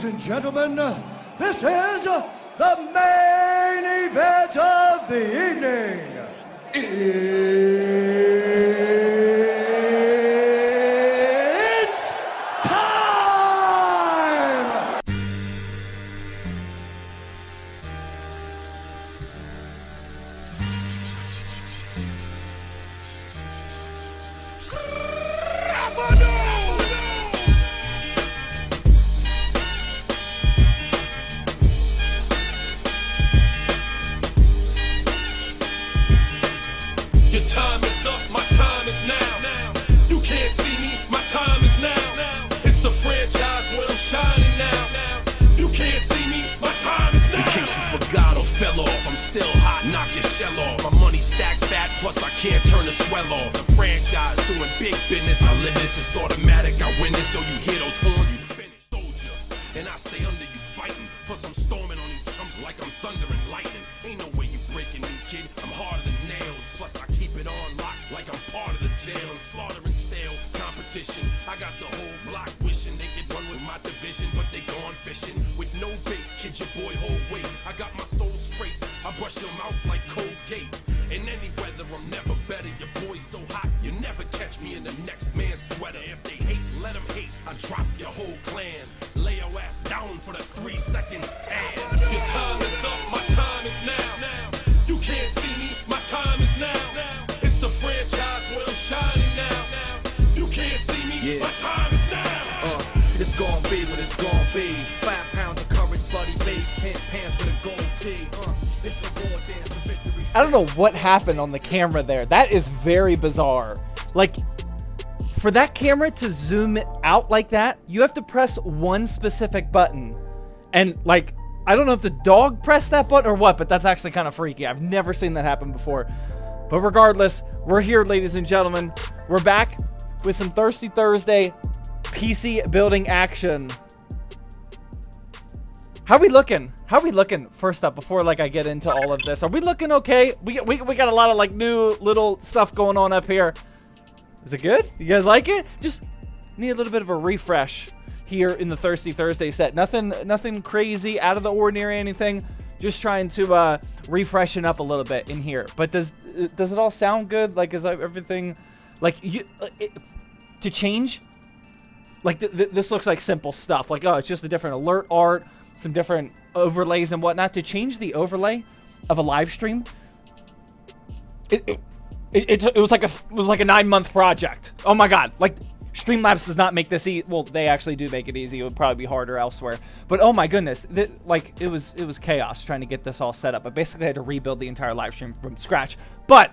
and gentlemen, this is the main event of the evening. It's time! Your time is up, my time is now. You can't see me, my time is now. It's the franchise where I'm shining now. You can't see me, my time is now. In case you forgot or fell off, I'm still hot, knock your shell off. My money stacked fat, plus I can't turn the swell off. The franchise doing big business, I live this, it's automatic. I win this, so you hear those horns, you finish. Soldier, and I stay under you fighting. Plus I'm storming on you chumps like I'm thunder and lightning. Ain't no way you breaking me, kid. I'm harder than nails. Plus I keep it on lock like I'm part of the jail. I'm slaughtering stale competition. I got the whole block wishing they could run with my division, but they gone fishing with no bait. Kid, your boy hold weight. I got my soul straight. I brush your mouth like Colgate. In any weather, I'm never better. Your boy's so hot, you never catch me in the next man's sweater. If they hate, let them hate. I drop your whole clan. Lay your ass down for the 3-second tan. Your time is up, my time is now. You can't see me, my time is now. It's the franchise where I'm shining now. You can't see me, my time is now. It's gon' be what it's gon' be. 5 pounds of courage, bloody base, 10 pants with a gold tee. It's a war dance, a victory. I don't know what happened on the camera there. That is very bizarre. Like, for that camera to zoom out like that, you have to press one specific button. And, like, I don't know if the dog pressed that button or what, but that's actually kind of freaky. I've never seen that happen before. But regardless, we're here, ladies and gentlemen. We're back with some Thirsty Thursday PC building action. How we looking? How we looking? First up, before like I get into all of this, are we looking okay? We got a lot of like new little stuff going on up here. Is it good? You guys like it? Just need a little bit of a refresh here in the Thirsty Thursday set. Nothing crazy, out of the ordinary, anything. Just trying to refreshen up a little bit in here. But does it all sound good? Like, is everything like to change? Like this looks like simple stuff. Like, oh, it's just a different alert art, some different overlays and whatnot. To change the overlay of a live stream, it was like a 9-month project. Oh my god! Like, Streamlabs does not make this easy. Well, they actually do make it easy. It would probably be harder elsewhere. But oh my goodness, like it was chaos trying to get this all set up. But basically, I had to rebuild the entire live stream from scratch. But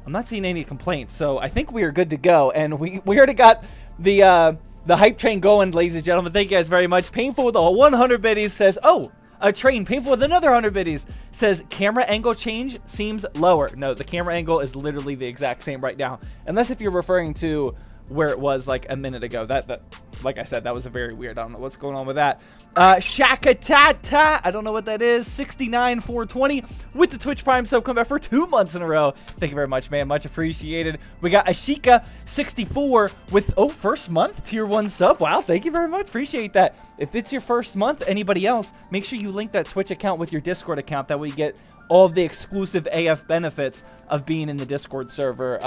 I'm not seeing any complaints, so I think we are good to go. And we already got the hype train going, ladies and gentlemen. Thank you guys very much. Painful with a 100 biddies says, oh, a train. Painful with another 100 biddies says, camera angle change seems lower. No, the camera angle is literally the exact same right now, unless if you're referring to where it was like a minute ago. That like I said, that was a very weird. I don't know what's going on with that. Shakatata, I don't know what that is. 69420 with the Twitch Prime sub come back for 2 months in a row. Thank you very much, man. Much appreciated. We got Ashika 64 with first month tier 1 sub. Wow, thank you very much. Appreciate that. If it's your first month, anybody else, make sure you link that Twitch account with your Discord account. That way you get all of the exclusive AF benefits of being in the Discord server.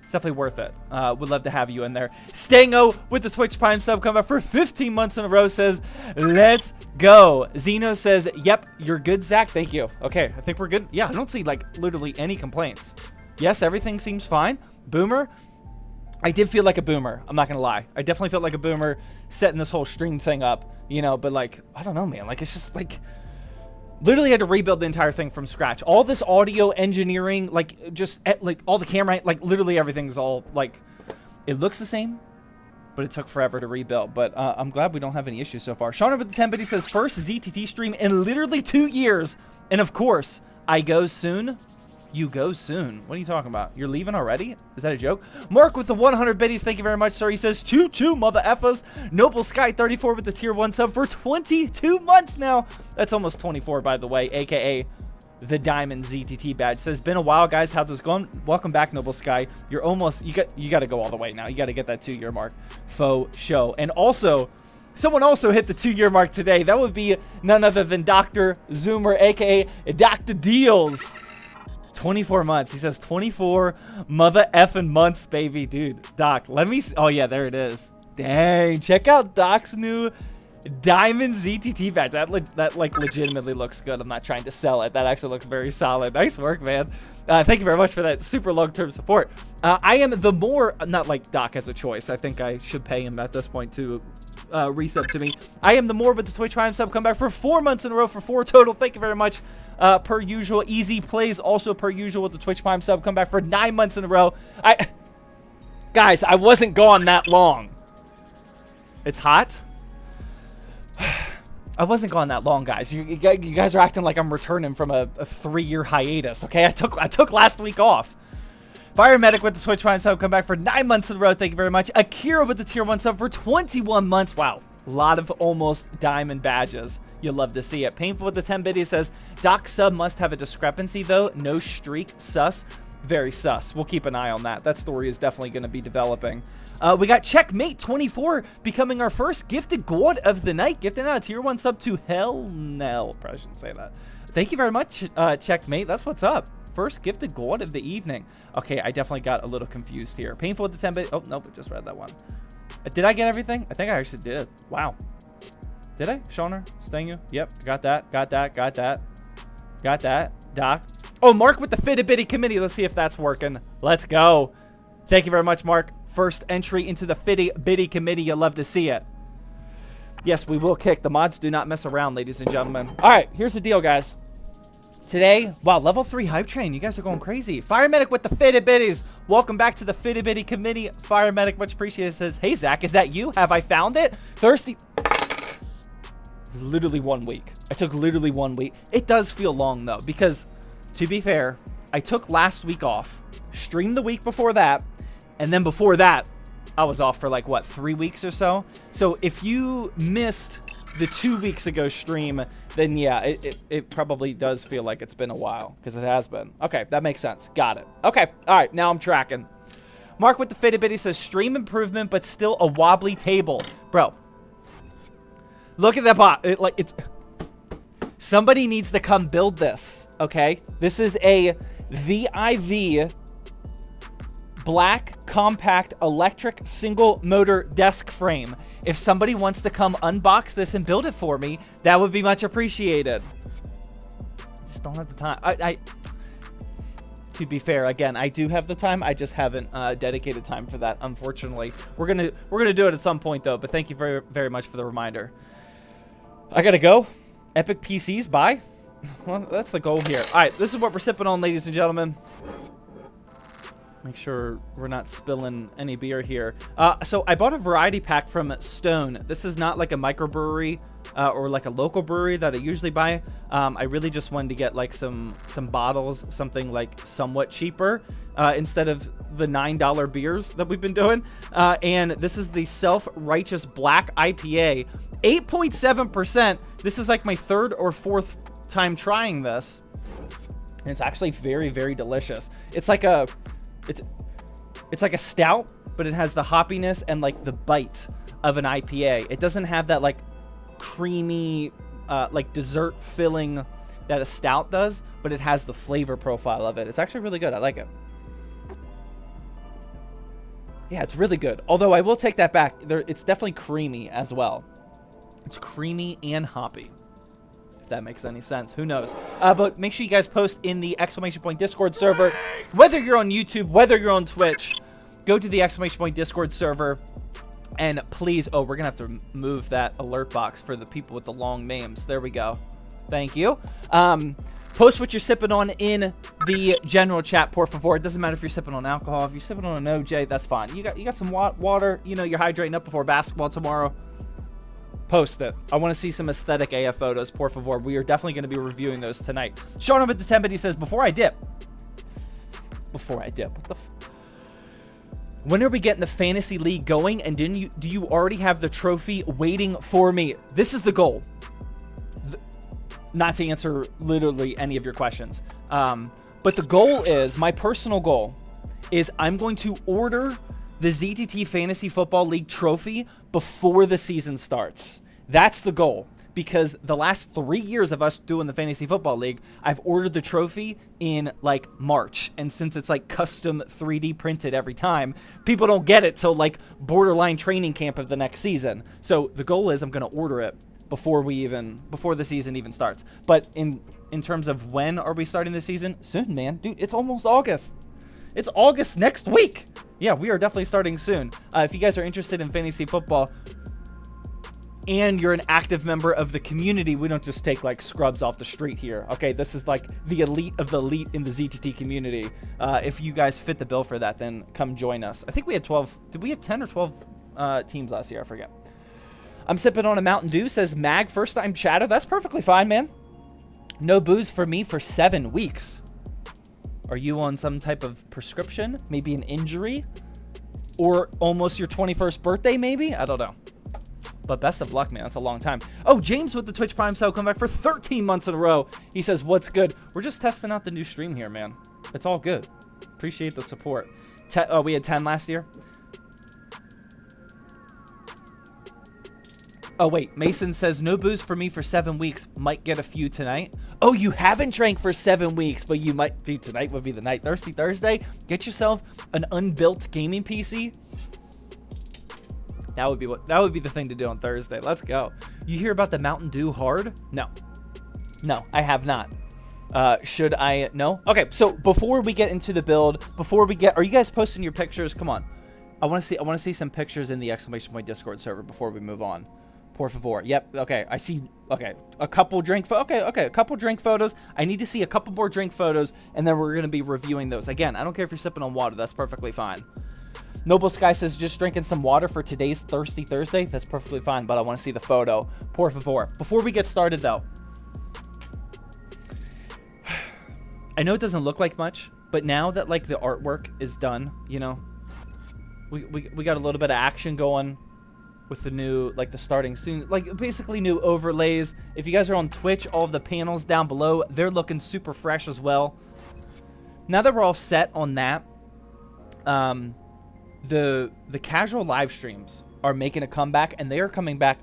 It's definitely worth it. Would love to have you in there. Stango with the Twitch Prime sub come up for 15 months in a row says, let's go. Zeno says, yep, you're good, Zach. Thank you. Okay, I think we're good. Yeah, I don't see like literally any complaints. Yes, everything seems fine. Boomer, I did feel like a boomer. I'm not going to lie. I definitely felt like a boomer setting this whole stream thing up, you know, but like, I don't know, man. Like, it's just like, literally had to rebuild the entire thing from scratch. All this audio engineering, like just like all the camera, like literally everything's all like, it looks the same, but it took forever to rebuild. But I'm glad we don't have any issues so far. Sean with the 10 biddy says, first ZTT stream in literally 2 years. And of course, I go soon. You go soon. What are you talking about? You're leaving already? Is that a joke? Mark with the 100 biddies. Thank you very much, sir. He says, choo choo, mother effers. Noble Sky 34 with the tier 1 sub for 22 months now. That's almost 24, by the way, aka the Diamond ZTT badge. Says, been a while, guys. How's this going? Welcome back, Noble Sky. You're almost, you got to go all the way now. You got to get that 2-year mark. Faux show. And also, Someone also hit the 2-year mark today. That would be none other than Dr. Zoomer, aka Dr. Deals. 24 months. He says 24 mother effing months, baby. Dude, Doc, let me see. Oh, yeah, there it is. Dang. Check out Doc's new Diamond ZTT badge. That like legitimately looks good. I'm not trying to sell it. That actually looks very solid. Nice work, man. Thank you very much for that super long-term support. I am the more, not like Doc has a choice. I think I should pay him at this point to resub to me. I am the more with the Twitch Prime sub come back for 4 months in a row for 4 total. Thank you very much. Per usual, Easy Plays also per usual with the Twitch Prime sub come back for 9 months in a row. Guys, I wasn't gone that long. It's hot. I wasn't gone that long, guys. You guys are acting like I'm returning from a 3-year hiatus. Okay, I took last week off. Fire Medic with the Twitch Prime sub come back for 9 months in a row. Thank you very much. Akira with the tier 1 sub for 21 months. Wow. A lot of almost diamond badges. You'll love to see it. Painful with the 10 biddy says, Doc sub must have a discrepancy though. No streak. Sus. Very sus. We'll keep an eye on that. That story is definitely going to be developing. We got Checkmate 24 becoming our first gifted gold of the night. Gifting out a tier 1 sub to Hell No. Probably shouldn't say that. Thank you very much, Checkmate. That's what's up. First gifted gold of the evening. Okay, I definitely got a little confused here. Painful with the 10 bit. Oh, nope. I just read that one. Did I get everything? I think I actually did. Wow. Did I? Shoner? Stengu? Yep. Got that. Got that. Got that. Got that. Doc. Oh, Mark with the Fitty Bitty Committee. Let's see if that's working. Let's go. Thank you very much, Mark. First entry into the Fitty Bitty Committee. You'll love to see it. Yes, we will kick. The mods do not mess around, ladies and gentlemen. All right, here's the deal, guys. Today, wow, level 3 hype train. You guys are going crazy. Fire Medic with the Fitty Bitties. Welcome back to the Fitty Bitty Committee. Fire Medic, much appreciated, says, hey, Zach, is that you? Have I found it? Thirsty. It's literally 1 week. I took literally 1 week. It does feel long, though, because, to be fair, I took last week off, streamed the week before that, and then before that, I was off for like, what, 3 weeks or so? So if you missed the 2 weeks ago stream, then yeah, it probably does feel like it's been a while, because it has been. Okay, that makes sense. Got it. Okay, all right, now I'm tracking. Mark with the Fitty Bitty says, stream improvement, but still a wobbly table. Bro, look at that bot. Somebody needs to come build this, okay? This is a VIV black compact electric single motor desk frame. If somebody wants to come unbox this and build it for me, that would be much appreciated. Just don't have the time. To be fair, again, I do have the time. I just haven't dedicated time for that, unfortunately. We're gonna do it at some point though. But thank you very, very much for the reminder. I gotta go. Epic PCs, bye. Well, that's the goal here. All right, this is what we're sipping on, ladies and gentlemen. Make sure we're not spilling any beer here. So I bought a variety pack from Stone. This is not like a microbrewery or like a local brewery that I usually buy. I really just wanted to get like some bottles, something like somewhat cheaper instead of the $9 beers that we've been doing. And this is the Self-Righteous Black IPA, 8.7%. This is like my 3rd or 4th time trying this. And it's actually very, very delicious. It's like a... It's like a stout, but it has the hoppiness and like the bite of an IPA. It doesn't have that like creamy, like dessert filling that a stout does, but it has the flavor profile of it. It's actually really good. I like it. Yeah, it's really good. Although I will take that back. It's definitely creamy as well. It's creamy and hoppy. If that makes any sense. Who knows? But make sure you guys post in the ! Discord server. Whether you're on YouTube, whether you're on Twitch, go to the ! Discord server. And please, oh, we're going to have to move that alert box for the people with the long names. There we go. Thank you. Post what you're sipping on in the general chat, por favor. It doesn't matter if you're sipping on alcohol. If you're sipping on an OJ, that's fine. You got some water. You know, you're hydrating up before basketball tomorrow. Post it. I want to see some aesthetic AF photos, por favor. We are definitely going to be reviewing those tonight. Showing up at the 10, but he says, before I dip. What the when are we getting the fantasy league going? And do you already have the trophy waiting for me? This is the goal. Not to answer literally any of your questions. But the goal is, my personal goal is I'm going to order the ZTT Fantasy Football League trophy before the season starts. That's the goal. Because the last 3 years of us doing the Fantasy Football League, I've ordered the trophy in like March. And since it's like custom 3D printed every time, people don't get it till like borderline training camp of the next season. So the goal is I'm going to order it before the season even starts. But in terms of when are we starting the season? Soon, man. Dude, it's almost August. It's August next week. Yeah, we are definitely starting soon. If you guys are interested in fantasy football, and you're an active member of the community, we don't just take like scrubs off the street here. Okay, this is like the elite of the elite in the ZTT community. If you guys fit the bill for that, then come join us. I think we had 12. Did we have 10 or 12 teams last year? I forget. I'm sipping on a Mountain Dew, says Mag. First time chatter. That's perfectly fine, man. No booze for me for 7 weeks. Are you on some type of prescription? Maybe an injury? Or almost your 21st birthday, maybe? I don't know. But best of luck, man. That's a long time. Oh, James with the Twitch Prime sub come back for 13 months in a row. He says, what's good? We're just testing out the new stream here, man. It's all good. Appreciate the support. Oh, we had 10 last year. Oh, wait. Mason says, no booze for me for 7 weeks. Might get a few tonight. Oh, you haven't drank for 7 weeks, but you might. Dude, tonight would be the night. Thirsty Thursday. Get yourself an unbuilt gaming PC. That would be the thing to do on Thursday. Let's go. You hear about the Mountain Dew hard? No, I have not. Should I? No. Okay. So before we get into the build, are you guys posting your pictures? Come on. I want to see some pictures in the exclamation point Discord server before we move on. Por favor. Yep. Okay. I see. Okay. A couple drink. Okay. A couple drink photos. I need to see a couple more drink photos, and then we're gonna be reviewing those. Again, I don't care if you're sipping on water. That's perfectly fine. Noble Sky says, just drinking some water for today's Thirsty Thursday. That's perfectly fine, but I want to see the photo. Por favor. Before we get started, though, I know it doesn't look like much, but now that, like, the artwork is done, you know, we got a little bit of action going with the new, like, the starting soon. Like, basically new overlays. If you guys are on Twitch, all of the panels down below, they're looking super fresh as well. Now that we're all set on that, the casual live streams are making a comeback, and they are coming back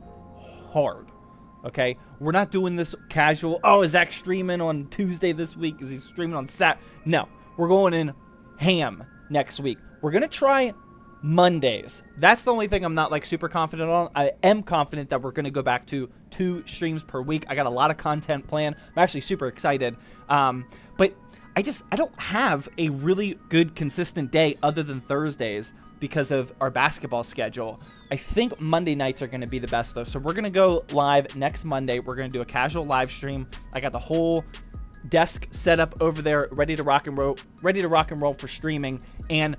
hard. Okay, we're not doing this casual. Oh, is Zach streaming on Tuesday this week? Is he streaming on Saturday? No, we're going in ham next week. We're gonna try Mondays. That's the only thing I'm not like super confident on. I am confident that we're gonna go back to 2 streams per week. I got a lot of content planned. I'm actually super excited. But I don't have a really good consistent day other than Thursdays because of our basketball schedule. I think Monday nights are going to be the best, though. So we're going to go live next Monday. We're going to do a casual live stream. I got the whole desk set up over there, ready to rock and roll for streaming. And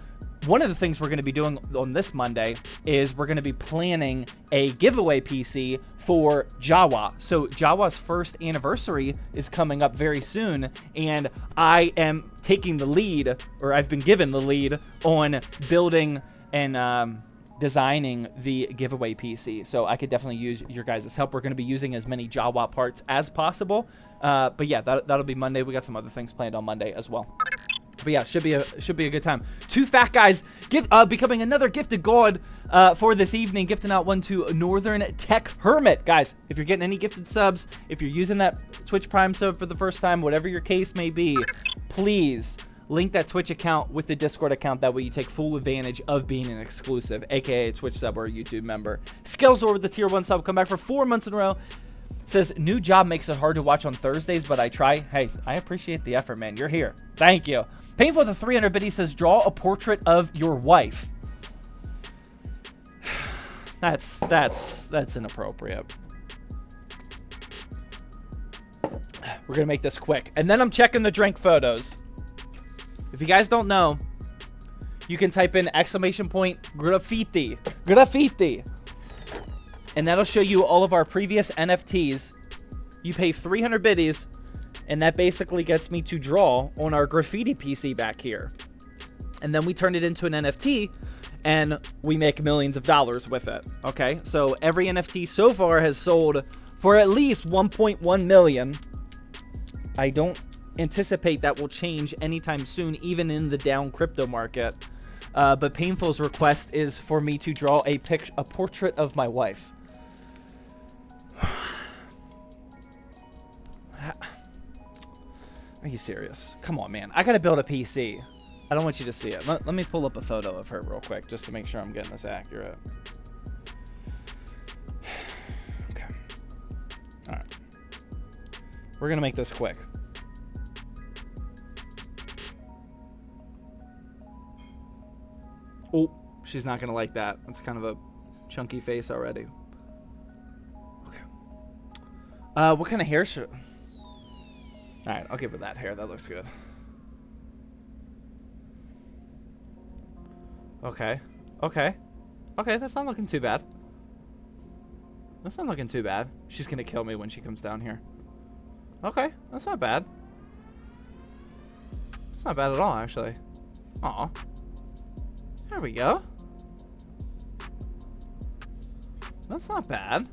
one of the things we're going to be doing on this Monday is we're going to be planning a giveaway PC for Jawa. So Jawa's first anniversary is coming up very soon, and I am taking the lead, or I've been given the lead, on building and designing the giveaway PC. So I could definitely use your guys' help. We're going to be using as many Jawa parts as possible. But yeah, that'll be Monday. We got some other things planned on Monday as well. But yeah, should be a good time. 2 fat guys becoming another gifted god for this evening, gifting out one to Northern Tech Hermit. Guys, if you're getting any gifted subs, if you're using that Twitch Prime sub for the first time, whatever your case may be, please link that Twitch account with the Discord account. That way you take full advantage of being an exclusive, aka a Twitch sub or a YouTube member. Skellsor with the tier 1 sub, come back for 4 months in a row. Says, new job makes it hard to watch on Thursdays, but I try. Hey, I appreciate the effort, man. You're here. Thank you. Painful with the 300 biddy says, draw a portrait of your wife. That's inappropriate. We're going to make this quick. And then I'm checking the drink photos. If you guys don't know, you can type in exclamation point graffiti. Graffiti. And that'll show you all of our previous NFTs. You pay 300 biddies, and that basically gets me to draw on our graffiti PC back here. And then we turn it into an NFT, and we make millions of dollars with it. Okay, so every NFT so far has sold for at least 1.1 million. I don't anticipate that will change anytime soon, even in the down crypto market. But Painful's request is for me to draw a portrait of my wife. Are you serious? Come on, man. I gotta build a PC. I don't want you to see it. Let me pull up a photo of her real quick just to make sure I'm getting this accurate. Okay. All right. We're gonna make this quick. Oh, she's not gonna like that. It's kind of a chunky face already. Okay. What kind of hair should... All right, I'll give her that hair. That looks good. Okay. Okay. Okay, that's not looking too bad. That's not looking too bad. She's gonna kill me when she comes down here. Okay, that's not bad. It's not bad at all, actually. Aw. There we go. That's not bad.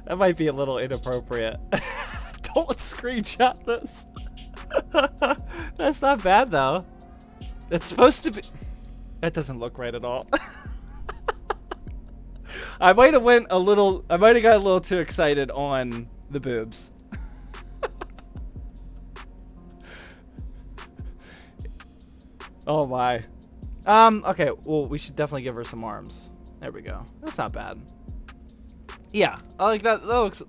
That might be a little inappropriate. Don't screenshot this. That's not bad, though. It's supposed to be... That doesn't look right at all. I might have got a little too excited on the boobs. Oh my. Okay, well, we should definitely give her some arms. There we go. That's not bad. Yeah, I like that. That looks...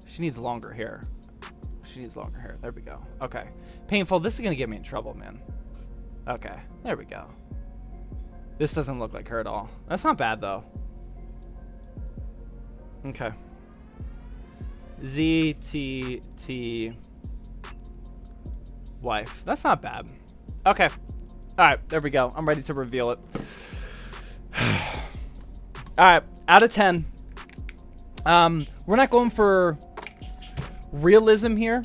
She needs longer hair. She needs longer hair. There we go. Okay. Painful. This is going to get me in trouble, man. Okay. There we go. This doesn't look like her at all. That's not bad, though. Okay. ZTT wife. That's not bad. Okay. All right. There we go. I'm ready to reveal it. All right. Out of 10. We're not going for realism here.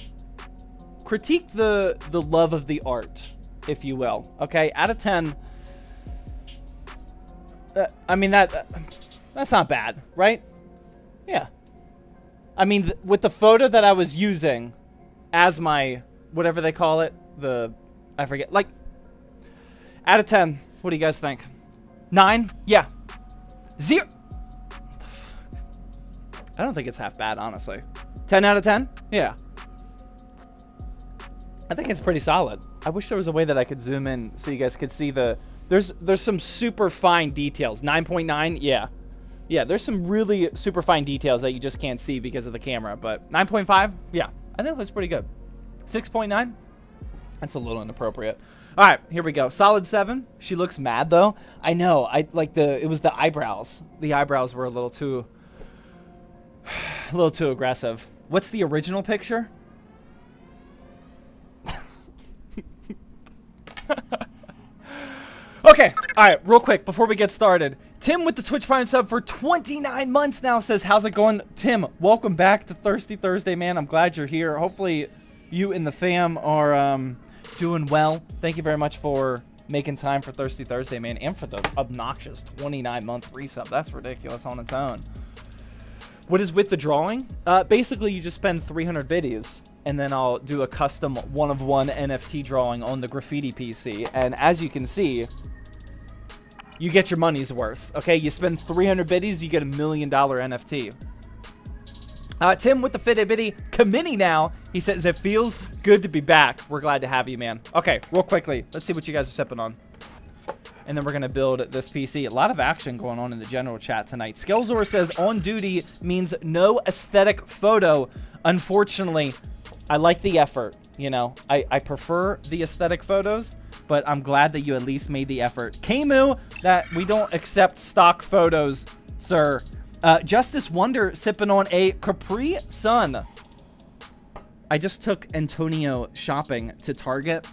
Critique the love of the art, if you will. Okay, out of 10. I mean that's not bad, right? Yeah. I mean, with the photo that I was using as my whatever they call it, I forget. Like, out of 10, what do you guys think? 9? Yeah. 0. I don't think it's half bad, honestly. 10 out of 10? Yeah. I think it's pretty solid. I wish there was a way that I could zoom in so you guys could see there's some super fine details. 9.9, yeah. Yeah, there's some really super fine details that you just can't see because of the camera, but 9.5, yeah. I think that's pretty good. 6.9? That's a little inappropriate. All right, here we go. Solid 7. She looks mad though. I know. It was the eyebrows. The eyebrows were a little too aggressive. What's the original picture? Okay, all right, real quick before we get started. Tim with the Twitch Prime sub for 29 months now says, how's it going? Tim, welcome back to Thirsty Thursday, man. I'm glad you're here. Hopefully you and the fam are doing well. Thank you very much for making time for Thirsty Thursday, man, and for the obnoxious 29-month resub. That's ridiculous on its own. What is with the drawing? Basically, you just spend 300 biddies, and then I'll do a custom one-of-one NFT drawing on the graffiti PC. And as you can see, you get your money's worth. Okay, you spend 300 biddies, you get $1 million NFT. Tim with the Fitty Bitty committee now. He says, it feels good to be back. We're glad to have you, man. Okay, real quickly, let's see what you guys are sipping on. And then we're going to build this PC. A lot of action going on in the general chat tonight. Skillzor says, on duty means no aesthetic photo. Unfortunately, I like the effort. You know, I prefer the aesthetic photos, but I'm glad that you at least made the effort. Kamu, that we don't accept stock photos, sir. Justice Wonder sipping on a Capri Sun. I just took Antonio shopping to Target,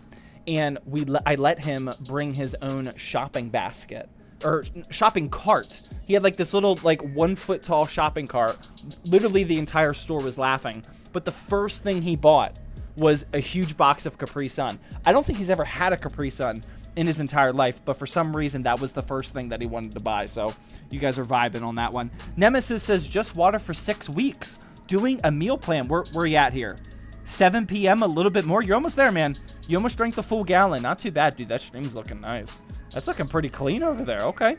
and I let him bring his own shopping basket or shopping cart. He had like this little 1 foot tall shopping cart. Literally the entire store was laughing. But the first thing he bought was a huge box of Capri Sun. I don't think he's ever had a Capri Sun. in his entire life, but for some reason that was the first thing that he wanted to buy. So you guys are vibing on that one. Nemesis says just water for 6 weeks, doing a meal plan. Where are you at here? 7 p.m. a little bit more. You're almost there, man. You almost drank the full gallon. Not too bad, dude. That stream's looking nice. That's looking pretty clean over there. Okay.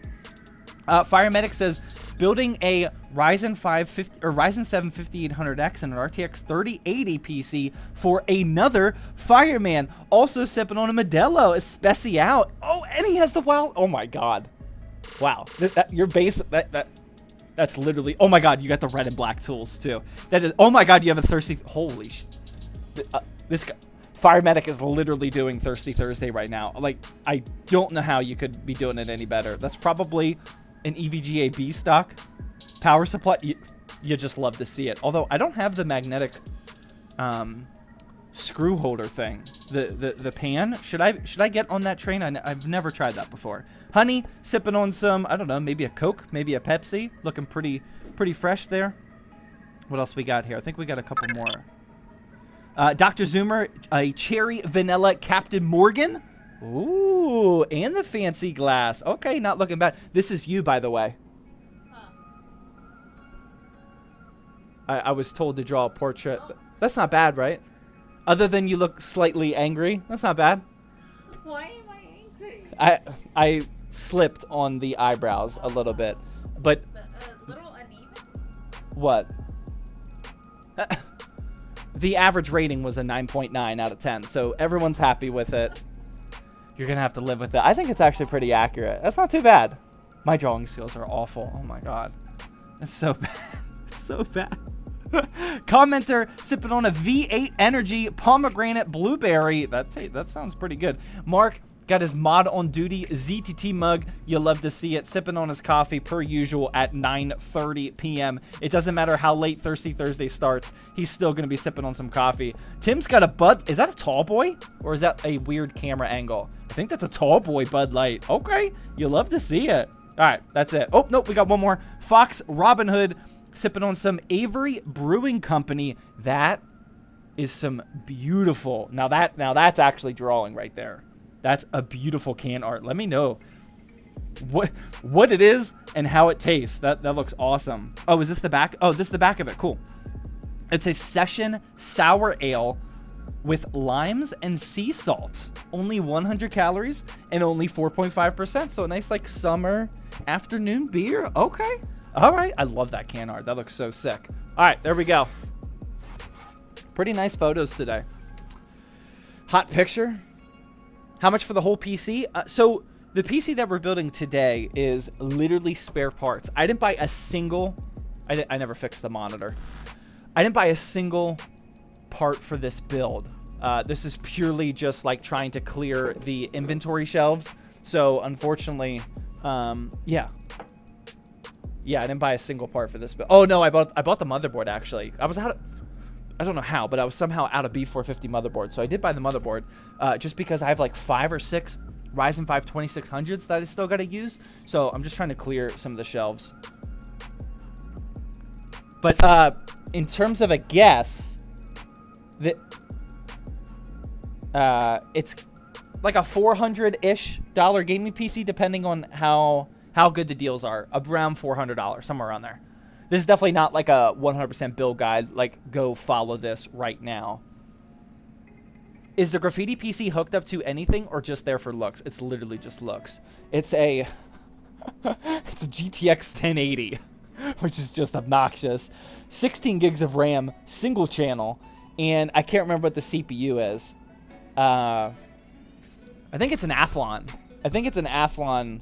Fire Medic says building a Ryzen 7 5800X and an RTX 3080 PC for another fireman. Also sipping on a Modelo Especial. Oh, and he has the wild. Oh my god. Wow. Your base that's literally. Oh my god, you got the red and black tools too. That is. Oh my god, you have a thirsty. Holy sh. This guy. Fire Medic is literally doing Thirsty Thursday right now. Like, I don't know how you could be doing it any better. That's probably an EVGA B stock power supply. You just love to see it. Although I don't have the magnetic screw holder thing. The pan. Should I get on that train? I've never tried that before. Honey sipping on some, I don't know, maybe a Coke, maybe a Pepsi. Looking pretty fresh there. What else we got here? I think we got a couple more. Dr. Zoomer, a cherry vanilla Captain Morgan. Ooh, and the fancy glass. Okay, not looking bad. This is you, by the way. I was told to draw a portrait. That's not bad, right? Other than you look slightly angry. That's not bad. Why am I angry? I slipped on the eyebrows a little bit. But... a little uneven? What? The average rating was a 9.9 out of 10, so everyone's happy with it. You're going to have to live with it. I think it's actually pretty accurate. That's not too bad. My drawing skills are awful. Oh, my God. It's so bad. It's so bad. Commenter sipping on a V8 Energy Pomegranate Blueberry. That sounds pretty good. Mark got his mod on duty ZTT mug. You'll love to see it. Sipping on his coffee per usual at 9:30 p.m. It doesn't matter how late Thirsty Thursday starts. He's still going to be sipping on some coffee. Tim's got a Bud. Is that a tall boy? Or is that a weird camera angle? I think that's a tall boy Bud Light. Okay. You'll love to see it. All right. That's it. Oh, nope. We got one more. Fox Robin Hood sipping on some Avery Brewing Company. That is some beautiful. Now that's actually drawing right there. That's a beautiful can art. Let me know what it is and how it tastes. That looks awesome. Oh, is this the back? Oh, this is the back of it. Cool. It's a session sour ale with limes and sea salt. Only 100 calories and only 4.5%. So a nice like summer afternoon beer. Okay. All right. I love that can art. That looks so sick. All right. There we go. Pretty nice photos today. Hot picture. How much for the whole PC? So the PC that we're building today is literally spare parts. I didn't buy a single... I never fixed the monitor. I didn't buy a single part for this build. This is purely just like trying to clear the inventory shelves. So unfortunately, yeah. Yeah, I didn't buy a single part for this build. Oh no, I bought the motherboard actually. I don't know how, but I was somehow out of B450 motherboard. So I did buy the motherboard just because I have like 5 or 6 Ryzen 5 2600s that I still got to use. So I'm just trying to clear some of the shelves. But in terms of a guess, it's like a $400-ish gaming PC, depending on how good the deals are. Around $400, somewhere around there. This is definitely not like a 100% build guide. Like, go follow this right now. Is the Graffiti PC hooked up to anything or just there for looks? It's literally just looks. It's a it's a GTX 1080, which is just obnoxious. 16 gigs of RAM, single channel, and I can't remember what the CPU is. I think it's an Athlon. I think it's an Athlon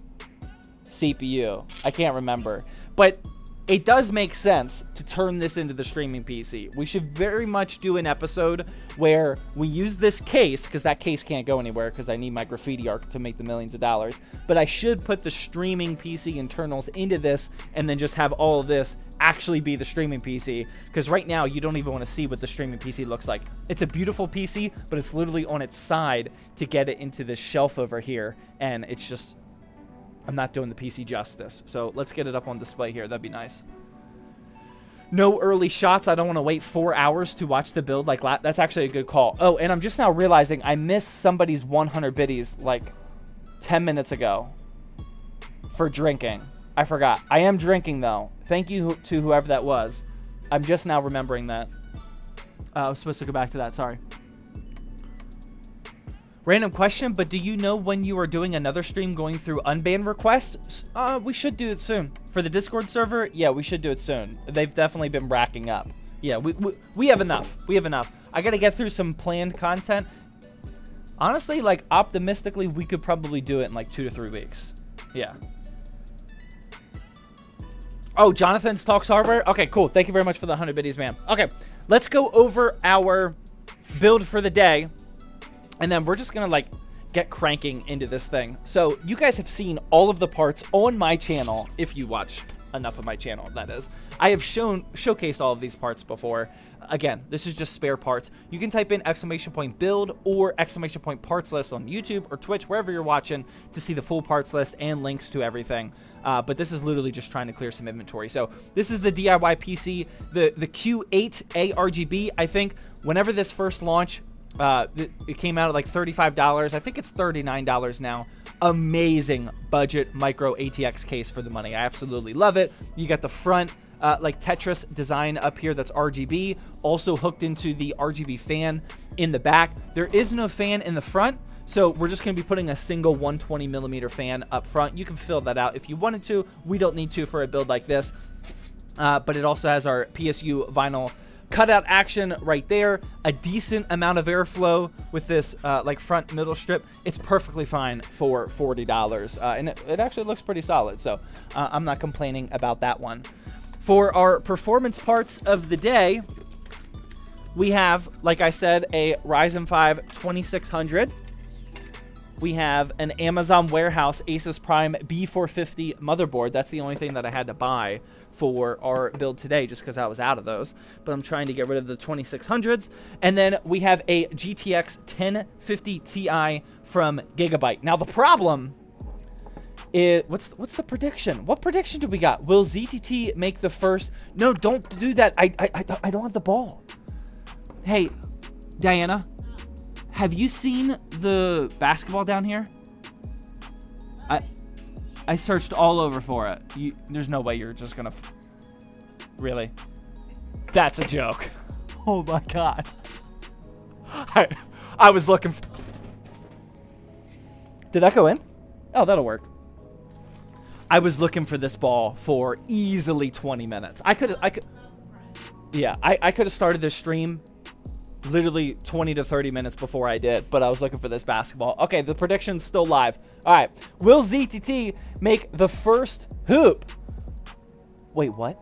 CPU. I can't remember. But it does make sense to turn this into the streaming PC. We should very much do an episode where we use this case, because that case can't go anywhere because I need my graffiti art to make the millions of dollars. But I should put the streaming PC internals into this and then just have all of this actually be the streaming PC. Because right now, you don't even want to see what the streaming PC looks like. It's a beautiful PC, but it's literally on its side to get it into this shelf over here. And it's just... I'm not doing the PC justice. So let's get it up on display here. That'd be nice. No early shots. I don't want to wait 4 hours to watch the build. Like that's actually a good call. Oh, and I'm just now realizing I missed somebody's 100 biddies like 10 minutes ago for drinking. I forgot. I am drinking, though. Thank you to whoever that was. I'm just now remembering that. I was supposed to go back to that. Sorry. Random question, but do you know when you are doing another stream going through unbanned requests? We should do it soon. For the Discord server, yeah, we should do it soon. They've definitely been racking up. Yeah, we have enough. We have enough. I got to get through some planned content. Honestly, like, optimistically, we could probably do it in, like, 2 to 3 weeks. Yeah. Oh, Jonathan's Talks Hardware? Okay, cool. Thank you very much for the 100 biddies, man. Okay, let's go over our build for the day. And then we're just going to, like, get cranking into this thing. So you guys have seen all of the parts on my channel, if you watch enough of my channel, that is. I have showcased all of these parts before. Again, this is just spare parts. You can type in !build or !parts list on YouTube or Twitch, wherever you're watching, to see the full parts list and links to everything. But this is literally just trying to clear some inventory. So this is the DIY PC, the Q8A RGB. I think whenever this first launched, it came out at like $35. I think it's $39 now. Amazing budget micro ATX case for the money. I absolutely love it. You got the front like Tetris design up here that's RGB, also hooked into the RGB fan in the back. There is no fan in the front, so we're just going to be putting a single 120 millimeter fan up front. You can fill that out if you wanted to. We don't need to for a build like this, but it also has our PSU vinyl cutout action right there. A decent amount of airflow with this like front middle strip. It's perfectly fine for $40, and it actually looks pretty solid, so I'm not complaining about that one. For our performance parts of the day, we have, like I said, a Ryzen 5 2600. We have an Amazon Warehouse Asus Prime B450 motherboard. That's the only thing that I had to buy for our build today, just because I was out of those. But I'm trying to get rid of the 2600s. And then we have a GTX 1050 Ti from Gigabyte. Now, the problem is, what's the prediction? What prediction do we got? Will ZTT make the first? No, don't do that. I don't have the ball. Hey, Diana, have you seen the basketball down here? I searched all over for it. There's no way you're just gonna... Really? That's a joke. Oh my god. I was looking for... Did that go in? Oh, that'll work. I was looking for this ball for easily 20 minutes. I could have started this stream literally 20 to 30 minutes before I did, but I was looking for this basketball. Okay, the prediction's still live. All right, will ZTT make the first hoop? Wait, what?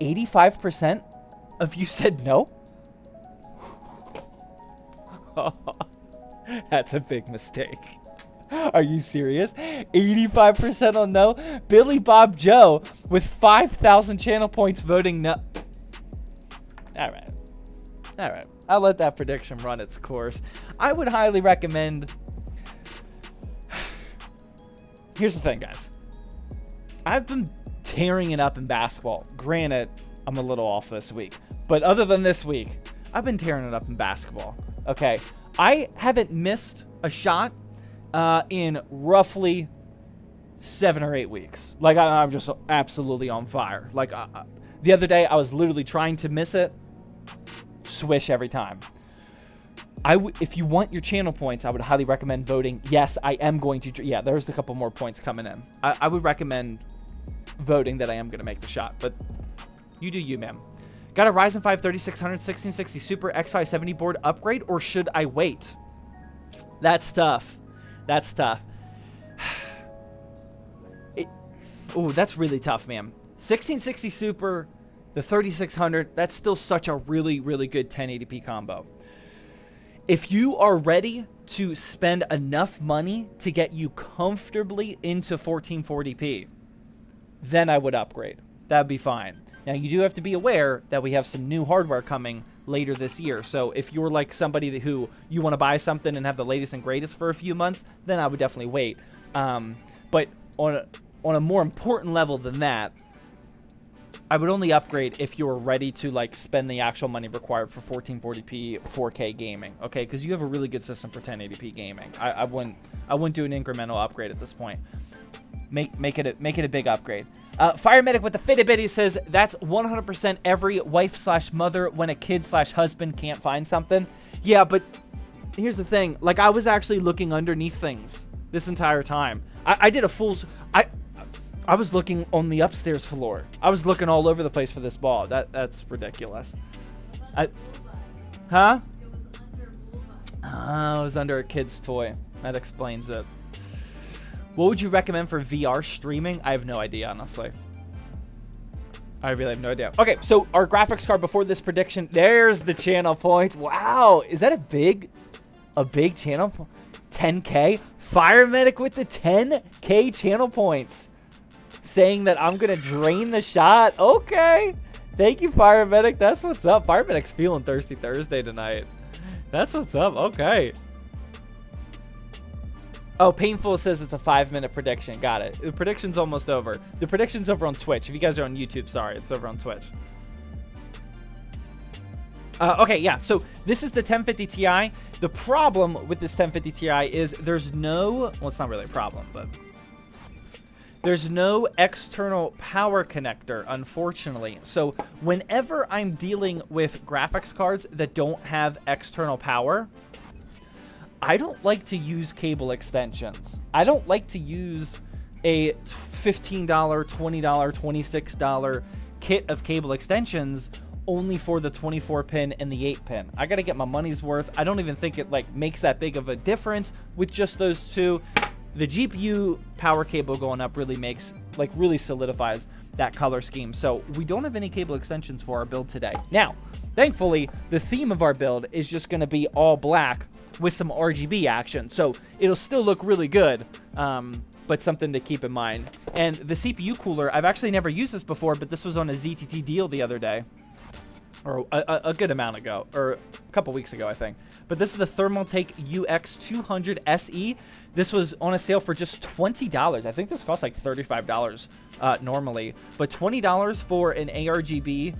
85% of you said no? That's a big mistake. Are you serious? 85% on no? Billy Bob Joe with 5,000 channel points voting no. All right. All right. I'll let that prediction run its course. I would highly recommend... Here's the thing, guys. I've been tearing it up in basketball. Granted, I'm a little off this week. But other than this week, I've been tearing it up in basketball. Okay. I haven't missed a shot in roughly 7 or 8 weeks. Like, I'm just absolutely on fire. Like, the other day, I was literally trying to miss it. Swish every time. If you want your channel points, I would highly recommend voting. Yes, I am going to... Yeah, there's a couple more points coming in. I would recommend voting that I am going to make the shot. But you do you, man. Got a Ryzen 5 3600 1660 Super X570 board upgrade, or should I wait? That's tough. That's tough. Oh, that's really tough, man. 1660 Super, the 3600, that's still such a really, really good 1080p combo. If you are ready to spend enough money to get you comfortably into 1440p, then I would upgrade. That'd be fine. Now, you do have to be aware that we have some new hardware coming later this year. So if you're like somebody who you want to buy something and have the latest and greatest for a few months, then I would definitely wait. But on a more important level than that, I would only upgrade if you're ready to like spend the actual money required for 1440p 4K gaming, okay? Because you have a really good system for 1080p gaming. I wouldn't do an incremental upgrade at this point. Make it a big upgrade. Fire Medic with the Fitbit says that's 100% every wife/mother when a kid/husband can't find something. Yeah, but here's the thing. Like, I was actually looking underneath things this entire time. I did a full. I was looking on the upstairs floor. I was looking all over the place for this ball. That's ridiculous. Huh? Oh, it was under a kid's toy. That explains it. What would you recommend for VR streaming? I have no idea, honestly. I really have no idea. Okay, so our graphics card before this prediction. There's the channel points. Wow, is that a big channel? 10K? Fire Medic with the 10K channel points. Saying that I'm going to drain the shot. Okay. Thank you, Fire Medic. That's what's up. Fire Medic's feeling Thirsty Thursday tonight. That's what's up. Okay. Oh, Painful says it's a 5-minute prediction. Got it. The prediction's almost over. The prediction's over on Twitch. If you guys are on YouTube, sorry. It's over on Twitch. Okay, yeah. So this is the 1050 Ti. The problem with this 1050 Ti is there's no... Well, it's not really a problem, but... There's no external power connector, unfortunately. So whenever I'm dealing with graphics cards that don't have external power, I don't like to use cable extensions. I don't like to use a $15, $20, $26 kit of cable extensions only for the 24-pin and the 8-pin. I gotta get my money's worth. I don't even think it like makes that big of a difference with just those two. The GPU power cable going up really makes, like, really solidifies that color scheme. So we don't have any cable extensions for our build today. Now, thankfully, the theme of our build is just going to be all black with some RGB action. So it'll still look really good, but something to keep in mind. And the CPU cooler, I've actually never used this before, but this was on a ZTT deal the other day. Or a good amount ago, or a couple weeks ago, I think. But this is the Thermaltake UX200 SE. This was on a sale for just $20. I think this costs like $35 normally. But $20 for an ARGB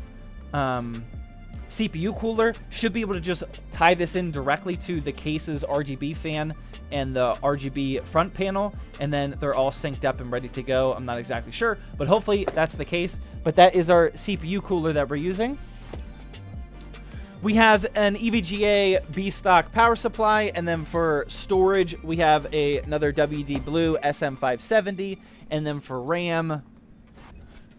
CPU cooler. Should be able to just tie this in directly to the case's RGB fan and the RGB front panel. And then they're all synced up and ready to go. I'm not exactly sure, but hopefully that's the case. But that is our CPU cooler that we're using. We have an EVGA B-stock power supply, and then for storage, we have another WD Blue SM570, and then for RAM,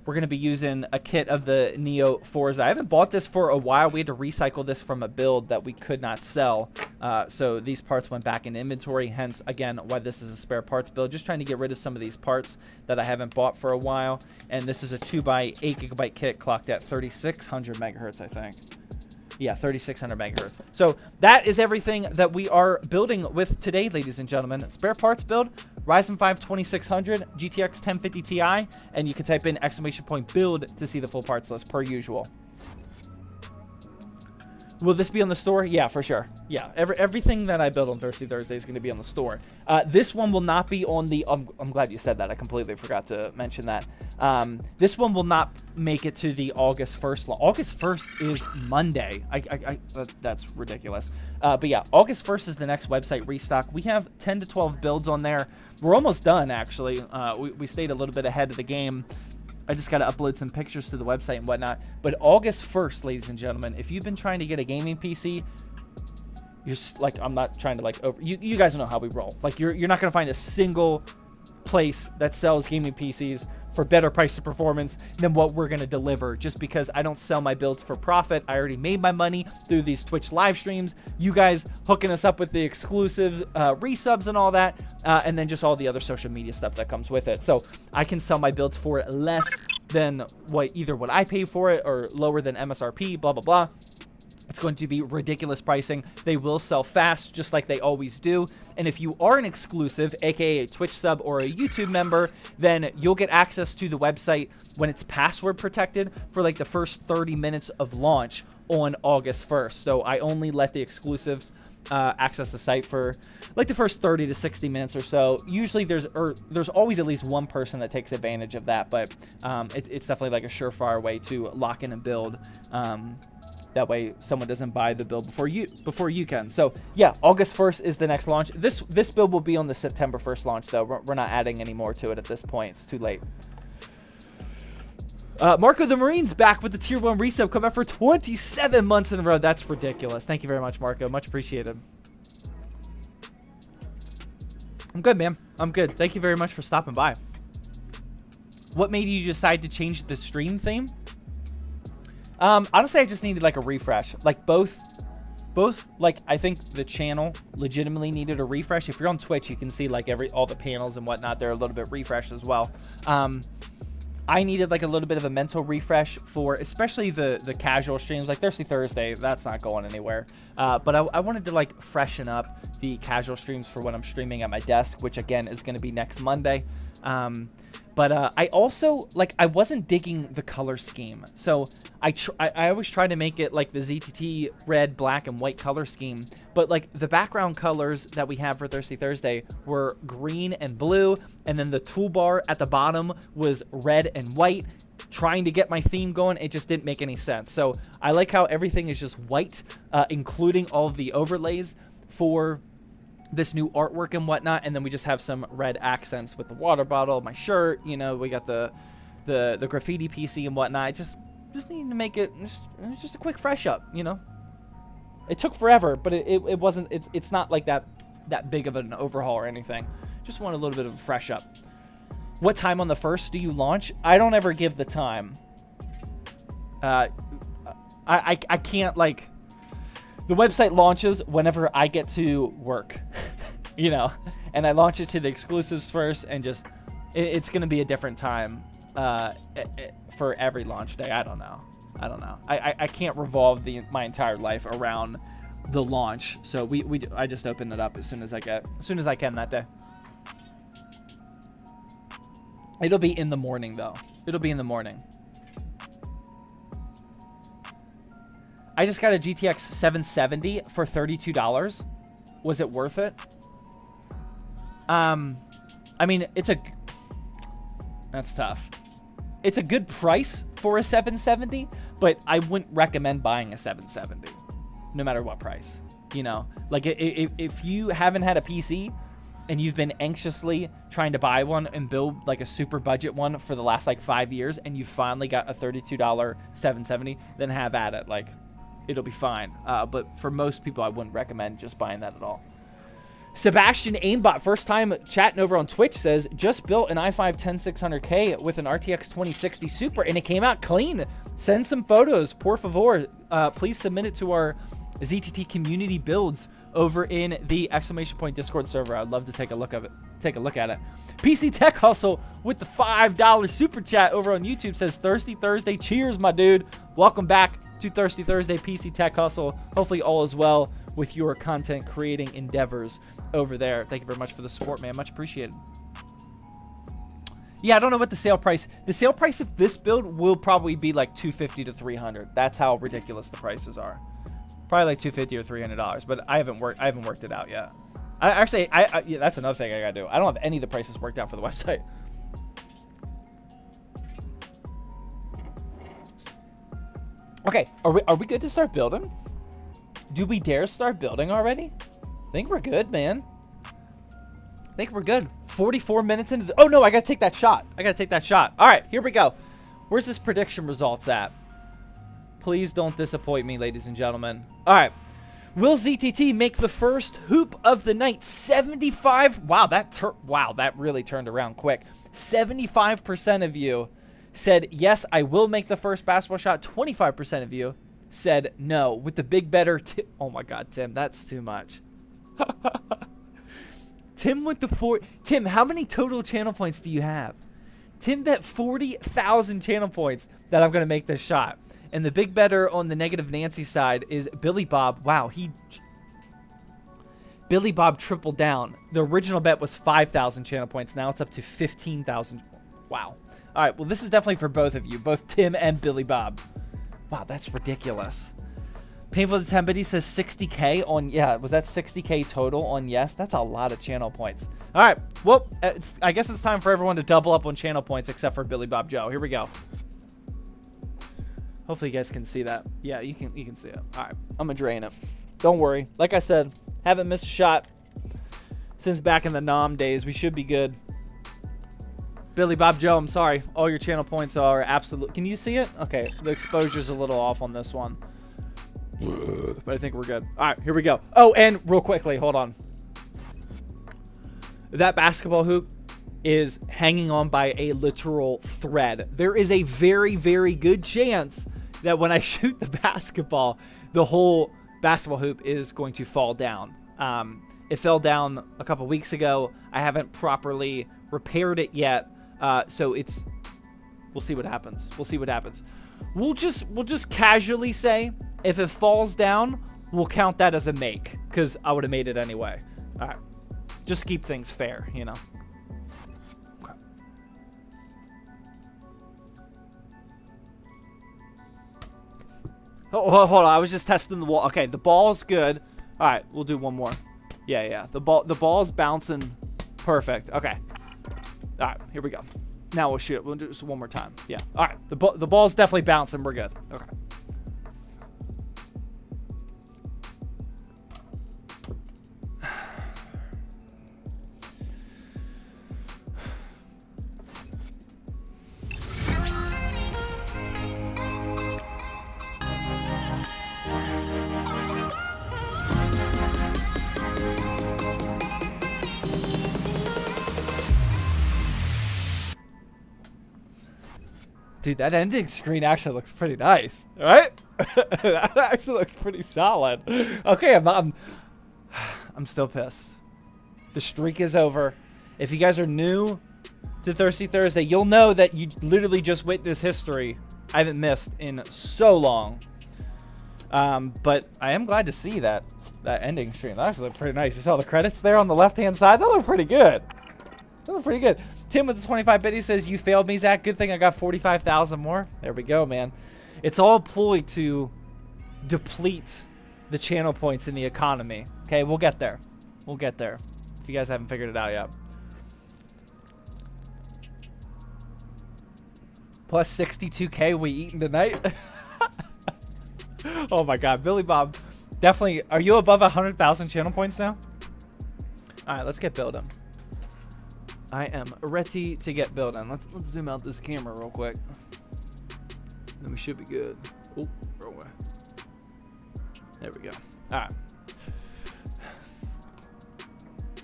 we're going to be using a kit of the Neo Forza. I haven't bought this for a while. We had to recycle this from a build that we could not sell, so these parts went back in inventory, hence, again, why this is a spare parts build. Just trying to get rid of some of these parts that I haven't bought for a while, and this is a 2x8GB kit clocked at 3600 megahertz, I think. Yeah, 3600 megahertz. So that is everything that we are building with today, ladies and gentlemen. Spare parts build, Ryzen 5 2600, GTX 1050 Ti, and you can type in !build to see the full parts list per usual. Will this be on the store? Yeah, for sure. Yeah, everything that I build on Thirsty Thursday is going to be on the store. This one will not be on the... I'm glad you said that. I completely forgot to mention that. This one will not make it to the August 1st. August 1st is Monday. That's ridiculous. But yeah, August 1st is the next website restock. We have 10 to 12 builds on there. We're almost done, actually. We stayed a little bit ahead of the game. I just got to upload some pictures to the website and whatnot. But August 1st, ladies and gentlemen, if you've been trying to get a gaming PC, you're like, I'm not trying to like over. You guys know how we roll. Like you're not gonna find a single place that sells gaming PCs for better price to performance than what we're gonna deliver. Just because I don't sell my builds for profit, I already made my money through these Twitch live streams. You guys hooking us up with the exclusive resubs and all that, and then just all the other social media stuff that comes with it. So I can sell my builds for less than what I pay for it or lower than MSRP. Blah blah blah. It's going to be ridiculous pricing. They will sell fast, just like they always do. And if you are an exclusive, aka a Twitch sub or a YouTube member, then you'll get access to the website when it's password protected for like the first 30 minutes of launch on August 1st. So I only let the exclusives access the site for like the first 30 to 60 minutes or so. Usually there's always at least one person that takes advantage of that, but it's definitely like a surefire way to lock in and build. That way someone doesn't buy the build before you can. So yeah, August 1st is the next launch. This build will be on the September 1st launch though. We're not adding any more to it at this point. It's too late. Marco the Marine's back with the tier 1 resub, coming out for 27 months in a row. That's ridiculous. Thank you very much, Marco. Much appreciated. I'm good, man. I'm good. Thank you very much for stopping by. What made you decide to change the stream theme? Honestly, I just needed like a refresh. Like both, like I think the channel legitimately needed a refresh. If you're on Twitch, you can see like all the panels and whatnot. They're a little bit refreshed as well. I needed like a little bit of a mental refresh for especially the casual streams, like Thirsty Thursday. That's not going anywhere. But I wanted to like freshen up the casual streams for when I'm streaming at my desk, which again is going to be next Monday. But I also, like, I wasn't digging the color scheme. So I always try to make it like the ZTT red, black, and white color scheme. But, like, the background colors that we have for Thirsty Thursday were green and blue. And then the toolbar at the bottom was red and white. Trying to get my theme going, it just didn't make any sense. So I like how everything is just white, including all of the overlays for this new artwork and whatnot, and then we just have some red accents with the water bottle, my shirt, you know, we got the graffiti PC and whatnot. I just needed to make it just a quick fresh up, you know. It took forever, but it wasn't, it's not like that big of an overhaul or anything. Just want a little bit of a fresh up. What time on the 1st do you launch? I don't ever give the time. I can't, like, the website launches whenever I get to work, you know, and I launch it to the exclusives first, and just, it's going to be a different time for every launch day. I don't know. I can't revolve my entire life around the launch. So I just open it up as soon as I can that day. It'll be in the morning though. It'll be in the morning. I just got a GTX 770 for $32. Was it worth it? I mean, that's tough. It's a good price for a 770, but I wouldn't recommend buying a 770, no matter what price. You know, like if you haven't had a PC and you've been anxiously trying to buy one and build like a super budget one for the last like 5 years, and you finally got a $32 770, then have at it. Like, it'll be fine. But for most people, I wouldn't recommend just buying that at all. Sebastian Aimbot, first time chatting over on Twitch, says, just built an i5 10600K with an RTX 2060 Super, and it came out clean. Send some photos, por favor. Please submit it to our ZTT community builds over in the ! Discord server. I'd love to take a look at it. PC Tech Hustle with the $5 super chat over on YouTube says, Thirsty Thursday. Cheers, my dude. Welcome back to Thirsty Thursday, PC Tech Hustle. Hopefully all is well with your content creating endeavors over there. Thank you very much for the support, man. Much appreciated. Yeah, I don't know what the sale price. The sale price of this build will probably be like $250 to $300. That's how ridiculous the prices are. Probably like $250 or $300, but I haven't worked it out yet. Yeah, that's another thing I gotta do. I don't have any of the prices worked out for the website. Okay, are we good to start building? Do we dare start building already? I think we're good, man. I think we're good. 44 minutes into the... Oh, no, I got to take that shot. All right, here we go. Where's this prediction results at? Please don't disappoint me, ladies and gentlemen. All right. Will ZTT make the first hoop of the night? 75... Wow, that really turned around quick. 75% of you said, yes, I will make the first basketball shot. 25% of you said no. With the big better... Oh, my God, Tim, that's too much. Tim with the 4... Tim, how many total channel points do you have? Tim bet 40,000 channel points that I'm going to make this shot. And the big better on the negative Nancy side is Billy Bob. Wow, Billy Bob tripled down. The original bet was 5,000 channel points. Now it's up to 15,000. Wow. All right, well, this is definitely for both of you, both Tim and Billy Bob. Wow, that's ridiculous. Painful to 10, but he says 60K on, yeah, was that 60K total on yes? That's a lot of channel points. All right, well, I guess it's time for everyone to double up on channel points except for Billy Bob Joe. Here we go. Hopefully you guys can see that. Yeah, you can see it. All right, I'm gonna drain it. Don't worry. Like I said, haven't missed a shot since back in the Nom days. We should be good. Billy Bob Joe, I'm sorry. All your channel points are absolute. Can you see it? Okay, the exposure's a little off on this one. But I think we're good. All right, here we go. Oh, and real quickly, hold on. That basketball hoop is hanging on by a literal thread. There is a very, very good chance that when I shoot the basketball, the whole basketball hoop is going to fall down. It fell down a couple weeks ago. I haven't properly repaired it yet. So we'll see what happens. We'll see what happens. We'll just casually say, if it falls down, we'll count that as a make, because I would have made it anyway. All right. Just keep things fair, you know. Okay. Oh, hold on. I was just testing the wall. Okay, the ball's good. All right, we'll do one more. Yeah. The ball's bouncing perfect. Okay. All right, here we go. Now we'll shoot it. We'll do this one more time. Yeah. All right. The ball's definitely bouncing. We're good. Okay. Dude, that ending screen actually looks pretty nice, right? That actually looks pretty solid. Okay, I'm still pissed. The streak is over. If you guys are new to Thirsty Thursday, you'll know that you literally just witnessed history I haven't missed in so long. But I am glad to see that ending screen. That actually looked pretty nice. You saw the credits there on the left-hand side? That looked pretty good. That looked pretty good. Tim with the 25 bit, he says, you failed me, Zach. Good thing I got 45,000 more. There we go, man. It's all a ploy to deplete the channel points in the economy. Okay, we'll get there. We'll get there. If you guys haven't figured it out yet. Plus 62K we eating tonight. Oh my God, Billy Bob. Definitely. Are you above 100,000 channel points now? All right, let's get building. I am ready to get building. Let's zoom out this camera real quick. Then we should be good. Oh, wrong way. There we go. All right.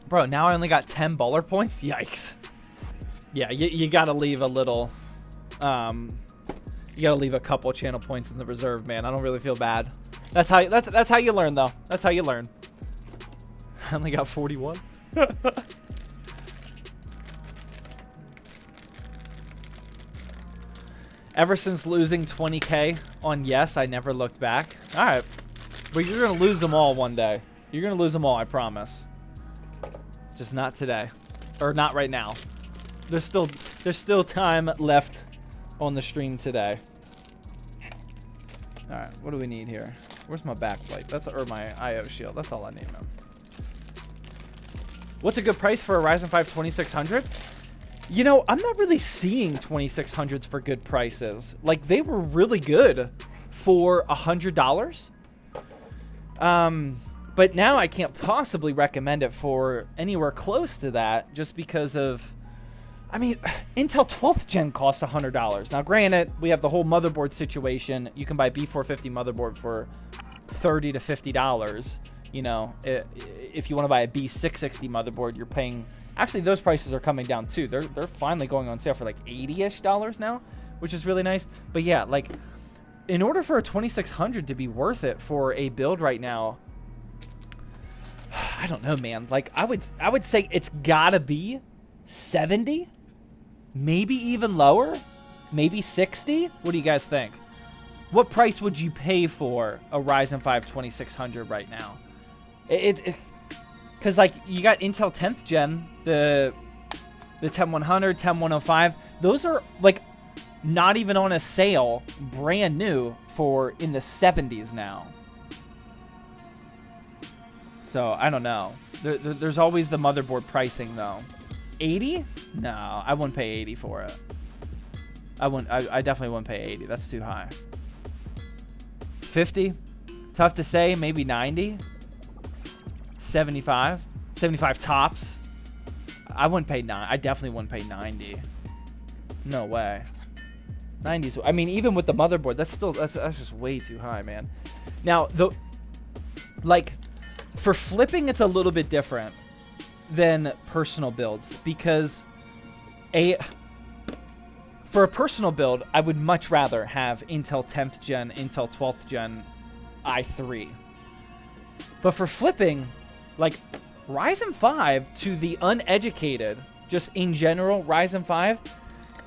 Bro, now I only got 10 baller points. Yikes. Yeah, you gotta leave a little. You gotta leave a couple channel points in the reserve, man. I don't really feel bad. That's how you learn, though. That's how you learn. I only got 41. Ever since losing 20K on yes, I never looked back. All right, but you're gonna lose them all one day. You're gonna lose them all, I promise. Just not today, or not right now. There's still time left on the stream today. All right, what do we need here? Where's my backplate? Or my IO shield. That's all I need, man. What's a good price for a Ryzen 5 2600? You know, I'm not really seeing 2600s for good prices. Like, they were really good for $100. But now I can't possibly recommend it for anywhere close to that, just because of, I mean, Intel 12th gen costs $100. Now, granted, we have the whole motherboard situation. You can buy B450 motherboard for $30 to $50. You know, if you want to buy a B660 motherboard, you're paying. Actually, those prices are coming down too. They're finally going on sale for like $80-ish now, which is really nice. But yeah, like, in order for a 2600 to be worth it for a build right now, I don't know, man. Like, I would say it's gotta be 70, maybe even lower, maybe 60. What do you guys think? What price would you pay for a Ryzen 5 2600 right now? Because, like, you got Intel 10th gen, the 10100, 10105. Those are, like, not even on a sale, brand new, for in the 70s now. So I don't know. There's always the motherboard pricing though. 80? No, I wouldn't pay 80 for it. I definitely wouldn't pay 80. That's too high. 50? Tough to say. Maybe 90. 75. 75 tops. I wouldn't pay 9. I definitely wouldn't pay 90. No way. 90s. I mean, even with the motherboard, that's just way too high, man. Now, for flipping, it's a little bit different than personal builds because for a personal build, I would much rather have Intel 10th gen, Intel 12th gen i3. But for flipping, like Ryzen 5 to the uneducated, just in general, Ryzen 5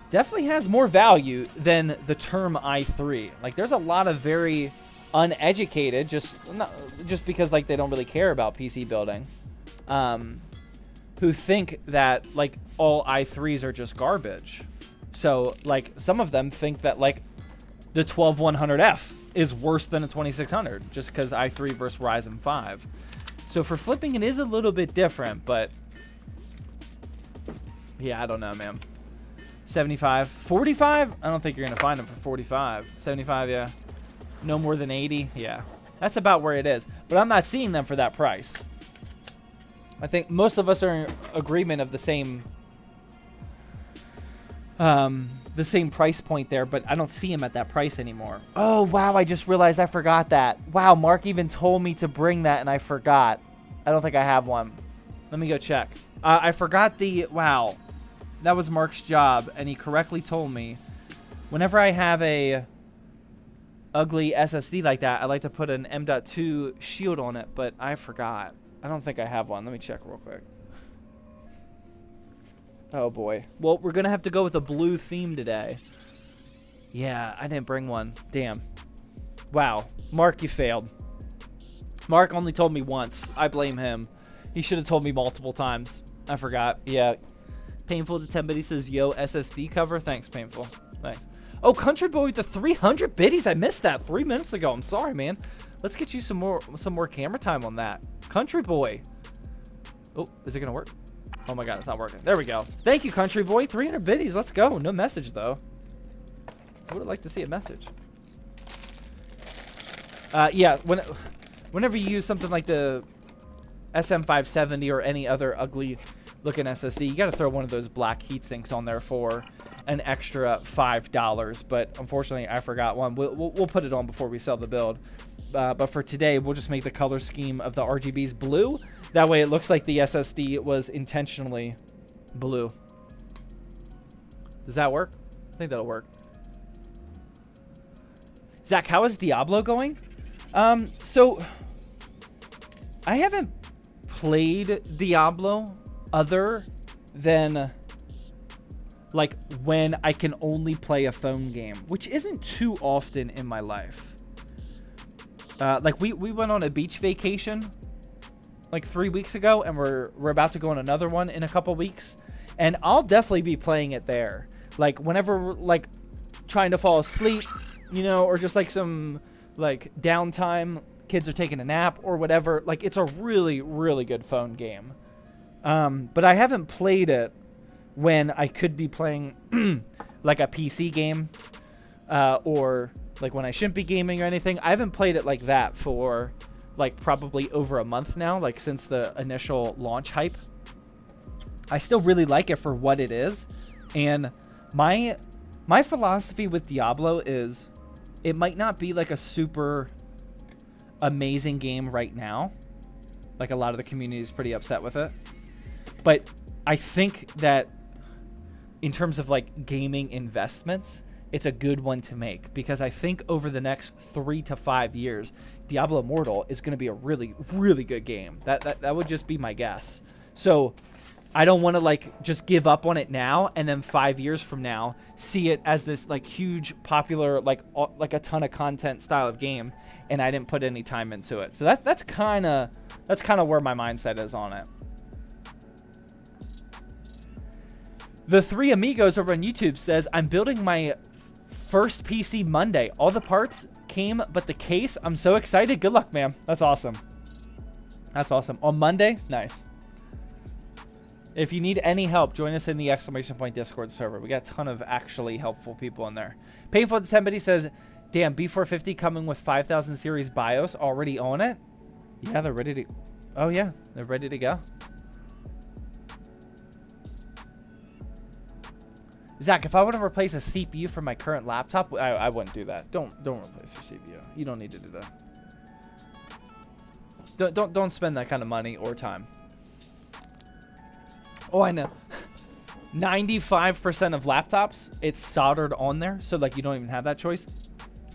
definitely has more value than the term i3. Like there's a lot of very uneducated, just because like they don't really care about PC building, who think that like all i3s are just garbage. So like some of them think that like the 12100F is worse than a 2600 just because i3 versus Ryzen 5. So for flipping, it is a little bit different, but yeah, I don't know, man. 75, 45? I don't think you're gonna find them for 45. 75, yeah. No more than 80, yeah. That's about where it is. But I'm not seeing them for that price. I think most of us are in agreement of the same price point there, but I don't see him at that price anymore. Oh, wow, I just realized I forgot that. Wow, Mark even told me to bring that, and I forgot. I don't think I have one. Let me go check. I forgot wow. That was Mark's job, and he correctly told me whenever I have a ugly SSD like that, I like to put an M.2 shield on it, but I forgot. I don't think I have one. Let me check real quick. Oh, boy. Well, we're going to have to go with a blue theme today. Yeah, I didn't bring one. Damn. Wow. Mark, you failed. Mark only told me once. I blame him. He should have told me multiple times. I forgot. Yeah. Painful to 10 biddies says, yo, SSD cover. Thanks, Painful. Thanks. Oh, Country Boy with the 300 biddies. I missed that 3 minutes ago. I'm sorry, man. Let's get you some more camera time on that. Country Boy. Oh, is it going to work? Oh my God, it's not working. There we go. Thank you, Country Boy. 300 biddies. Let's go. No message, though. I would have liked to see a message. Yeah, whenever you use something like the SM570 or any other ugly-looking SSD, you got to throw one of those black heat sinks on there for an extra $5. But unfortunately, I forgot one. We'll put it on before we sell the build. But for today, we'll just make the color scheme of the RGBs blue. That way it looks like the SSD was intentionally blue. Does that work? I think that'll work. Zach, how is Diablo going? So I haven't played Diablo other than like when I can only play a phone game, which isn't too often in my life. Like we went on a beach vacation like 3 weeks ago, and we're about to go on another one in a couple weeks, and I'll definitely be playing it there. Like whenever we're like trying to fall asleep, you know, or just like some like downtime, kids are taking a nap or whatever. Like it's a really, really good phone game. But I haven't played it when I could be playing like a PC game, or like when I shouldn't be gaming or anything. I haven't played it like that for like probably over a month now, like since the initial launch hype. I still really like it for what it is. And my philosophy with Diablo is it might not be like a super amazing game right now. Like a lot of the community is pretty upset with it. But I think that in terms of like gaming investments, it's a good one to make, because I think over the next 3 to 5 years, Diablo Immortal is going to be a really, really good game. That would just be my guess. So I don't want to like just give up on it now and then 5 years from now see it as this like huge popular like a ton of content style of game, and I didn't put any time into it. So that's kind of where my mindset is on it. The Three Amigos over on YouTube says, I'm building my first PC Monday. All the parts came but the case. I'm so excited. Good luck, man. That's awesome. That's awesome. On Monday? Nice. If you need any help, join us in the exclamation point Discord server. We got a ton of actually helpful people in there. Painful to 10, but he says, damn, B450 coming with 5000 series BIOS already on it? Yeah, they're ready to... Oh, yeah. They're ready to go. Zach, if I want to replace a CPU from my current laptop, I wouldn't do that. Don't replace your CPU. You don't need to do that. Don't spend that kind of money or time. Oh, I know. 95% of laptops, it's soldered on there, so like you don't even have that choice.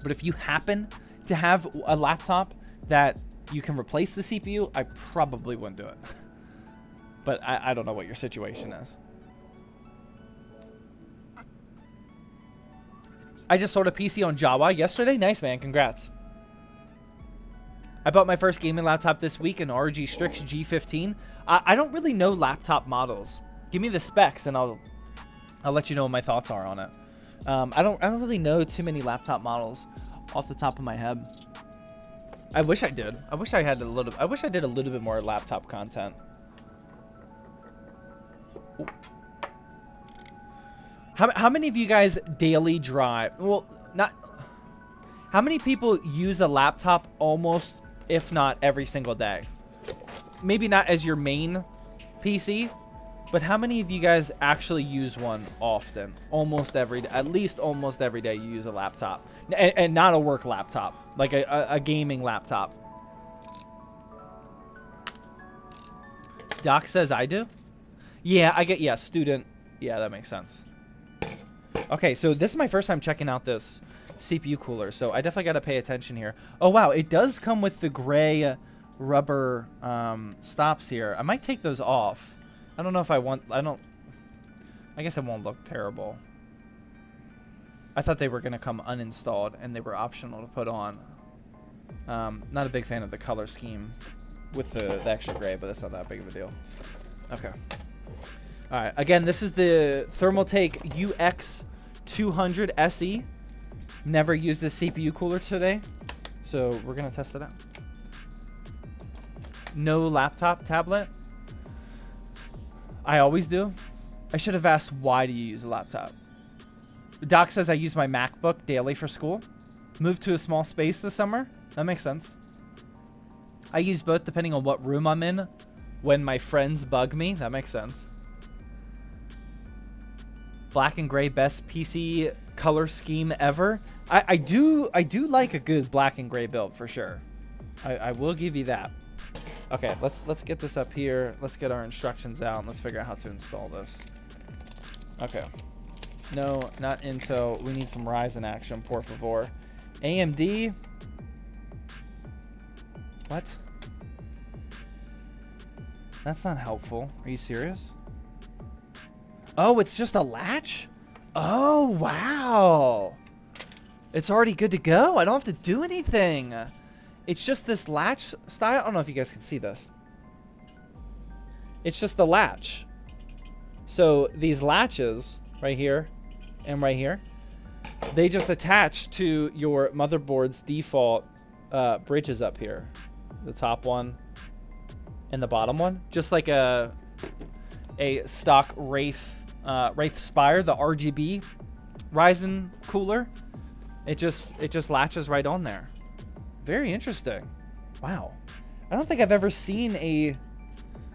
But if you happen to have a laptop that you can replace the CPU, I probably wouldn't do it. But I don't know what your situation is. I just sold a PC on Java yesterday. Nice, man. Congrats. I bought my first gaming laptop this week, an RG Strix G15. I don't really know laptop models. Give me the specs, and I'll let you know what my thoughts are on it. I don't really know too many laptop models off the top of my head. I wish I did. I wish I had a little. I wish I did a little bit more laptop content. Ooh. How many of you guys daily drive? Well, not. How many people use a laptop almost, if not every single day? Maybe not as your main PC, but how many of you guys actually use one often? Almost every day. At least almost every day you use a laptop. And not a work laptop. Like a gaming laptop. Doc says I do? Yeah, I get, yeah, student. Yeah, that makes sense. Okay, so this is my first time checking out this CPU cooler, so I definitely got to pay attention here. Oh, wow, it does come with the gray rubber stops here. I might take those off. I don't know if I want... I guess it won't look terrible. I thought they were going to come uninstalled, and they were optional to put on. Not a big fan of the color scheme with the extra gray, but that's not that big of a deal. Okay. All right, again, this is the Thermaltake UX200 SE. Never used this CPU cooler today, so we're gonna test it out. No laptop, tablet. I always do. I should have asked, why do you use a laptop? Doc says I use my MacBook daily for school. Moved to a small space this summer. That makes sense. I use both depending on what room I'm in. When my friends bug me, that makes sense. Black and gray, best PC color scheme ever. I do like a good black and gray build for sure. I will give you that. Okay, let's get this up here. Let's get our instructions out and let's figure out how to install this. Okay. No, not Intel. We need some Ryzen action, por favor. AMD. What? That's not helpful. Are you serious? Oh, it's just a latch? Oh, wow. It's already good to go. I don't have to do anything. It's just this latch style. I don't know if you guys can see this. It's just the latch. So these latches right here and right here, they just attach to your motherboard's default bridges up here. The top one and the bottom one. Just like a stock Wraith Spire, the RGB Ryzen cooler. It just latches right on there. Very interesting. Wow. I don't think I've ever seen a...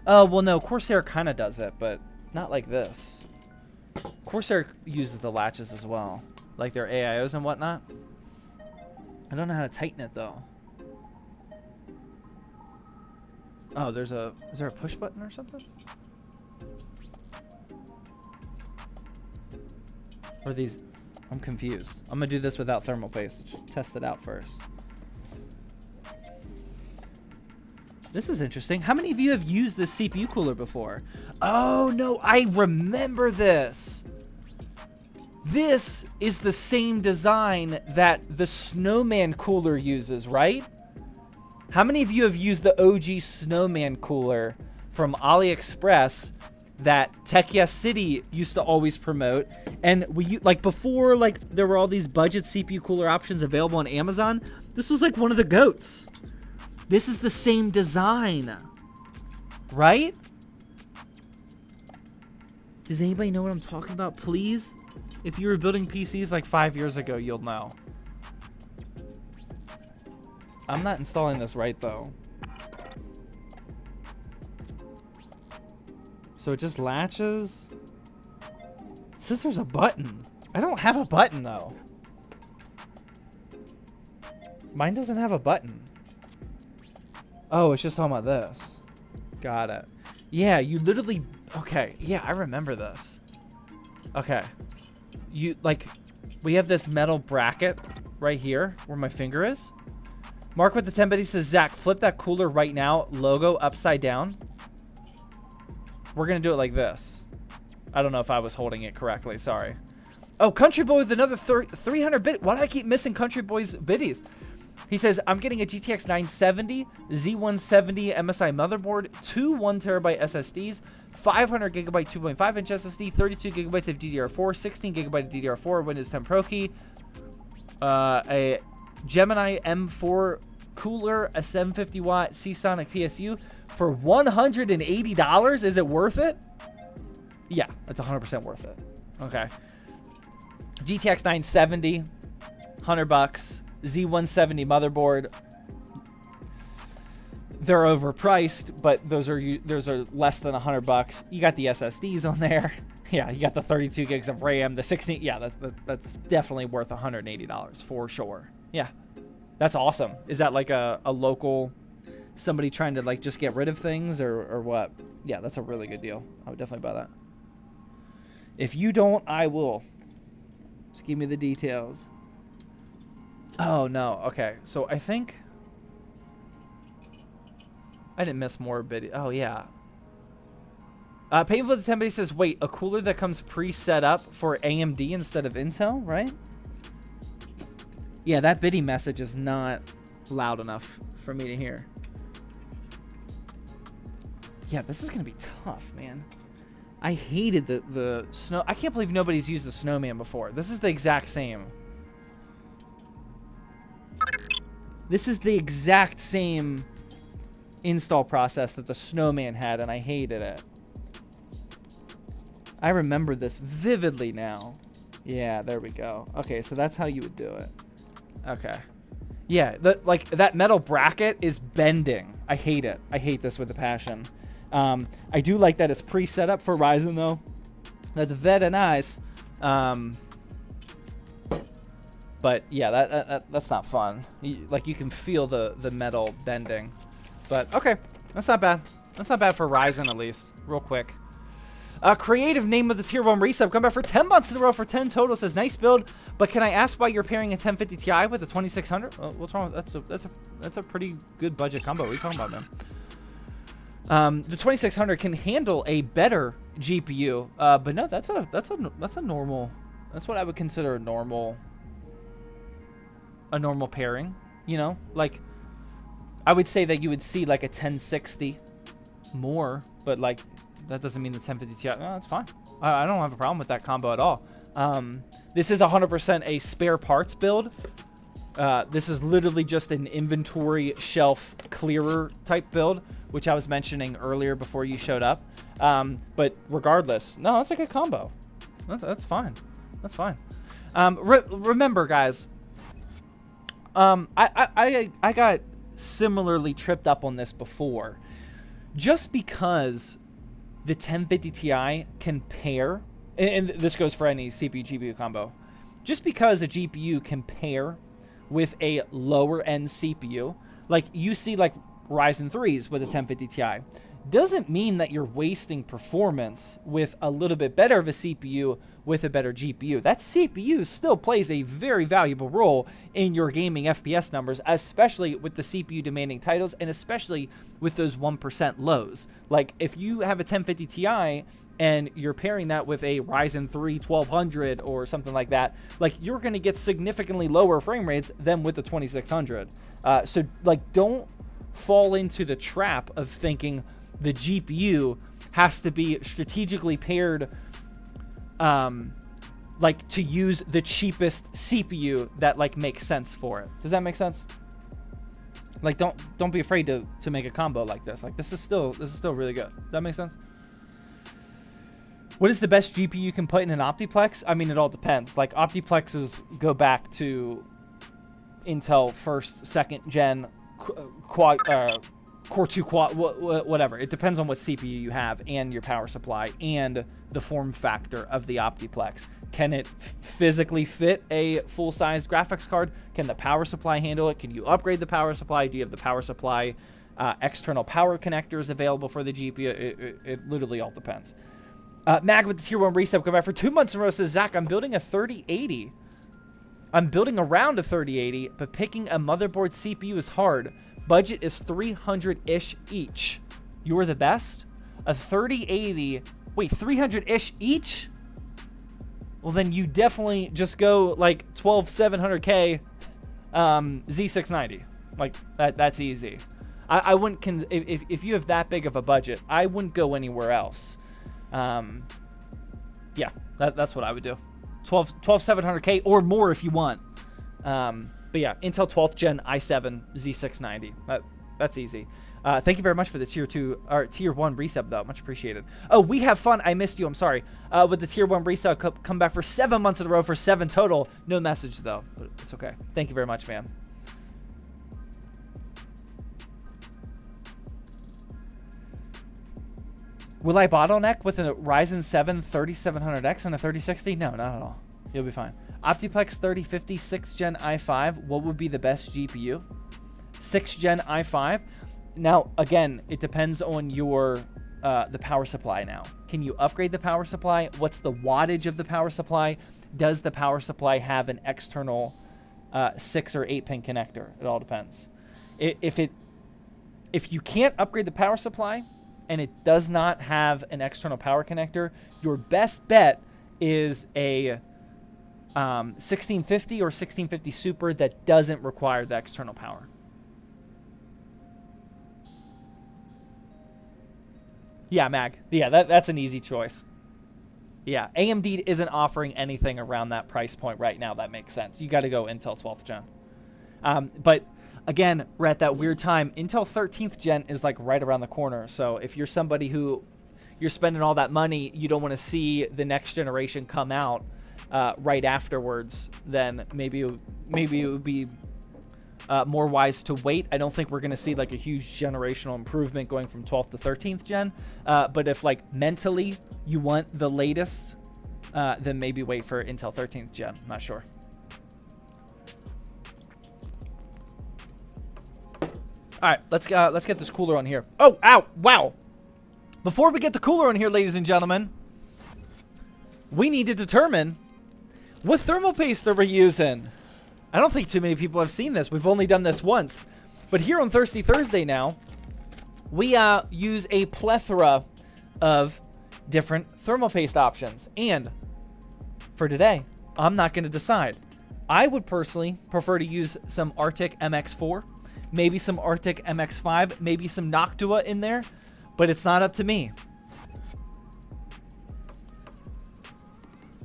Oh, well, no. Corsair kind of does it, but not like this. Corsair uses the latches as well. Like their AIOs and whatnot. I don't know how to tighten it, though. Oh, is there a push button or something? Or these... I'm confused. I'm going to do this without thermal paste. Just test it out first. This is interesting. How many of you have used this CPU cooler before? Oh, no. I remember this. This is the same design that the Snowman cooler uses, right? How many of you have used the OG Snowman cooler from AliExpress that Techia City used to always promote? And like before, like there were all these budget CPU cooler options available on Amazon. This was like one of the goats. This is the same design. Right? Does anybody know what I'm talking about? Please? If you were building PCs like 5 years ago, you'll know. I'm not installing this right, though. So it just latches. It says there's a button. I don't have a button, though. Mine doesn't have a button. Oh, it's just talking about this. Got it. Yeah, you literally... Okay, yeah, I remember this. Okay. You, like, we have this metal bracket right here where my finger is. Mark with the 10 bit, says, Zach, flip that cooler right now. Logo upside down. We're going to do it like this. I don't know if I was holding it correctly. Sorry. Oh, Country Boy with another 300 bit. Why do I keep missing Country Boy's videos? He says, I'm getting a GTX 970, Z170 MSI motherboard, two 1TB SSDs, 500 gigabyte 2.5 inch SSD, 32 gigabytes of DDR4, 16 gigabyte of DDR4, Windows 10 Pro key, a Gemini M4 cooler, a 750 watt Seasonic PSU for $180. Is it worth it? Yeah, that's 100% worth it. Okay. GTX 970, $100. Z170 motherboard. They're overpriced, but those are less than $100. You got the SSDs on there. Yeah, you got the 32 gigs of RAM, the 16. Yeah, that's definitely worth $180 for sure. Yeah, that's awesome. Is that like a local somebody trying to like just get rid of things or what? Yeah, that's a really good deal. I would definitely buy that. If you don't, I will. Just give me the details. Oh, no. Okay. So I think I didn't miss more video. Oh, yeah. Painful the 10 says, wait, a cooler that comes pre-set up for AMD instead of Intel, right? Yeah, that biddy message is not loud enough for me to hear. Yeah, this is going to be tough, man. I hated the snow. I can't believe nobody's used the snowman before. This is the exact same. This is the exact same install process that the snowman had, and I hated it. I remember this vividly now. Yeah, there we go. Okay, so that's how you would do it. Okay. Yeah, like that metal bracket is bending. I hate it. I hate this with a passion. I do like that it's pre-set up for Ryzen, though. That's very nice. But yeah, that's not fun. Like you can feel the metal bending. But okay, that's not bad. That's not bad for Ryzen at least. Real quick. Creative name of the tier 1 resub. Come back for 10 months in a row for 10 total. Says nice build, but can I ask why you're pairing a 1050 Ti with a 2600? What's wrong? That's a pretty good budget combo. What are you talking about, man? The 2600 can handle a better GPU, but no, that's a normal. That's what I would consider a normal pairing. You know, like I would say that you would see like a 1060 more, but like that doesn't mean the 1050 Ti. No, that's fine. I don't have a problem with that combo at all. This is 100% a spare parts build. This is literally just an inventory shelf clearer type build, which I was mentioning earlier before you showed up. But regardless, no, that's a good combo. That's fine. That's fine. Remember, guys, I got similarly tripped up on this before. Just because the 1050 Ti can pair, and this goes for any CPU GPU combo, just because a GPU can pair with a lower end CPU, like you see like Ryzen 3s with a 1050 Ti, doesn't mean that you're wasting performance with a little bit better of a CPU with a better GPU. That CPU still plays a very valuable role in your gaming FPS numbers, especially with the CPU demanding titles and especially with those 1% lows. Like if you have a 1050 Ti and you're pairing that with a Ryzen 3 1200 or something like that, like you're going to get significantly lower frame rates than with the 2600. So like don't fall into the trap of thinking the GPU has to be strategically paired like to use the cheapest CPU that like makes sense for it. Does that make sense? Like, don't be afraid to make a combo like this. Like, this is still really good. Does that make sense? What is the best GPU you can put in an Optiplex? I mean, it all depends. Like, Optiplexes go back to Intel first, second gen, Core 2 quad, whatever. It depends on what CPU you have and your power supply and the form factor of the Optiplex. Can it physically fit a full-size graphics card? Can the power supply handle it? Can you upgrade the power supply? Do you have the power supply external power connectors available for the GPU? It literally all depends. Mag with the tier 1 reset come back for 2 months in a row says, Zach, I'm building a 3080. I'm building around a 3080, but picking a motherboard CPU is hard. Budget is 300-ish each. You're the best? A 3080, wait, 300-ish each? Well, then you definitely just go like 700K Z690. Like, that's easy. I wouldn't, if you have that big of a budget, I wouldn't go anywhere else. Yeah, that's what I would do. 700K or more if you want. But yeah, Intel 12th Gen i7 Z690. That's easy. Thank you very much for the tier 1 resub though. Much appreciated. Oh, we have fun. I missed you. I'm sorry. With the tier 1 resub, come back for 7 months in a row for 7 total. No message though, but it's okay. Thank you very much, man. Will I bottleneck with a Ryzen 7 3700X and a 3060? No, not at all. You'll be fine. Optiplex 3050 6th Gen i5. What would be the best GPU? 6th Gen i5. Now, again, it depends on your the power supply now. Can you upgrade the power supply? What's the wattage of the power supply? Does the power supply have an external 6 or 8 pin connector? It all depends. If you can't upgrade the power supply and it does not have an external power connector, your best bet is a 1650 or 1650 Super that doesn't require the external power. Yeah, Mag. Yeah, that's an easy choice. Yeah, AMD isn't offering anything around that price point right now that makes sense. You got to go Intel 12th Gen. But again, we're at that weird time. Intel 13th Gen is like right around the corner. So if you're somebody who you're spending all that money, you don't want to see the next generation come out right afterwards, then maybe it would be more wise to wait. I don't think we're going to see like a huge generational improvement going from 12th to 13th Gen. But if like mentally you want the latest, then maybe wait for Intel 13th Gen. I'm not sure. All right, let's get this cooler on here. Oh, ow, wow. Before we get the cooler on here, ladies and gentlemen, we need to determine what thermal paste are we using. I don't think too many people have seen this. We've only done this once. But here on Thirsty Thursday now, we use a plethora of different thermal paste options. And for today, I'm not going to decide. I would personally prefer to use some Arctic MX4, maybe some Arctic MX5, maybe some Noctua in there, but it's not up to me.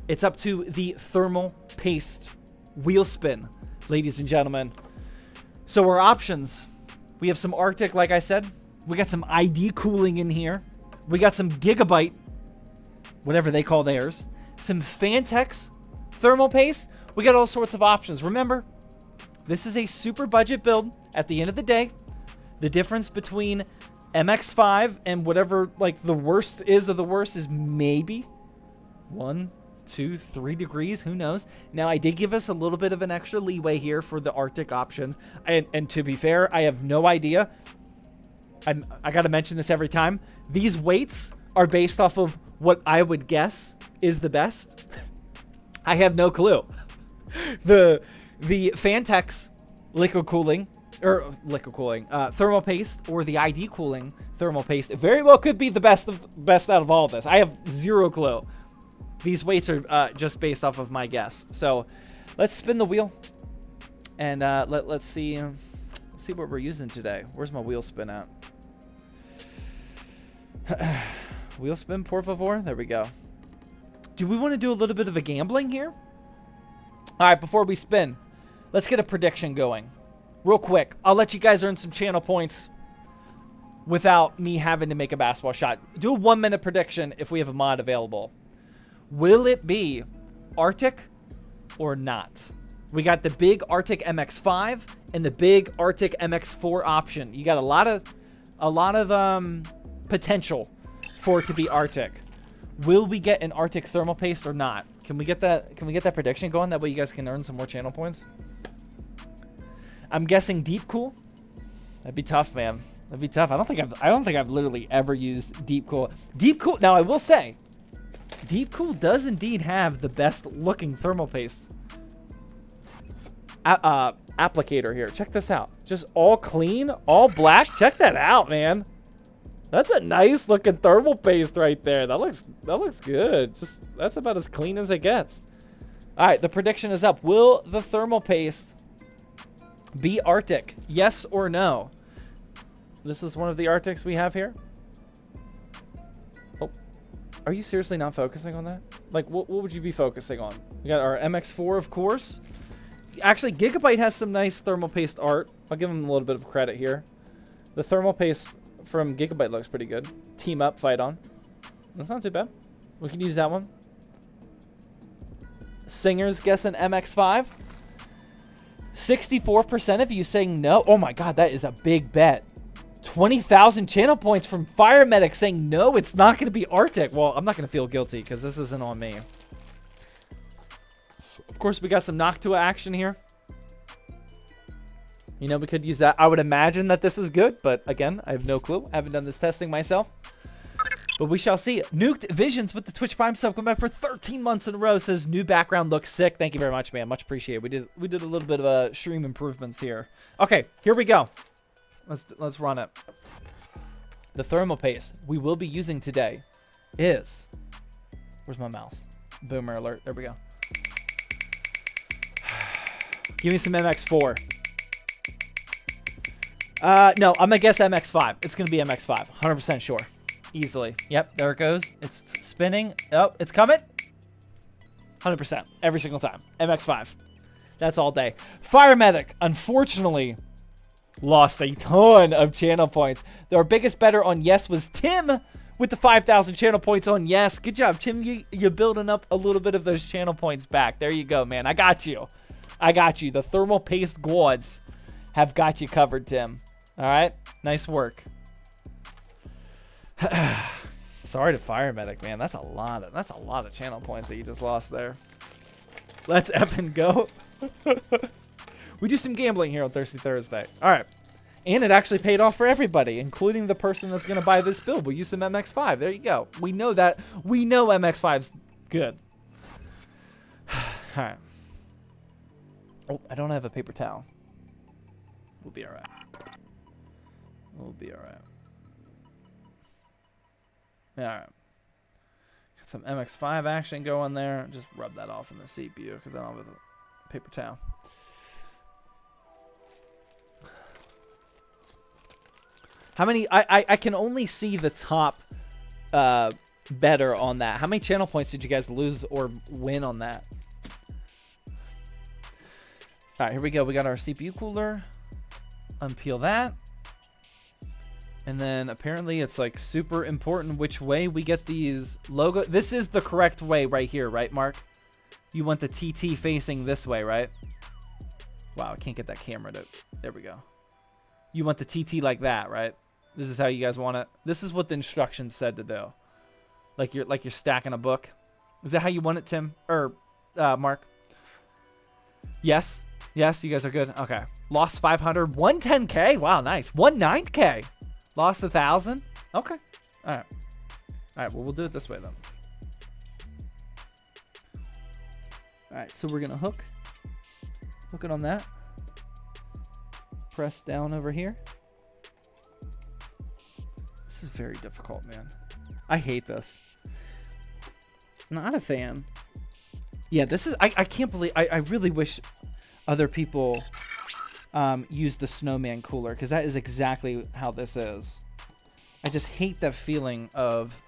It's up to the thermal paste wheel spin, ladies and gentlemen. So our options, we have some Arctic, like I said. We got some ID cooling in here. We got some Gigabyte, whatever they call theirs. Some Fantex thermal paste. We got all sorts of options. Remember, this is a super budget build. At the end of the day, the difference between MX5 and whatever like the worst is of the worst is maybe 1, 2, 3 degrees, who knows. Now I did give us a little bit of an extra leeway here for the Arctic options, and to be fair, I have no idea. I gotta mention this every time. These weights are based off of what I would guess is the best. I have no clue. The Fantex liquid cooling thermal paste, or the ID cooling thermal paste, it very well could be the best out of all of this. I have zero clue. These weights are just based off of my guess. So let's spin the wheel and let's see what we're using today. Where's my wheel spin at? Wheel spin, por favor. There we go. Do we want to do a little bit of a gambling here? All right, before we spin, let's get a prediction going. real quick. I'll let you guys earn some channel points without me having to make a basketball shot. Do a 1 minute prediction if we have a mod available. Will it be Arctic or not? We got the big Arctic MX5 and the big Arctic MX4 option. You got a lot of potential for it to be Arctic. Will we get an Arctic thermal paste or not? Can we get that prediction going? That way you guys can earn some more channel points. I'm guessing deep cool. That'd be tough, man. That'd be tough. I don't think I've literally ever used deep cool. Deep cool. Now I will say, deep cool does indeed have the best looking thermal paste applicator here. Check this out. Just all clean, all black. Check that out, man. That's a nice looking thermal paste right there. That looks good. Just that's about as clean as it gets. All right, the prediction is up. Will the thermal paste be Arctic? Yes or no? This is one of the Arctics we have here. Oh, are you seriously not focusing on that? Like, what would you be focusing on? We got our MX4, of course. Actually, Gigabyte has some nice thermal paste art. I'll give them a little bit of credit here. The thermal paste from Gigabyte looks pretty good. Team up, fight on. That's not too bad. We can use that one. Singer's guessing MX5. 64% of you saying no. Oh my god, that is a big bet. 20,000 channel points from Fire Medic saying no, it's not going to be Arctic. Well, I'm not going to feel guilty because this isn't on me. Of course, we got some Noctua action here. You know, we could use that. I would imagine that this is good, but again, I have no clue. I haven't done this testing myself. But we shall see. Nuked Visions with the Twitch Prime sub come back for 13 months in a row. Says new background looks sick. Thank you very much, man. Much appreciated. We did a little bit of stream improvements here. Okay, here we go. Let's run it. The thermal paste we will be using today is, where's my mouse? Boomer alert. There we go. Give me some MX4. No, I'm gonna guess MX5. It's gonna be MX5. 100% sure. Easily. Yep, there it goes. It's spinning. Oh, it's coming. 100%. Every single time. MX5. That's all day. Fire Medic, unfortunately, lost a ton of channel points. Our biggest bettor on yes was Tim with the 5,000 channel points on yes. Good job, Tim. You're building up a little bit of those channel points back. There you go, man. I got you. I got you. The thermal paste gods have got you covered, Tim. All right? Nice work. Sorry to Fire Medic, man. That's a lot of channel points that you just lost there. Let's effing go. We do some gambling here on Thirsty Thursday. All right. And it actually paid off for everybody, including the person that's going to buy this build. We'll use some MX5. There you go. We know that. We know MX5's good. All right. Oh, I don't have a paper towel. We'll be all right. We'll be all right. All right. Got some MX5 action going there. Just rub that off in the CPU because I don't have a paper towel. How many? I can only see the top bettor on that. How many channel points did you guys lose or win on that? All right, here we go. We got our CPU cooler. Unpeel that. And then apparently it's like super important which way we get these logo. This is the correct way right here, right, Mark? You want the TT facing this way, right? Wow, I can't get that camera to... There we go. You want the TT like that, right? This is how you guys want it. This is what the instructions said to do. Like you're stacking a book. Is that how you want it, Tim? Or Mark? Yes. Yes, you guys are good. Okay. Lost 500. 110K. Wow, nice. 19K. Lost 1,000. Okay. All right. All right. Well, we'll do it this way then. All right. So we're gonna hook it on that. Press down over here. This is very difficult, man. I hate this. Not a fan. Yeah, this is. I can't believe. I really wish other people use the snowman cooler because that is exactly how this is. I just hate that feeling of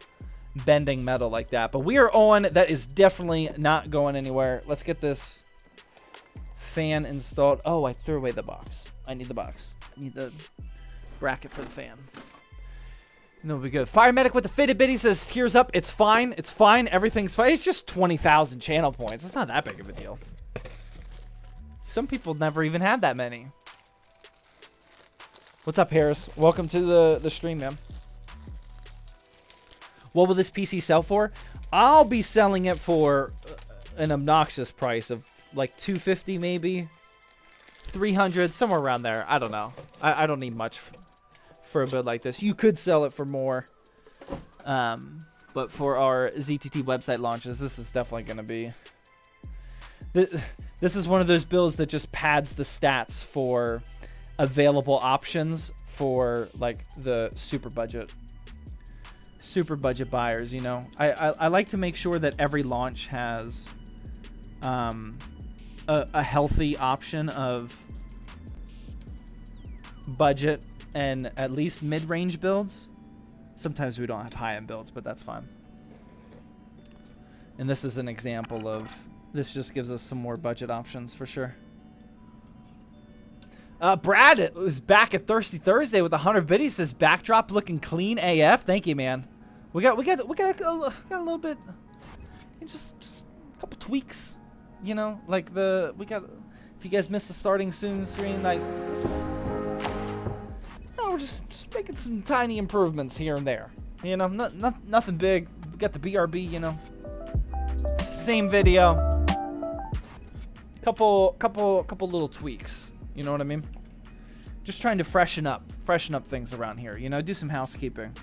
bending metal like that. But we are on. That is definitely not going anywhere. Let's get this fan installed. Oh, I threw away the box. I need the box. I need the bracket for the fan. And that'll be good. Fire Medic with the fitted biddy says, tears up. It's fine. It's fine. Everything's fine. It's just 20,000 channel points. It's not that big of a deal. Some people never even had that many. What's up, Harris? Welcome to the stream, man. What will this PC sell for? I'll be selling it for an obnoxious price of like $250 maybe. $300, somewhere around there. I don't know. I don't need much for a build like this. You could sell it for more. But for our ZTT website launches, this is definitely going to be... This is one of those builds that just pads the stats for available options for like the super budget buyers, you know. I like to make sure that every launch has a healthy option of budget and at least mid-range builds. Sometimes we don't have high-end builds, but that's fine. And this is an example of, this just gives us some more budget options for sure. Brad was back at Thirsty Thursday with 100 biddies. Says backdrop looking clean AF. Thank you, man. We got a little bit, just a couple tweaks, you know, like if you guys missed the starting soon screen, like we're just making some tiny improvements here and there, you know, nothing big. We got the BRB, you know, same video, couple little tweaks. You know what I mean? Just trying to freshen up things around here. You know, do some housekeeping.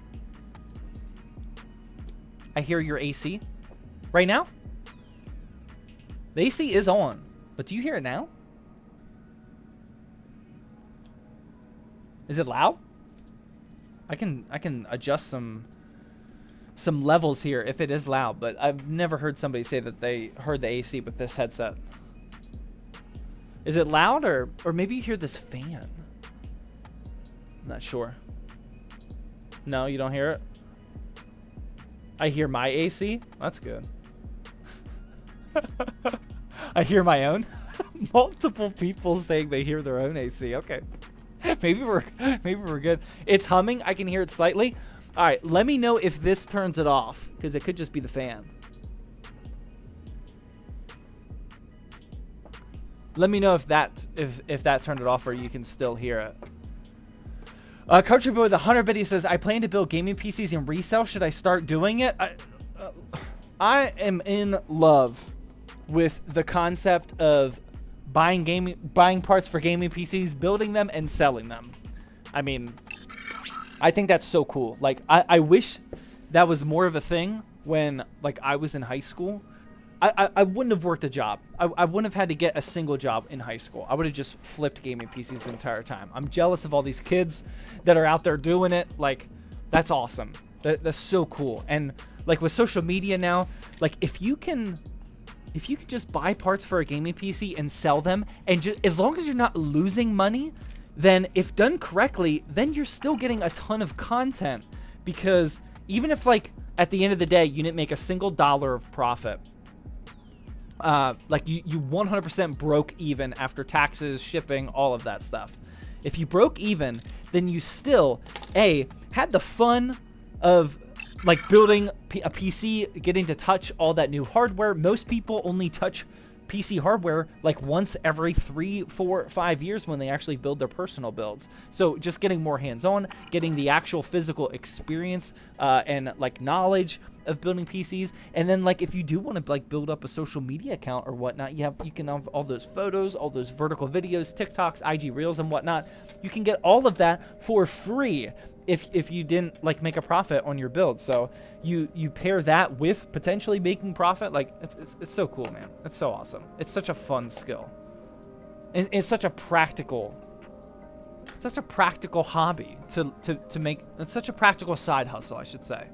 I hear your AC right now. The AC is on, but do you hear it now? Is it loud? I can adjust some levels here if it is loud, but I've never heard somebody say that they heard the AC with this headset. Is it loud or maybe you hear this fan? I'm not sure. No, you don't hear it? I hear my AC. That's good. I hear my own. Multiple people saying they hear their own AC. Okay. Maybe we're good. It's humming. I can hear it slightly. All right, let me know if this turns it off because it could just be the fan. Let me know if that turned it off or you can still hear it. Country Boy with 100 biddy says, I plan to build gaming PCs and resell. Should I start doing it? I am in love with the concept of buying parts for gaming PCs, building them and selling them. I mean, I think that's so cool. Like, I wish that was more of a thing when like I was in high school. I wouldn't have worked a job. I wouldn't have had to get a single job in high school. I would have just flipped gaming PCs the entire time. I'm jealous of all these kids that are out there doing it. Like, that's awesome. That's so cool. And like with social media now, like if you can just buy parts for a gaming PC and sell them, and just as long as you're not losing money, then if done correctly, then you're still getting a ton of content. Because even if like at the end of the day you didn't make a single dollar of profit, like you 100% broke even after taxes, shipping, all of that stuff. If you broke even, then you still had the fun of like building a PC, getting to touch all that new hardware. Most people only touch PC hardware like once every 3, 4, 5 years when they actually build their personal builds. So just getting more hands-on, getting the actual physical experience and like knowledge of building PCs. And then like if you do want to like build up a social media account or whatnot, you can have all those photos, all those vertical videos, TikToks, IG Reels and whatnot. You can get all of that for free if you didn't like make a profit on your build. So you pair that with potentially making profit. Like it's so cool, man. It's so awesome. It's such a fun skill, and it's such a practical hobby to make. It's such a practical side hustle, I should say.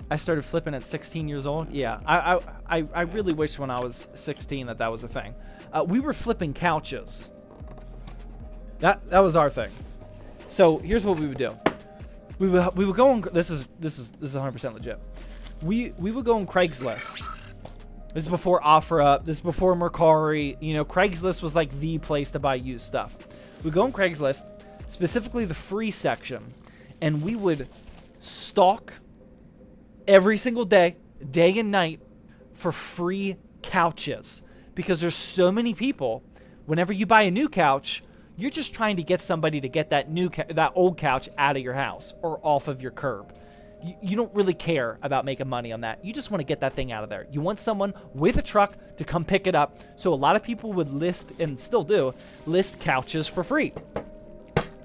I started flipping at 16 years old. Yeah, I really wish when I was 16 that was a thing. We were flipping couches. That was our thing. So here's what we would do. We would go on. This is 100% legit. We would go on Craigslist, This is before OfferUp. This is before Mercari. You know, Craigslist was like the place to buy used stuff. We go on Craigslist, specifically the free section, and we would stalk every single day, day and night, for free couches. Because there's so many people, whenever you buy a new couch, you're just trying to get somebody to get that that old couch out of your house or off of your curb. You don't really care about making money on that. You just want to get that thing out of there. You want someone with a truck to come pick it up. So a lot of people would list, and still do, list couches for free.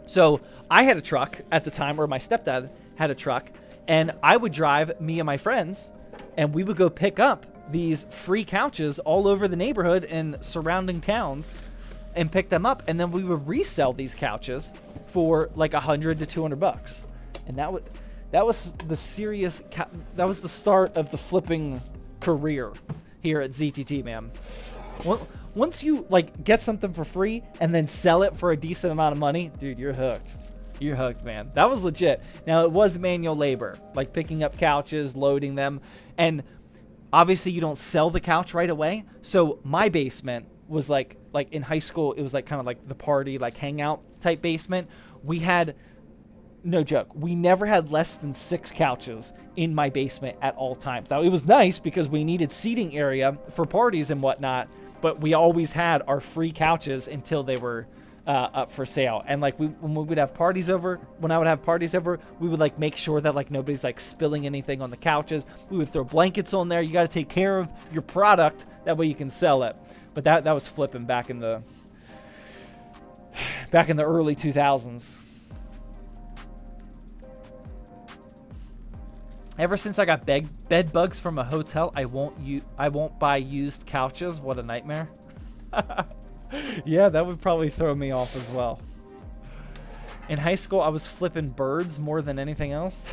So I had a truck at the time, or my stepdad had a truck, and I would drive me and my friends, and we would go pick up these free couches all over the neighborhood and surrounding towns and pick them up. And then we would resell these couches for like $100 to $200. And that was the serious, that was the start of the flipping career here at ZTT, man. Once you like get something for free and then sell it for a decent amount of money, dude, you're hooked. You're hooked, man. That was legit. Now, it was manual labor, like picking up couches, loading them. And obviously you don't sell the couch right away. So my basement was like in high school, it was like kind of like the party, like hangout type basement. We had, no joke, we never had less than 6 couches in my basement at all times. Now, it was nice because we needed seating area for parties and whatnot, but we always had our free couches until they were up for sale. And like when we would have parties over, when I would have parties over, we would like make sure that like nobody's like spilling anything on the couches. We would throw blankets on there. You got to take care of your product, that way you can sell it. But that was flipping back in the early 2000s. Ever since I got bed bugs from a hotel, I won't buy used couches. What a nightmare. Yeah, that would probably throw me off as well. In high school, I was flipping birds more than anything else.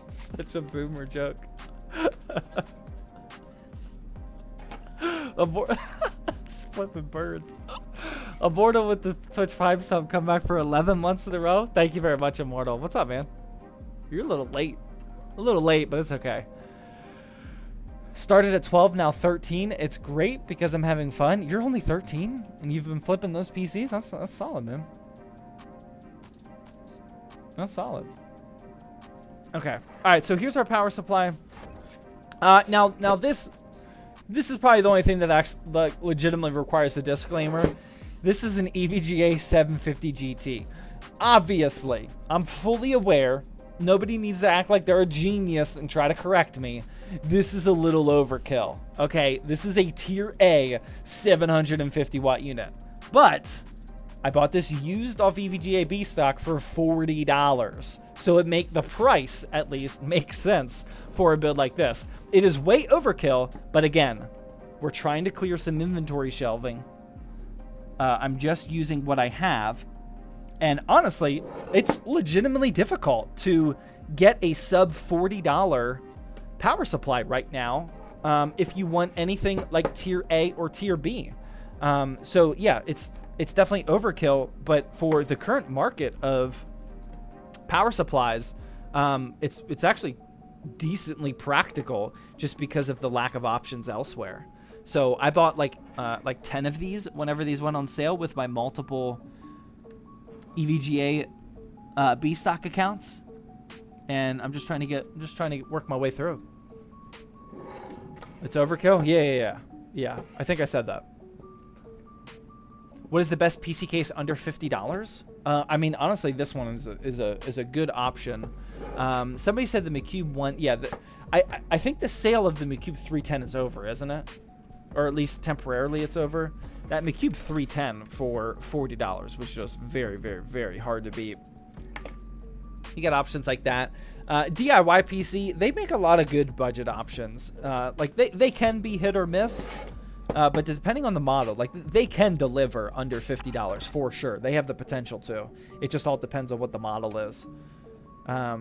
Such a boomer joke. Flipping birds. Immortal with the Twitch Prime sub, come back for 11 months in a row. Thank you very much, Immortal. What's up, man? You're a little late. A little late, but it's okay. Started at 12, now 13. It's great because I'm having fun. You're only 13 and you've been flipping those PCs? That's solid, man. That's solid. Okay. All right, so here's our power supply. Now this is probably the only thing that actually like, legitimately requires a disclaimer. This is an EVGA 750 GT. Obviously, I'm fully aware. Nobody needs to act like they're a genius and try to correct me. This is a little overkill. Okay, this is a tier A 750 watt unit. But I bought this used off EVGA B stock for $40. So it make the price at least make sense for a build like this. It is way overkill, but again, we're trying to clear some inventory shelving. I'm just using what I have. And honestly, it's legitimately difficult to get a sub $40 power supply right now if you want anything like tier A or tier B. So yeah, it's definitely overkill, but for the current market of power supplies, it's actually decently practical just because of the lack of options elsewhere. So I bought like 10 of these whenever these went on sale with my multiple EVGA B stock accounts, and I'm just trying to work my way through. It's overkill. Yeah. I think I said that. What is the best PC case under $50? I mean, honestly, this one is a good option. Somebody said the McCube one. Yeah, I think the sale of the McCube 310 is over, isn't it? Or at least temporarily, it's over. That McCube 310 for $40 was just very, very, very hard to beat. You got options like that. DIY PC, they make a lot of good budget options. Like they can be hit or miss, but depending on the model, like they can deliver under $50 for sure. They have the potential to. It just all depends on what the model is. I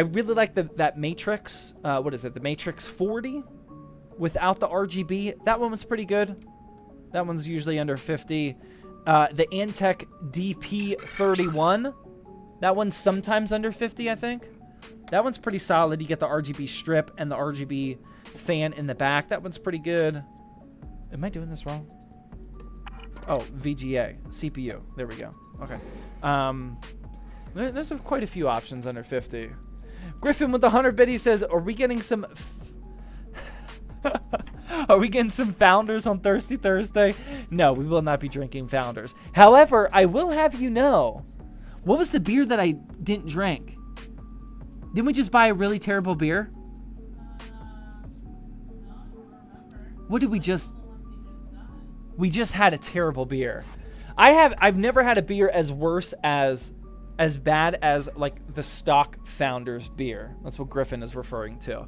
really like that Matrix. What is it? The Matrix 40 without the RGB. That one was pretty good. That one's usually under 50. The Antec DP31. That one's sometimes under 50, I think. That one's pretty solid. You get the RGB strip and the RGB fan in the back. That one's pretty good. Am I doing this wrong? Oh, VGA, CPU. There we go. Okay. There's quite a few options under 50. Griffin with the 100 bit, he says, are we getting some... Are we getting some Founders on Thirsty Thursday? No, we will not be drinking Founders. However, I will have you know, what was the beer that I didn't drink? Didn't we just buy a really terrible beer? What did we just... We just had a terrible beer. I've never had a beer as bad as like the stock Founders beer. That's what Griffin is referring to.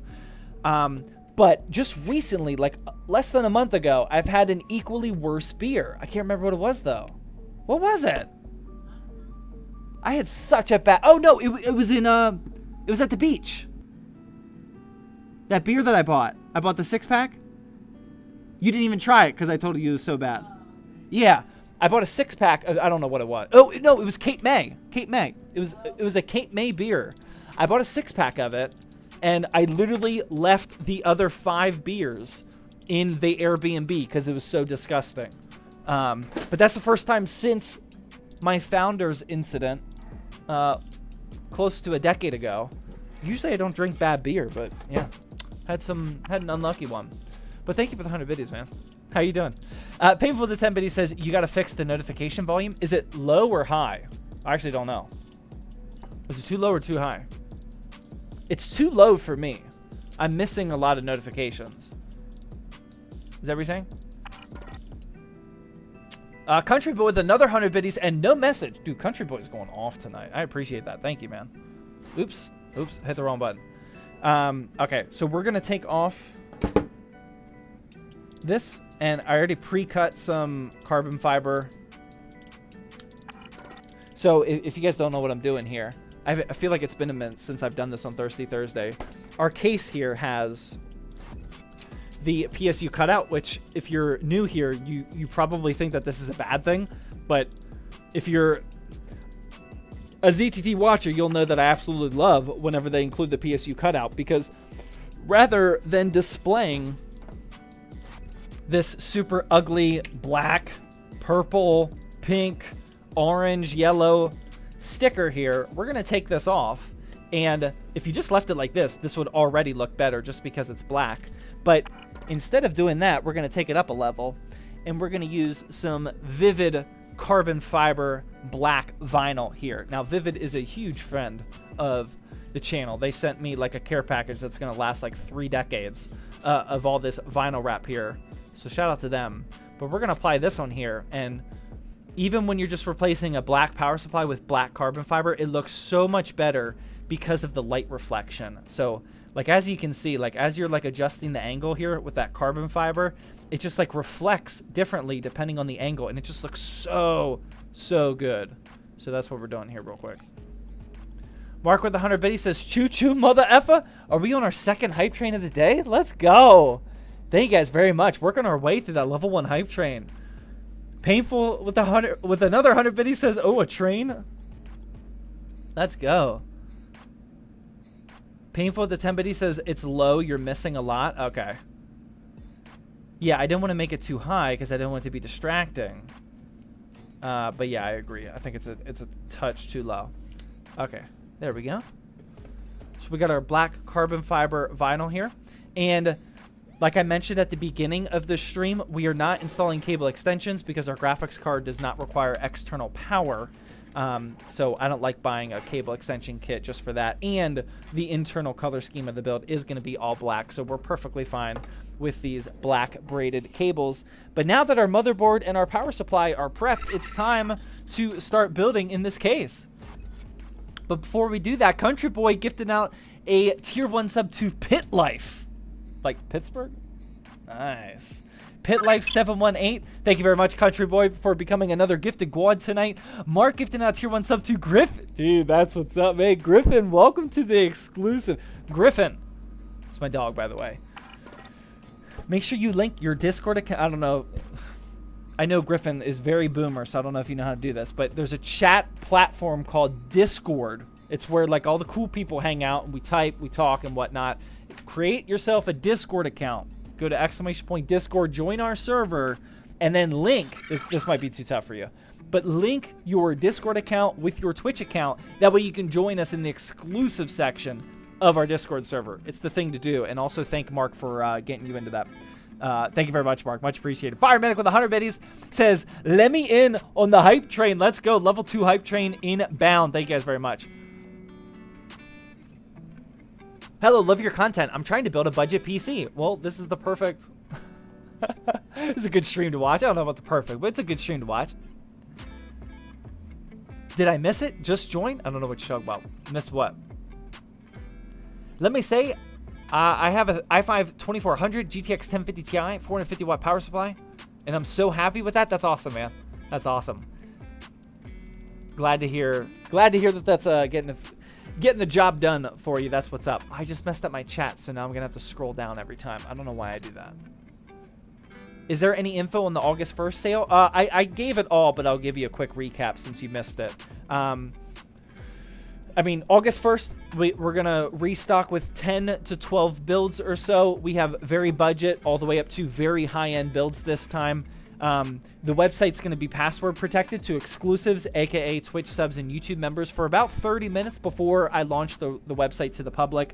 But just recently, like less than a month ago, I've had an equally worse beer. I can't remember what it was though. What was it? I had such a bad... Oh no, it was in it was at the beach. That beer that I bought the 6-pack. You didn't even try it because I told you it was so bad. Yeah, I bought a 6-pack. I don't know what it was. Oh no, it was Cape May. Cape May. It was a Cape May beer. I bought a 6-pack of it. And I literally left the other 5 beers in the Airbnb because it was so disgusting. But that's the first time since my Founders incident, close to a decade ago. Usually I don't drink bad beer, but yeah, had an unlucky one. But thank you for the 100 biddies, man. How you doing? Painful with the 10 biddy says you got to fix the notification volume. Is it low or high? I actually don't know. Is it too low or too high? It's too low for me. I'm missing a lot of notifications. Is that what you're saying? Country Boy with another 100 biddies and no message. Dude, Country Boy's going off tonight. I appreciate that. Thank you, man. Oops. Hit the wrong button. Okay, so we're going to take off this. And I already pre-cut some carbon fiber. So if you guys don't know what I'm doing here, I feel like it's been a minute since I've done this on Thirsty Thursday. Our case here has the PSU cutout, which if you're new here, you probably think that this is a bad thing. But if you're a ZTT watcher, you'll know that I absolutely love whenever they include the PSU cutout, because rather than displaying this super ugly black, purple, pink, orange, yellow sticker here, we're gonna take this off. And if you just left it like this would already look better just because it's black. But instead of doing that, we're gonna take it up a level and we're gonna use some Vivid carbon fiber black vinyl here. Now Vivid is a huge friend of the channel. They sent me like a care package that's gonna last like 3 decades of all this vinyl wrap here. So shout out to them. But we're gonna apply this on here, and even when you're just replacing a black power supply with black carbon fiber, it looks so much better because of the light reflection. So like as you can see, like as you're like adjusting the angle here with that carbon fiber, it just like reflects differently depending on the angle, and it just looks so good. So that's what we're doing here real quick. Mark with the 100 biddy says, choo choo mother effer. Are we on our second hype train of the day? Let's go. Thank you guys very much. Working our way through that level 1 hype train. Painful with another 100 biddy says, oh, a train. Let's go. Painful with the 10 biddy says it's low, you're missing a lot. Okay. Yeah, I didn't want to make it too high because I didn't want it to be distracting. But yeah, I agree. I think it's a touch too low. Okay, there we go. So we got our black carbon fiber vinyl here. And like I mentioned at the beginning of the stream, we are not installing cable extensions because our graphics card does not require external power. So I don't like buying a cable extension kit just for that. And the internal color scheme of the build is going to be all black. So we're perfectly fine with these black braided cables. But now that our motherboard and our power supply are prepped, it's time to start building in this case. But before we do that, Country Boy gifted out a tier 1 sub to Pit Life. Like Pittsburgh? Nice. Pit Life 718. Thank you very much, Country Boy, for becoming another gifted guad tonight. Mark gifted out tier 1 sub to Griffin. Dude, that's what's up, man. Griffin, welcome to the exclusive. Griffin. It's my dog, by the way. Make sure you link your Discord account. I don't know. I know Griffin is very boomer, so I don't know if you know how to do this, but there's a chat platform called Discord It's where like all the cool people hang out and we type, we talk and whatnot. Create yourself a Discord account. Go to ! Discord, join our server, and then link. This might be too tough for you, but link your Discord account with your Twitch account. That way you can join us in the exclusive section of our Discord server. It's the thing to do. And also thank Mark for getting you into that. Thank you very much, Mark. Much appreciated. Fire Medic with 100 biddies says, let me in on the hype train. Let's go. Level 2 hype train inbound. Thank you guys very much. Hello, love your content. I'm trying to build a budget PC. Well, this is the perfect... This is a good stream to watch. I don't know about the perfect, but it's a good stream to watch. Did I miss it? Just joined? I don't know what you're talking about. Miss what? Let me say, I have an i5 2400 GTX 1050 Ti, 450 watt power supply, and I'm so happy with that. That's awesome, man. That's awesome. Glad to hear that that's getting the job done for you. That's what's up. I just messed up my chat, so now I'm gonna have to scroll down every time. I don't know why I do that. Is there any info on the August 1st sale? I gave it all, but I'll give you a quick recap since you missed it. I mean, August 1st, we're going to restock with 10 to 12 builds or so. We have very budget all the way up to very high-end builds this time. The website's going to be password protected to exclusives, aka Twitch subs and YouTube members, for about 30 minutes before I launch the website to the public.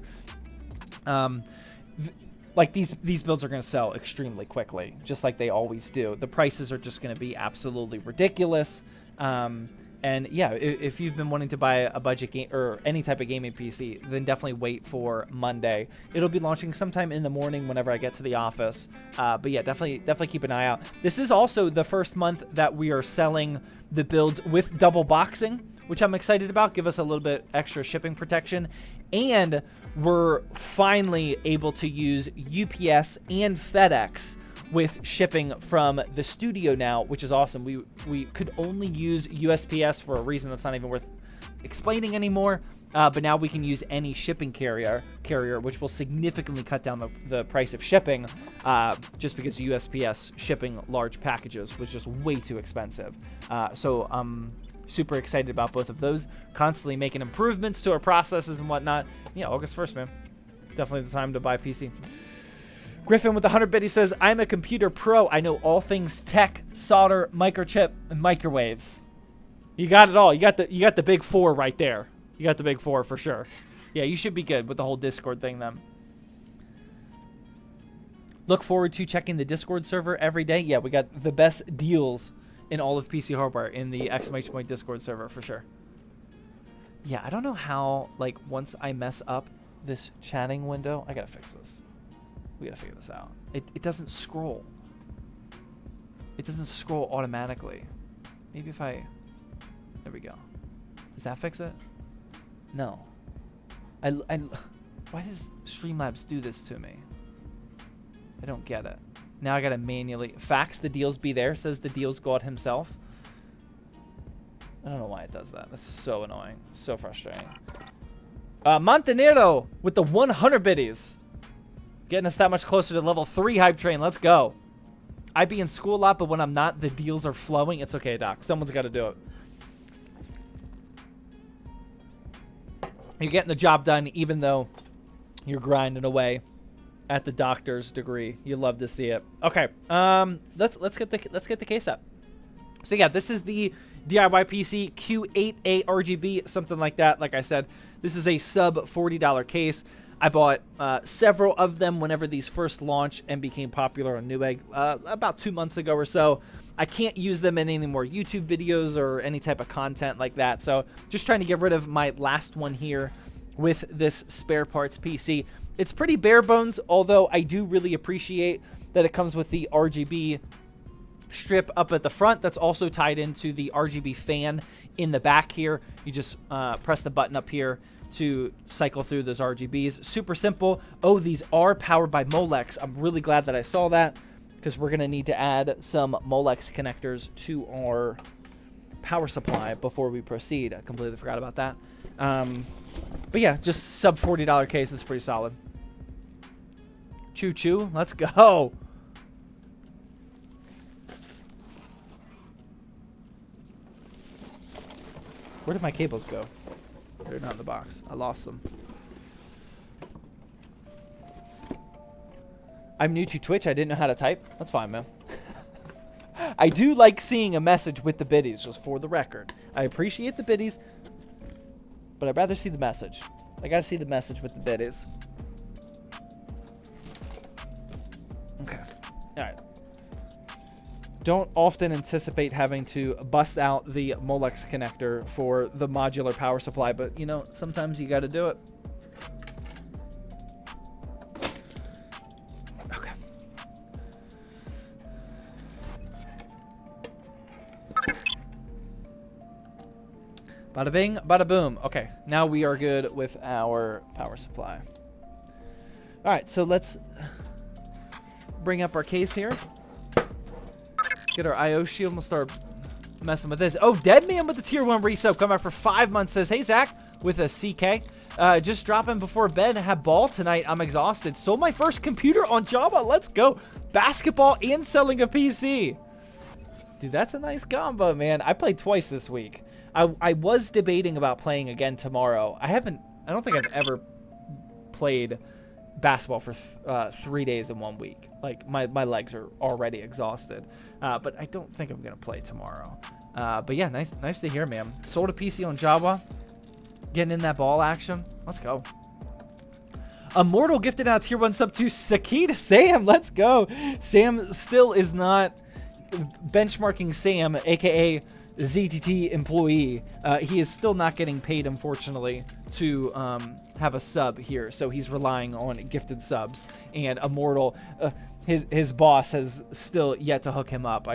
Like these builds are going to sell extremely quickly, just like they always do. The prices are just going to be absolutely ridiculous. And yeah, if you've been wanting to buy a budget game or any type of gaming PC, then definitely wait for Monday. It'll be launching sometime in the morning whenever I get to the office. But yeah, definitely keep an eye out. This is also the first month that we are selling the builds with double boxing, which I'm excited about. Give us a little bit extra shipping protection. And we're finally able to use UPS and FedEx with shipping from the studio now, which is awesome. We could only use USPS for a reason that's not even worth explaining anymore. But now we can use any shipping carrier, which will significantly cut down the price of shipping, just because USPS shipping large packages was just way too expensive. So I'm super excited about both of those. Constantly making improvements to our processes and whatnot. Yeah, August 1st, man. Definitely the time to buy a PC. Griffin with 100 bit, he says, I'm a computer pro. I know all things tech, solder, microchip, and microwaves. You got it all. You got the big four right there. You got the big four for sure. Yeah, you should be good with the whole Discord thing then. Look forward to checking the Discord server every day. Yeah, we got the best deals in all of PC hardware in the ! Discord server for sure. Yeah, I don't know how, like, once I mess up this chatting window, I gotta fix this. We gotta figure this out. It doesn't scroll. It doesn't scroll automatically. Maybe if I... There we go. Does that fix it? No. Why does Streamlabs do this to me? I don't get it. Now I gotta manually... Fax the deals be there, says the deals god himself. I don't know why it does that. That's so annoying. So frustrating. Montenegro with the 100 biddies. Getting us that much closer to level 3 hype train. Let's go. I be in school a lot, but when I'm not, the deals are flowing. It's okay, Doc. Someone's got to do it. You're getting the job done, even though you're grinding away at the doctor's degree. You love to see it. Okay. Let's get the case up. So yeah, this is the DIY PC Q8A RGB, something like that. Like I said, this is a sub $40 case. I bought several of them whenever these first launched and became popular on Newegg about 2 months ago or so. I can't use them in any more YouTube videos or any type of content like that. So just trying to get rid of my last one here with this spare parts PC. It's pretty bare bones, although I do really appreciate that it comes with the RGB strip up at the front that's also tied into the RGB fan in the back here. You just press the button up here to cycle through those RGBs. Super simple. Oh, these are powered by Molex. I'm really glad that I saw that because we're going to need to add some Molex connectors to our power supply before we proceed. I completely forgot about that. But yeah, just sub $40 case is pretty solid. Choo choo. Let's go. Where did my cables go? They're not in the box. I lost them. I'm new to Twitch. I didn't know how to type. That's fine, man. I do like seeing a message with the biddies, just for the record. I appreciate the biddies, but I'd rather see the message. I gotta see the message with the biddies. Okay. Alright. Don't often anticipate having to bust out the Molex connector for the modular power supply, but, you know, sometimes you gotta do it. Okay. Bada bing, bada boom. Okay, now we are good with our power supply. All right, so let's bring up our case here. Get our IO shield and we'll start messing with this. Oh, Deadman with the tier 1 resoap come back for 5 months says, hey, Zach, with a CK. Just dropping before bed. Have ball tonight. I'm exhausted. Sold my first computer on Java. Let's go. Basketball and selling a PC. Dude, that's a nice combo, man. I played twice this week. I was debating about playing again tomorrow. I don't think I've ever played basketball for 3 days in 1 week. Like, my legs are already exhausted. But I don't think I'm going to play tomorrow. But yeah, nice to hear, man. Sold a PC on Java. Getting in that ball action. Let's go. Immortal gifted out tier 1 sub to Sakita Sam. Let's go. Sam still is not benchmarking Sam, aka ZTT employee. He is still not getting paid, unfortunately, to have a sub here. So he's relying on gifted subs. And Immortal, his boss has still yet to hook him up.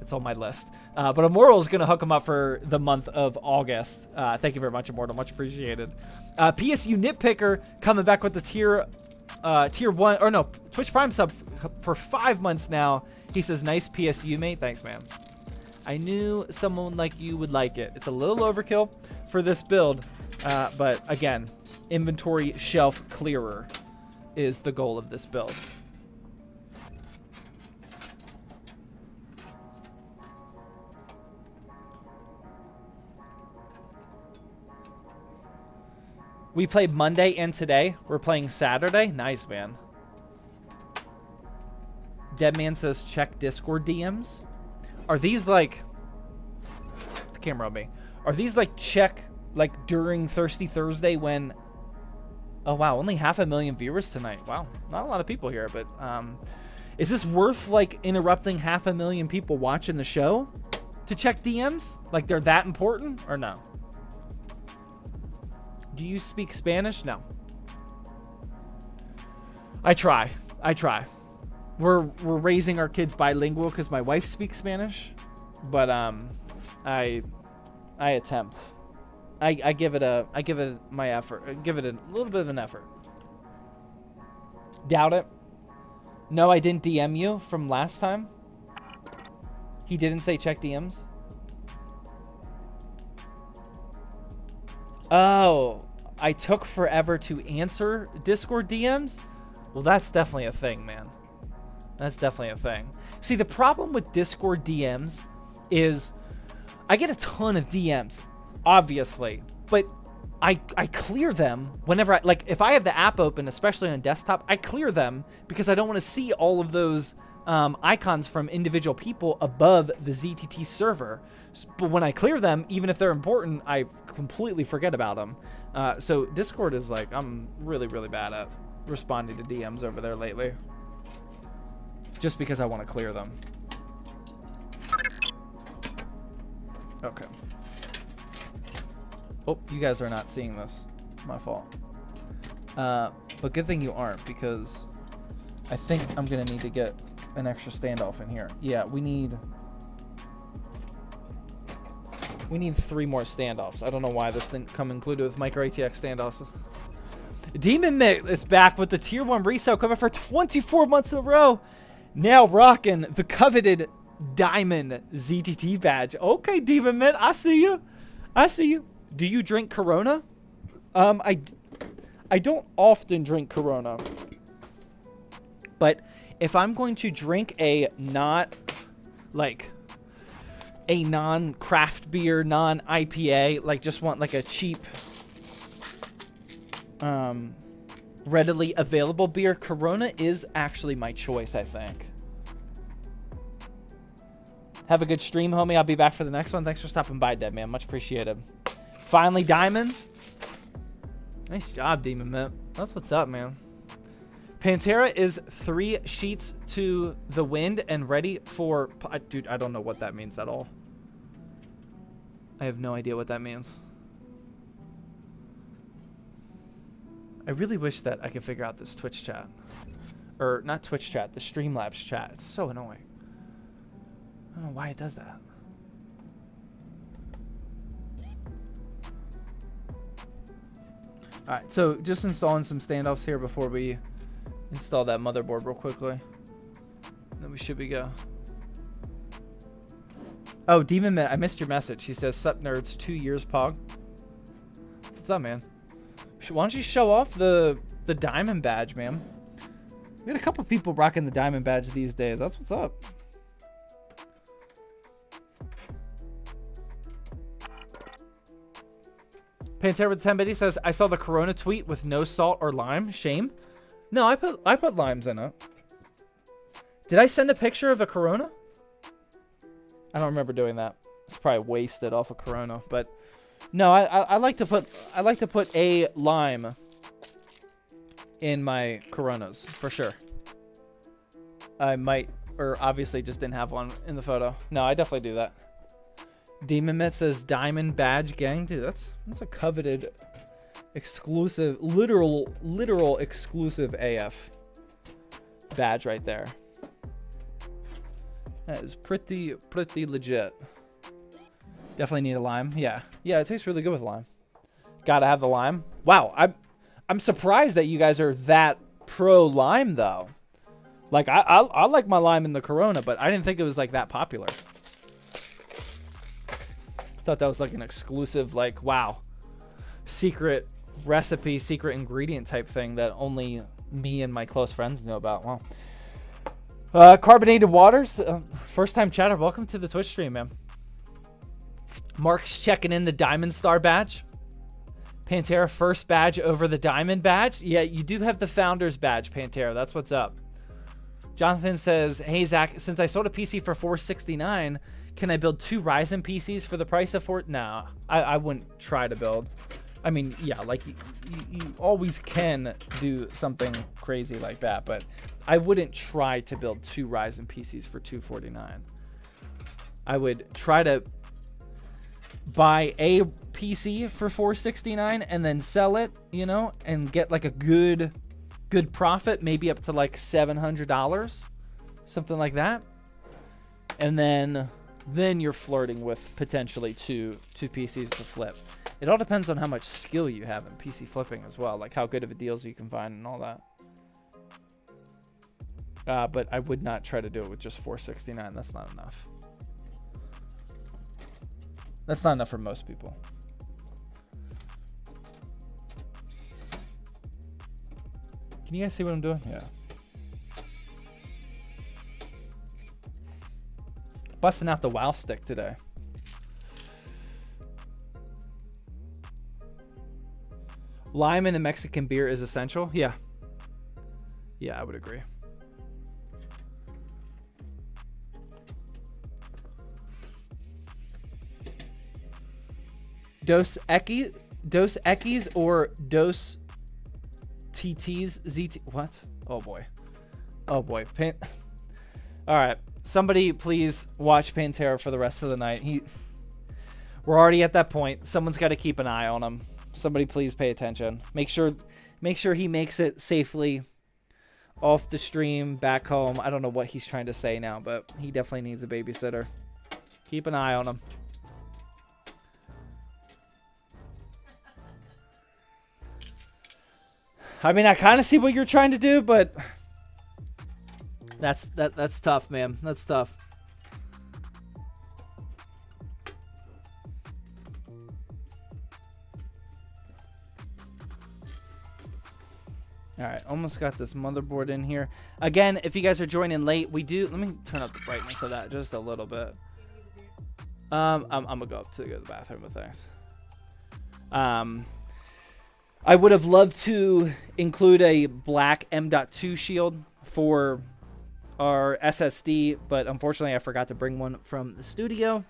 It's on my list. But Immortal is going to hook him up for the month of August. Thank you very much, Immortal. Much appreciated. PSU Nitpicker coming back with the tier 1, or no, Twitch Prime sub for 5 months now. He says, nice PSU, mate. Thanks, man. I knew someone like you would like it. It's a little overkill for this build, but again, inventory shelf clearer is the goal of this build. We played Monday and today. We're playing Saturday. Nice, man. Deadman says check Discord DMs. Are these like, the camera on me, are these like check like during Thirsty Thursday when, oh wow, only 500,000 viewers tonight. Wow, not a lot of people here, but is this worth like interrupting 500,000 people watching the show to check DMs? Like they're that important or no? Do you speak Spanish? No. I try. We're raising our kids bilingual because my wife speaks Spanish, but I attempt. I give it my effort. I give it a little bit of an effort. Doubt it. No, I didn't DM you from last time. He didn't say check DMs. Oh, I took forever to answer Discord DMs? Well, that's definitely a thing, man. That's definitely a thing. See, the problem with Discord DMs is I get a ton of DMs, obviously, but I clear them whenever like if I have the app open, especially on desktop, I clear them because I don't want to see all of those icons from individual people above the ZTT server. But when I clear them, even if they're important, I completely forget about them. So Discord is like, I'm really, really bad at responding to DMs over there lately. Just because I want to clear them. Okay. Oh, you guys are not seeing this. My fault. But good thing you aren't, because I think I'm going to need to get an extra standoff in here. Yeah, we need 3 more standoffs. I don't know why this didn't come included with micro ATX standoffs. Demon Mick is back with the tier 1 resale coming for 24 months in a row. Now rocking the coveted diamond ZTT badge. Okay, Demon Mick, I see you. I see you. Do you drink Corona? I don't often drink Corona. But if I'm going to drink a non-craft beer, non-IPA, like just want like a cheap readily available beer. Corona is actually my choice, I think. Have a good stream, homie. I'll be back for the next one. Thanks for stopping by, Dead Man. Much appreciated. Finally, Diamond. Nice job, Demon Mint. That's what's up, man. Pantera is 3 sheets to the wind and ready for... Dude, I don't know what that means at all. I have no idea what that means. I really wish that I could figure out this Twitch chat. Or, not Twitch chat, the Streamlabs chat. It's so annoying. I don't know why it does that. Alright, so just installing some standoffs here before we install that motherboard real quickly. Then we should be go. Oh, Demon Man, I missed your message. He says, sup nerds, 2 years pog. What's up, man? Why don't you show off the diamond badge, man? We got a couple people rocking the diamond badge these days. That's what's up. Pantera with 10 biddy says, I saw the Corona tweet with no salt or lime. Shame. No, I put limes in it. Did I send a picture of a Corona? I don't remember doing that. It's probably wasted off of Corona, but no, I like to put a lime in my Coronas for sure. I might, or obviously just didn't have one in the photo. No, I definitely do that. Demon Met says diamond badge gang. Dude, that's a coveted exclusive, literal exclusive AF badge right there. That is pretty legit. Definitely need a lime. Yeah, it tastes really good with lime. Gotta have the lime. Wow, I'm surprised that you guys are that pro lime though. Like I like my lime in the Corona, but I didn't think it was like that popular. Thought that was like an exclusive, like, wow, secret recipe, secret ingredient type thing that only me and my close friends know about. Wow. Carbonated waters, first time chatter, welcome to the Twitch stream, man. Mark's checking in the Diamond Star badge. Pantera first badge over the Diamond badge. Yeah, you do have the Founders badge, Pantera. That's what's up. Jonathan says, hey, Zach, since I sold a PC for $469, can I build 2 Ryzen PCs for the price of 4? No, I wouldn't try to build. I mean, yeah, like you always can do something crazy like that, but I wouldn't try to build 2 Ryzen PCs for $249. I would try to buy a PC for $469 and then sell it, you know, and get like a good profit, maybe up to like $700, something like that. And then you're flirting with potentially two PCs to flip. It all depends on how much skill you have in PC flipping as well, like how good of a deals you can find and all that. But I would not try to do it with just $469. That's not enough. That's not enough for most people. Can you guys see what I'm doing? Yeah. Busting out the WoW stick today. Lime in a Mexican beer is essential. Yeah. Yeah, I would agree. Dos Equis or Dos TTs ZT. What? Oh boy. Oh boy. All right. Somebody please watch Pantera for the rest of the night. We're already at that point. Someone's got to keep an eye on him. Somebody please pay attention. Make sure he makes it safely off the stream, back home. I don't know what he's trying to say now, but he definitely needs a babysitter. Keep an eye on him. I mean, I kind of see what you're trying to do, but that's tough, man. That's tough. All right, almost got this motherboard in here. Again, if you guys are joining late, we do. Let me turn up the brightness of that just a little bit. I'm gonna go up to the bathroom with things. I would have loved to include a black M.2 shield for our SSD, but unfortunately I forgot to bring one from the studio.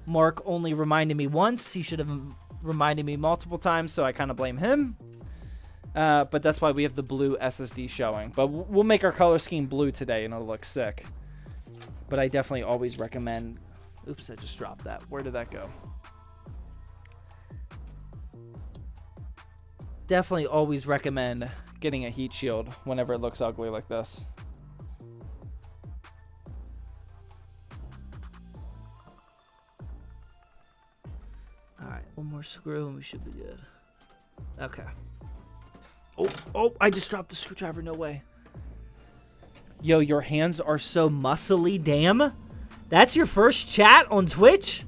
Mark only reminded me once. He should have reminded me multiple times, so I kind of blame him. But that's why we have the blue SSD showing. But we'll make our color scheme blue today, and it'll look sick. But I definitely always recommend... Oops, I just dropped that. Where did that go? Definitely always recommend getting a heat shield whenever it looks ugly like this. Alright, one more screw and we should be good. Okay. Oh, I just dropped the screwdriver. No way. Yo, your hands are so muscly. Damn. That's your first chat on Twitch?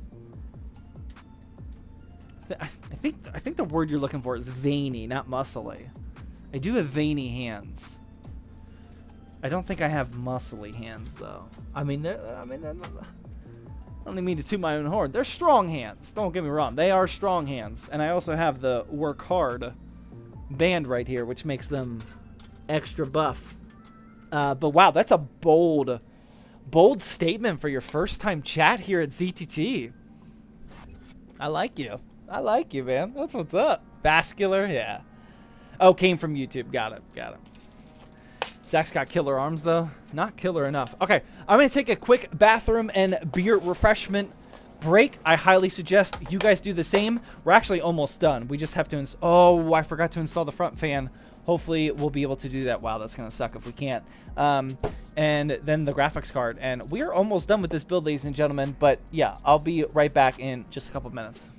I think the word you're looking for is veiny, not muscly. I do have veiny hands. I don't think I have muscly hands though. I don't even mean to toot my own horn. They're strong hands. Don't get me wrong. They are strong hands. And I also have the work hard band right here, which makes them extra buff. But wow, that's a bold statement for your first time chat here at ZTT. I like you. I like you, man. That's what's up. Vascular, yeah. Oh, came from YouTube. Got it. Zach's got killer arms, though. Not killer enough. Okay, I'm going to take a quick bathroom and beer refreshment break. I highly suggest you guys do the same. We're actually almost done. We just have to oh, I forgot to install the front fan. Hopefully, we'll be able to do that. Wow, that's going to suck if we can't. And then the graphics card. And we are almost done with this build, ladies and gentlemen. But yeah, I'll be right back in just a couple minutes.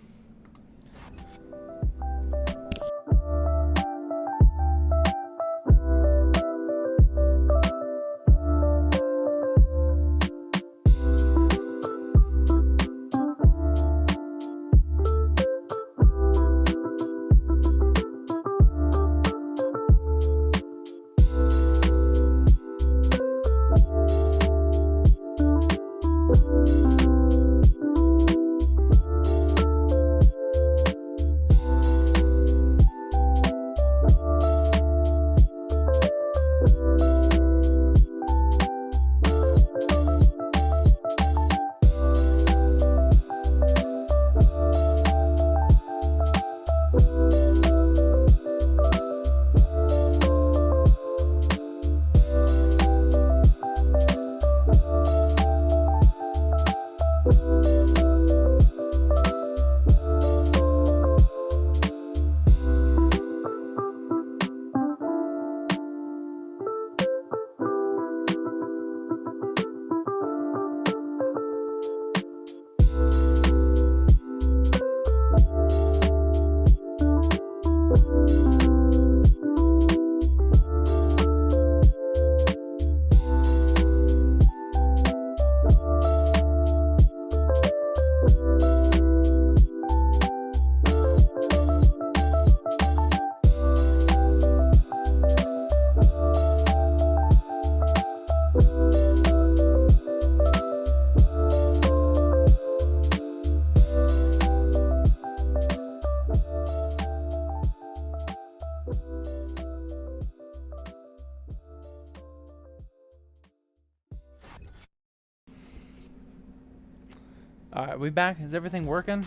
All right, we back? Is everything working?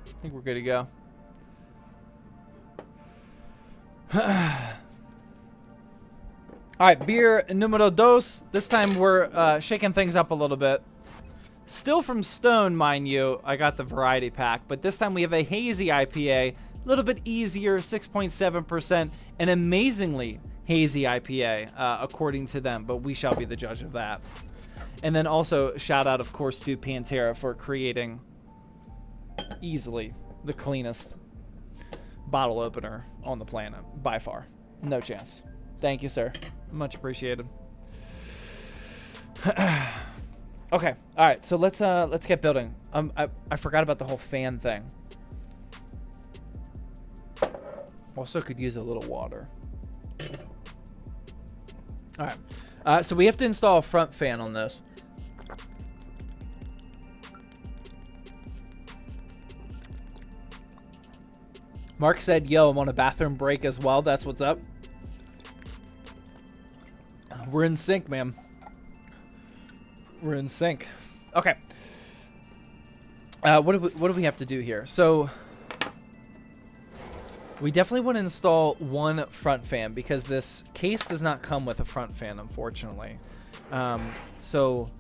I think we're good to go. All right, beer numero dos. This time we're shaking things up a little bit. Still from Stone, mind you. I got the variety pack, but this time we have a hazy IPA, a little bit easier, 6.7%, an amazingly hazy IPA, according to them, but we shall be the judge of that. And then also shout out, of course, to Pantera for creating easily the cleanest bottle opener on the planet by far. No chance. Thank you, sir. Much appreciated. Okay. All right. So let's get building. I forgot about the whole fan thing. Also could use a little water. All right. So we have to install a front fan on this. Mark said, yo, I'm on a bathroom break as well. That's what's up. We're in sync, man. We're in sync. Okay. What do we have to do here? So we definitely want to install one front fan because this case does not come with a front fan, unfortunately. So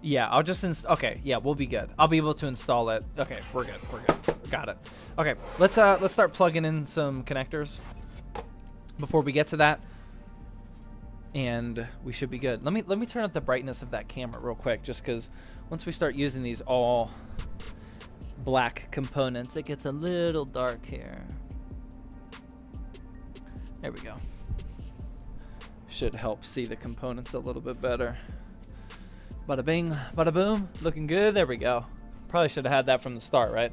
yeah, I'll just okay, yeah, we'll be good. I'll be able to install it. Okay, we're good. We're good. Got it. Okay, let's start plugging in some connectors before we get to that. And we should be good. Let me turn up the brightness of that camera real quick, just because once we start using these all black components, it gets a little dark here. There we go. Should help see the components a little bit better. Bada bing, bada boom. Looking good. There we go. Probably should have had that from the start, right?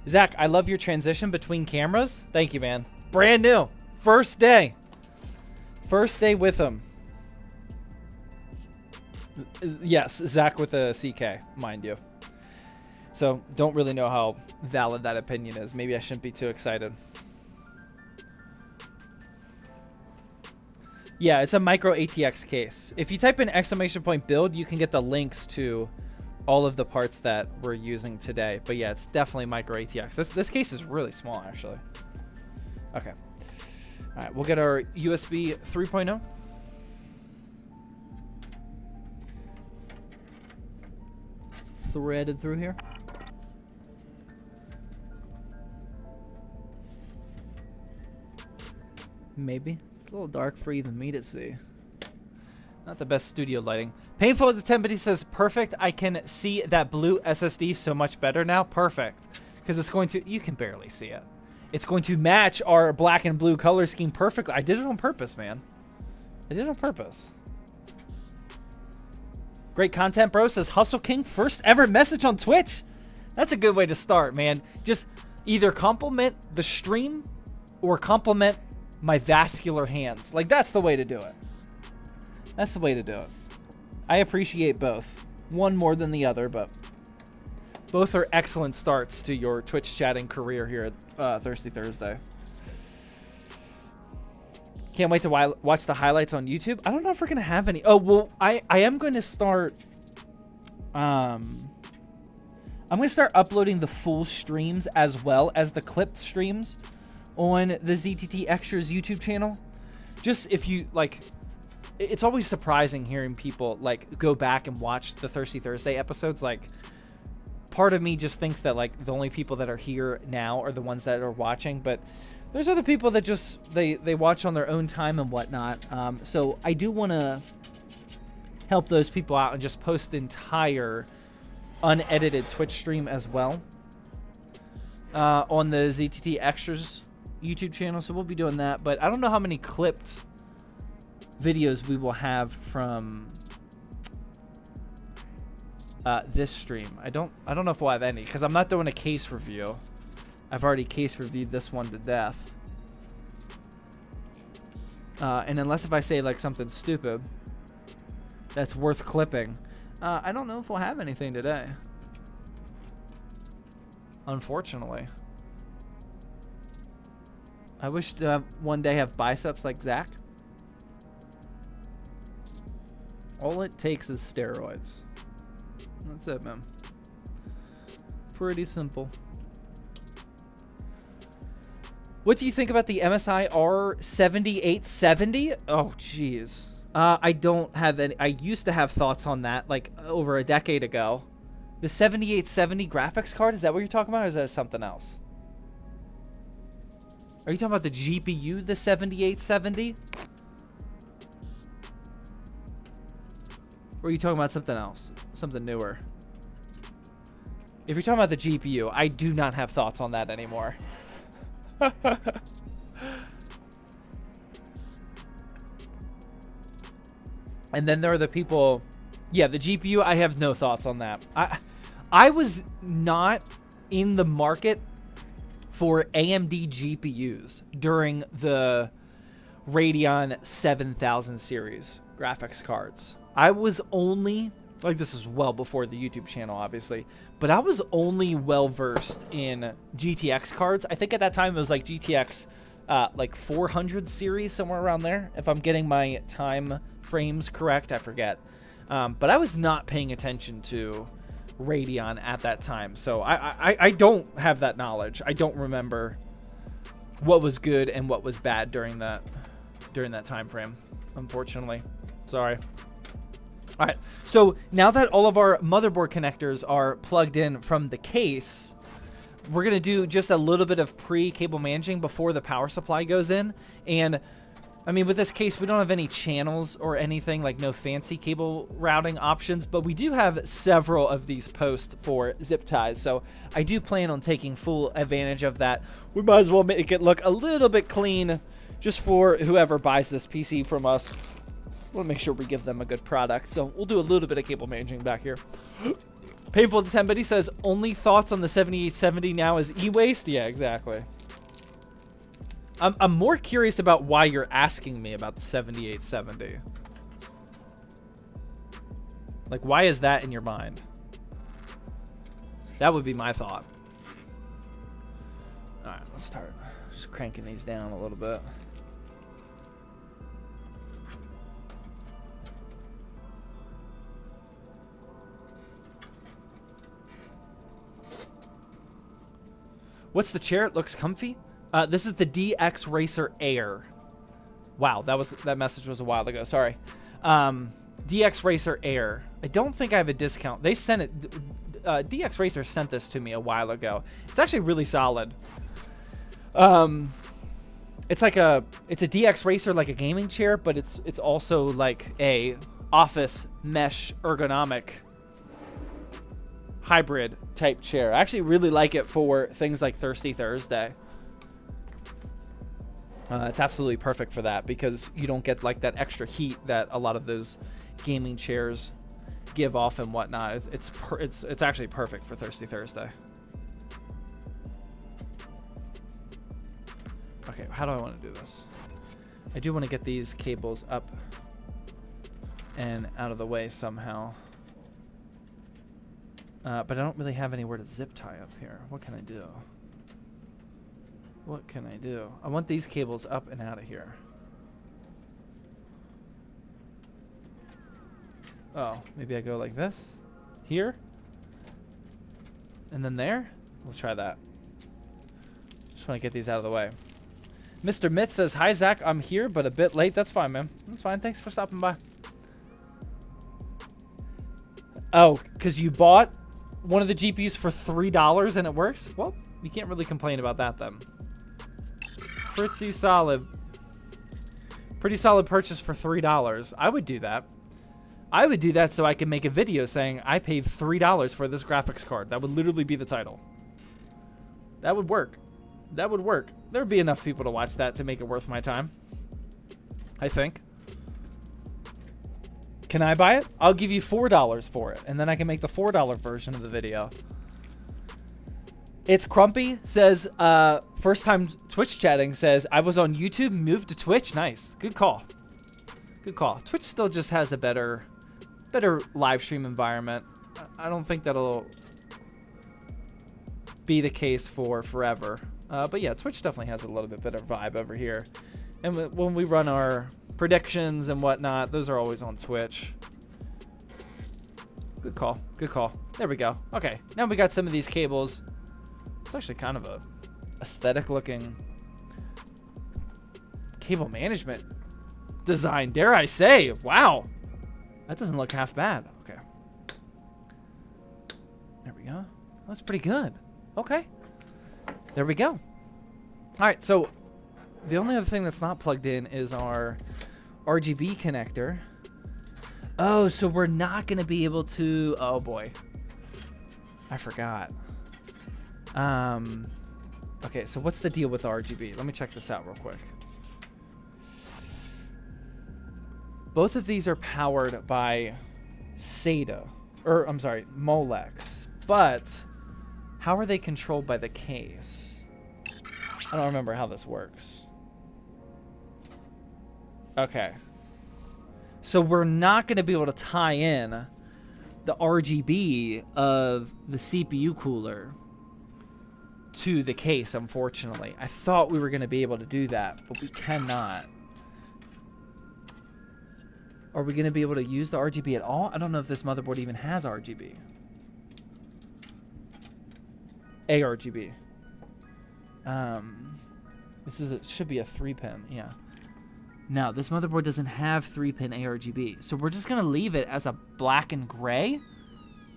Zach, I love your transition between cameras. Thank you, man. Brand new. First day. First day with him. Yes, Zach with a CK, mind you. So, don't really know how valid that opinion is. Maybe I shouldn't be too excited. Yeah, it's a micro ATX case. If you type in !build, you can get the links to all of the parts that we're using today. But yeah, it's definitely micro ATX. This case is really small, actually. Okay. All right, we'll get our USB 3.0. Threaded through here. Maybe. It's a little dark for even me to see. Not the best studio lighting. Painful at the 10, but he says, perfect. I can see that blue SSD so much better now. Perfect. Because it's going to... You can barely see it. It's going to match our black and blue color scheme perfectly. I did it on purpose, man. I did it on purpose. Great content, bro. Says Hustle King, first ever message on Twitch. That's a good way to start, man. Just either compliment the stream or compliment my vascular hands. Like, that's the way to do it. That's the way to do it. I appreciate both. One more than the other, but both are excellent starts to your Twitch chatting career here at Thirsty Thursday. Can't wait to watch the highlights on YouTube. I don't know if we're going to have any. Oh, well, I am going to start... I'm going to start uploading the full streams as well as the clipped streams on the ZTT Extras YouTube channel. Just if you, like... It's always surprising hearing people, like, go back and watch the Thirsty Thursday episodes. Like, part of me just thinks that, like, the only people that are here now are the ones that are watching. But there's other people that just, they watch on their own time and whatnot. So I do want to help those people out and just post the entire unedited Twitch stream as well on the ZTT Extras YouTube channel. So we'll be doing that. But I don't know how many clipped videos we will have from this stream. I don't know if we'll have any, because I'm not doing a case review. I've already case reviewed this one to death. And unless if I say like something stupid that's worth clipping, I don't know if we'll have anything today, unfortunately. I wish to one day have biceps like Zach. All it takes is steroids. That's it, man. Pretty simple. What do you think about the MSI R7870? Oh, jeez. I don't have any. I used to have thoughts on that, like, over a decade ago. The 7870 graphics card, is that what you're talking about, or is that something else? Are you talking about the GPU, the 7870? Or are you talking about something else? Something newer? If you're talking about the GPU, I do not have thoughts on that anymore. And then there are the people... Yeah, the GPU, I have no thoughts on that. I was not in the market for AMD GPUs during the Radeon 7000 series graphics cards. I was only Like, this is well before the YouTube channel, obviously. But I was only well-versed in GTX cards. I think at that time it was like GTX, like 400 series, somewhere around there. If I'm getting my time frames correct, I forget. But I was not paying attention to Radeon at that time. So I don't have that knowledge. I don't remember what was good and what was bad during that time frame, unfortunately. Sorry. All right, so now that all of our motherboard connectors are plugged in from the case, we're going to do just a little bit of pre-cable managing before the power supply goes in. And, I mean, with this case, we don't have any channels or anything, like no fancy cable routing options, but we do have several of these posts for zip ties, so I do plan on taking full advantage of that. We might as well make it look a little bit clean just for whoever buys this PC from us. We'll make sure we give them a good product. So we'll do a little bit of cable managing back here. Painful to 10, but he says, only thoughts on the 7870 now is e-waste? Yeah, exactly. I'm more curious about why you're asking me about the 7870. Like, why is that in your mind? That would be my thought. All right, let's start just cranking these down a little bit. What's the chair? It looks comfy. This is the DX Racer Air. Wow, that message was a while ago. Sorry. DX Racer Air. I don't think I have a discount. They sent it. DX Racer sent this to me a while ago. It's actually really solid. It's a DX Racer, like a gaming chair, but it's also like a office mesh ergonomic hybrid type chair. I actually really like it for things like Thirsty Thursday. It's absolutely perfect for that because you don't get like that extra heat that a lot of those gaming chairs give off and whatnot. It's actually perfect for Thirsty Thursday. Okay, how do I want to do this? I do want to get these cables up and out of the way somehow. But I don't really have anywhere to zip tie up here. What can I do? What can I do? I want these cables up and out of here. Oh, maybe I go like this? Here? And then there? We'll try that. Just want to get these out of the way. Mr. Mitt says, hi, Zach. I'm here, but a bit late. That's fine, man. That's fine. Thanks for stopping by. Oh, because you bought one of the GPUs for $3 and it works? Well, you can't really complain about that then. Pretty solid. Pretty solid purchase for $3. I would do that. I would do that so I can make a video saying I paid $3 for this graphics card. That would literally be the title. That would work. That would work. There would be enough people to watch that to make it worth my time. I think. Can I buy it? I'll give you $4 for it, and then I can make the $4 version of the video. It's Crumpy says, first time Twitch chatting, says, I was on YouTube, moved to Twitch. Nice. Good call. Good call. Twitch still just has a better live stream environment. I don't think that'll be the case for forever. But yeah, Twitch definitely has a little bit better vibe over here. And when we run our predictions and whatnot, those are always on Twitch. Good call. Good call. There we go. Okay, now we got some of these cables. It's actually kind of a aesthetic looking cable management design, dare I say. Wow. That doesn't look half bad. Okay. There we go. That's pretty good. Okay. There we go. All right, so the only other thing that's not plugged in is our RGB connector. Oh, so we're not going to be able to... Oh, boy. I forgot. Okay, so what's the deal with RGB? Let me check this out real quick. Both of these are powered by SATA. Or, I'm sorry, Molex. But how are they controlled by the case? I don't remember how this works. Okay. So we're not going to be able to tie in the RGB of the CPU cooler to the case, unfortunately. I thought we were going to be able to do that, but we cannot. Are we going to be able to use the RGB at all? I don't know if this motherboard even has RGB. ARGB. Should be a 3-pin, yeah. No, this motherboard doesn't have 3-pin ARGB. So we're just going to leave it as a black and gray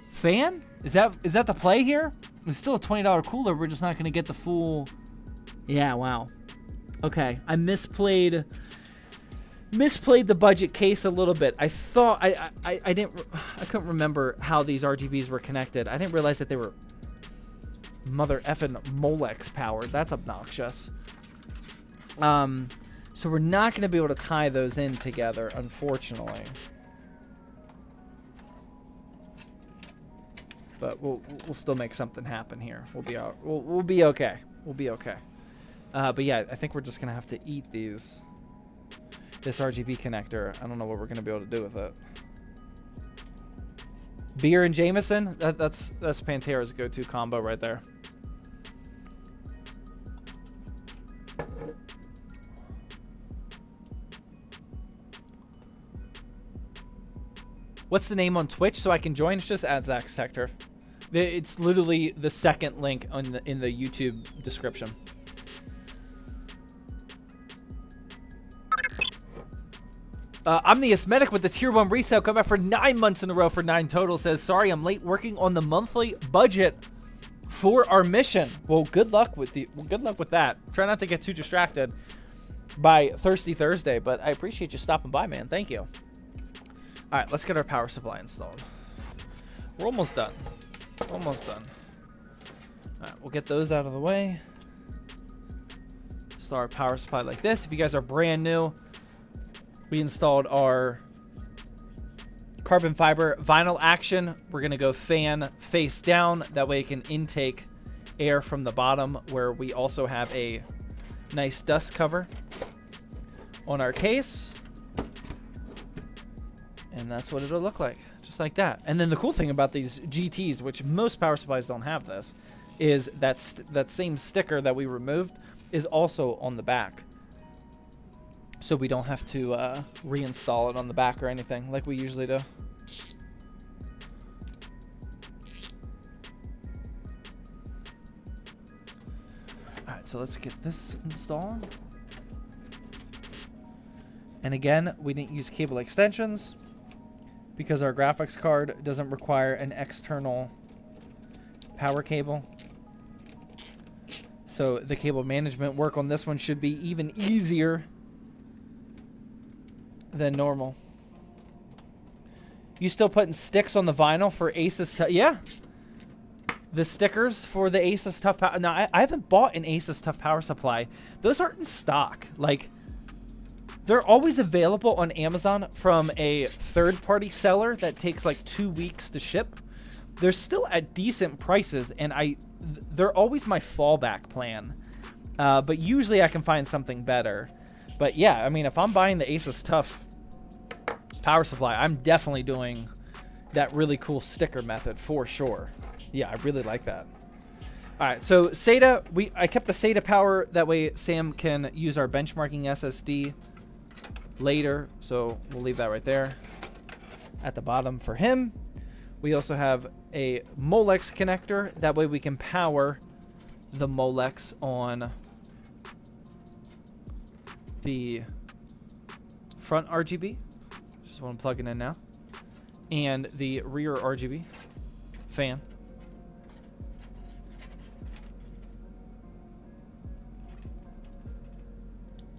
fan? Is that the play here? It's still a $20 cooler. We're just not going to get the full... Yeah, wow. Okay, I misplayed the budget case a little bit. I thought... I couldn't remember how these RGBs were connected. I didn't realize that they were mother effing Molex powered. That's obnoxious. So we're not going to be able to tie those in together, unfortunately. But we'll still make something happen here. We'll be out. We'll be okay. We'll be okay. But yeah, I think we're just gonna have to eat this RGB connector. I don't know what we're gonna be able to do with it. Beer and Jameson. That's Pantera's go-to combo right there. What's the name on Twitch so I can join? It's just @Zach Sector. It's literally the second link in the YouTube description. I'm the Asthmatic with the tier 1 resale. Come back for 9 months in a row for 9 total. Says, sorry, I'm late working on the monthly budget for our mission. Well, good luck with that. Try not to get too distracted by Thirsty Thursday, but I appreciate you stopping by, man. Thank you. All right, let's get our power supply installed. We're almost done. Almost done. All right, we'll get those out of the way. Start our power supply like this. If you guys are brand new, we installed our carbon fiber vinyl action. We're gonna go fan face down. That way it can intake air from the bottom, where we also have a nice dust cover on our case. And that's what it'll look like, just like that. And then the cool thing about these GTs, which most power supplies don't have this, is that same sticker that we removed is also on the back. So we don't have to reinstall it on the back or anything like we usually do. All right, so let's get this installed. And again, we didn't use cable extensions because our graphics card doesn't require an external power cable. So the cable management work on this one should be even easier than normal. You still putting sticks on the vinyl for Asus? Yeah. The stickers for the Asus Tough Power. Now, I haven't bought an Asus Tough Power Supply. Those aren't in stock. Like, they're always available on Amazon from a third-party seller that takes like 2 weeks to ship. They're still at decent prices, and they're always my fallback plan. But usually I can find something better. But yeah, I mean, if I'm buying the Asus Tough Power Supply, I'm definitely doing that really cool sticker method for sure. Yeah, I really like that. All right, so SATA, I kept the SATA power. That way Sam can use our benchmarking SSD later. So we'll leave that right there at the bottom for him. We also have a Molex connector. That way we can power the Molex on the front RGB. Just want to plug it in now. And the rear RGB fan.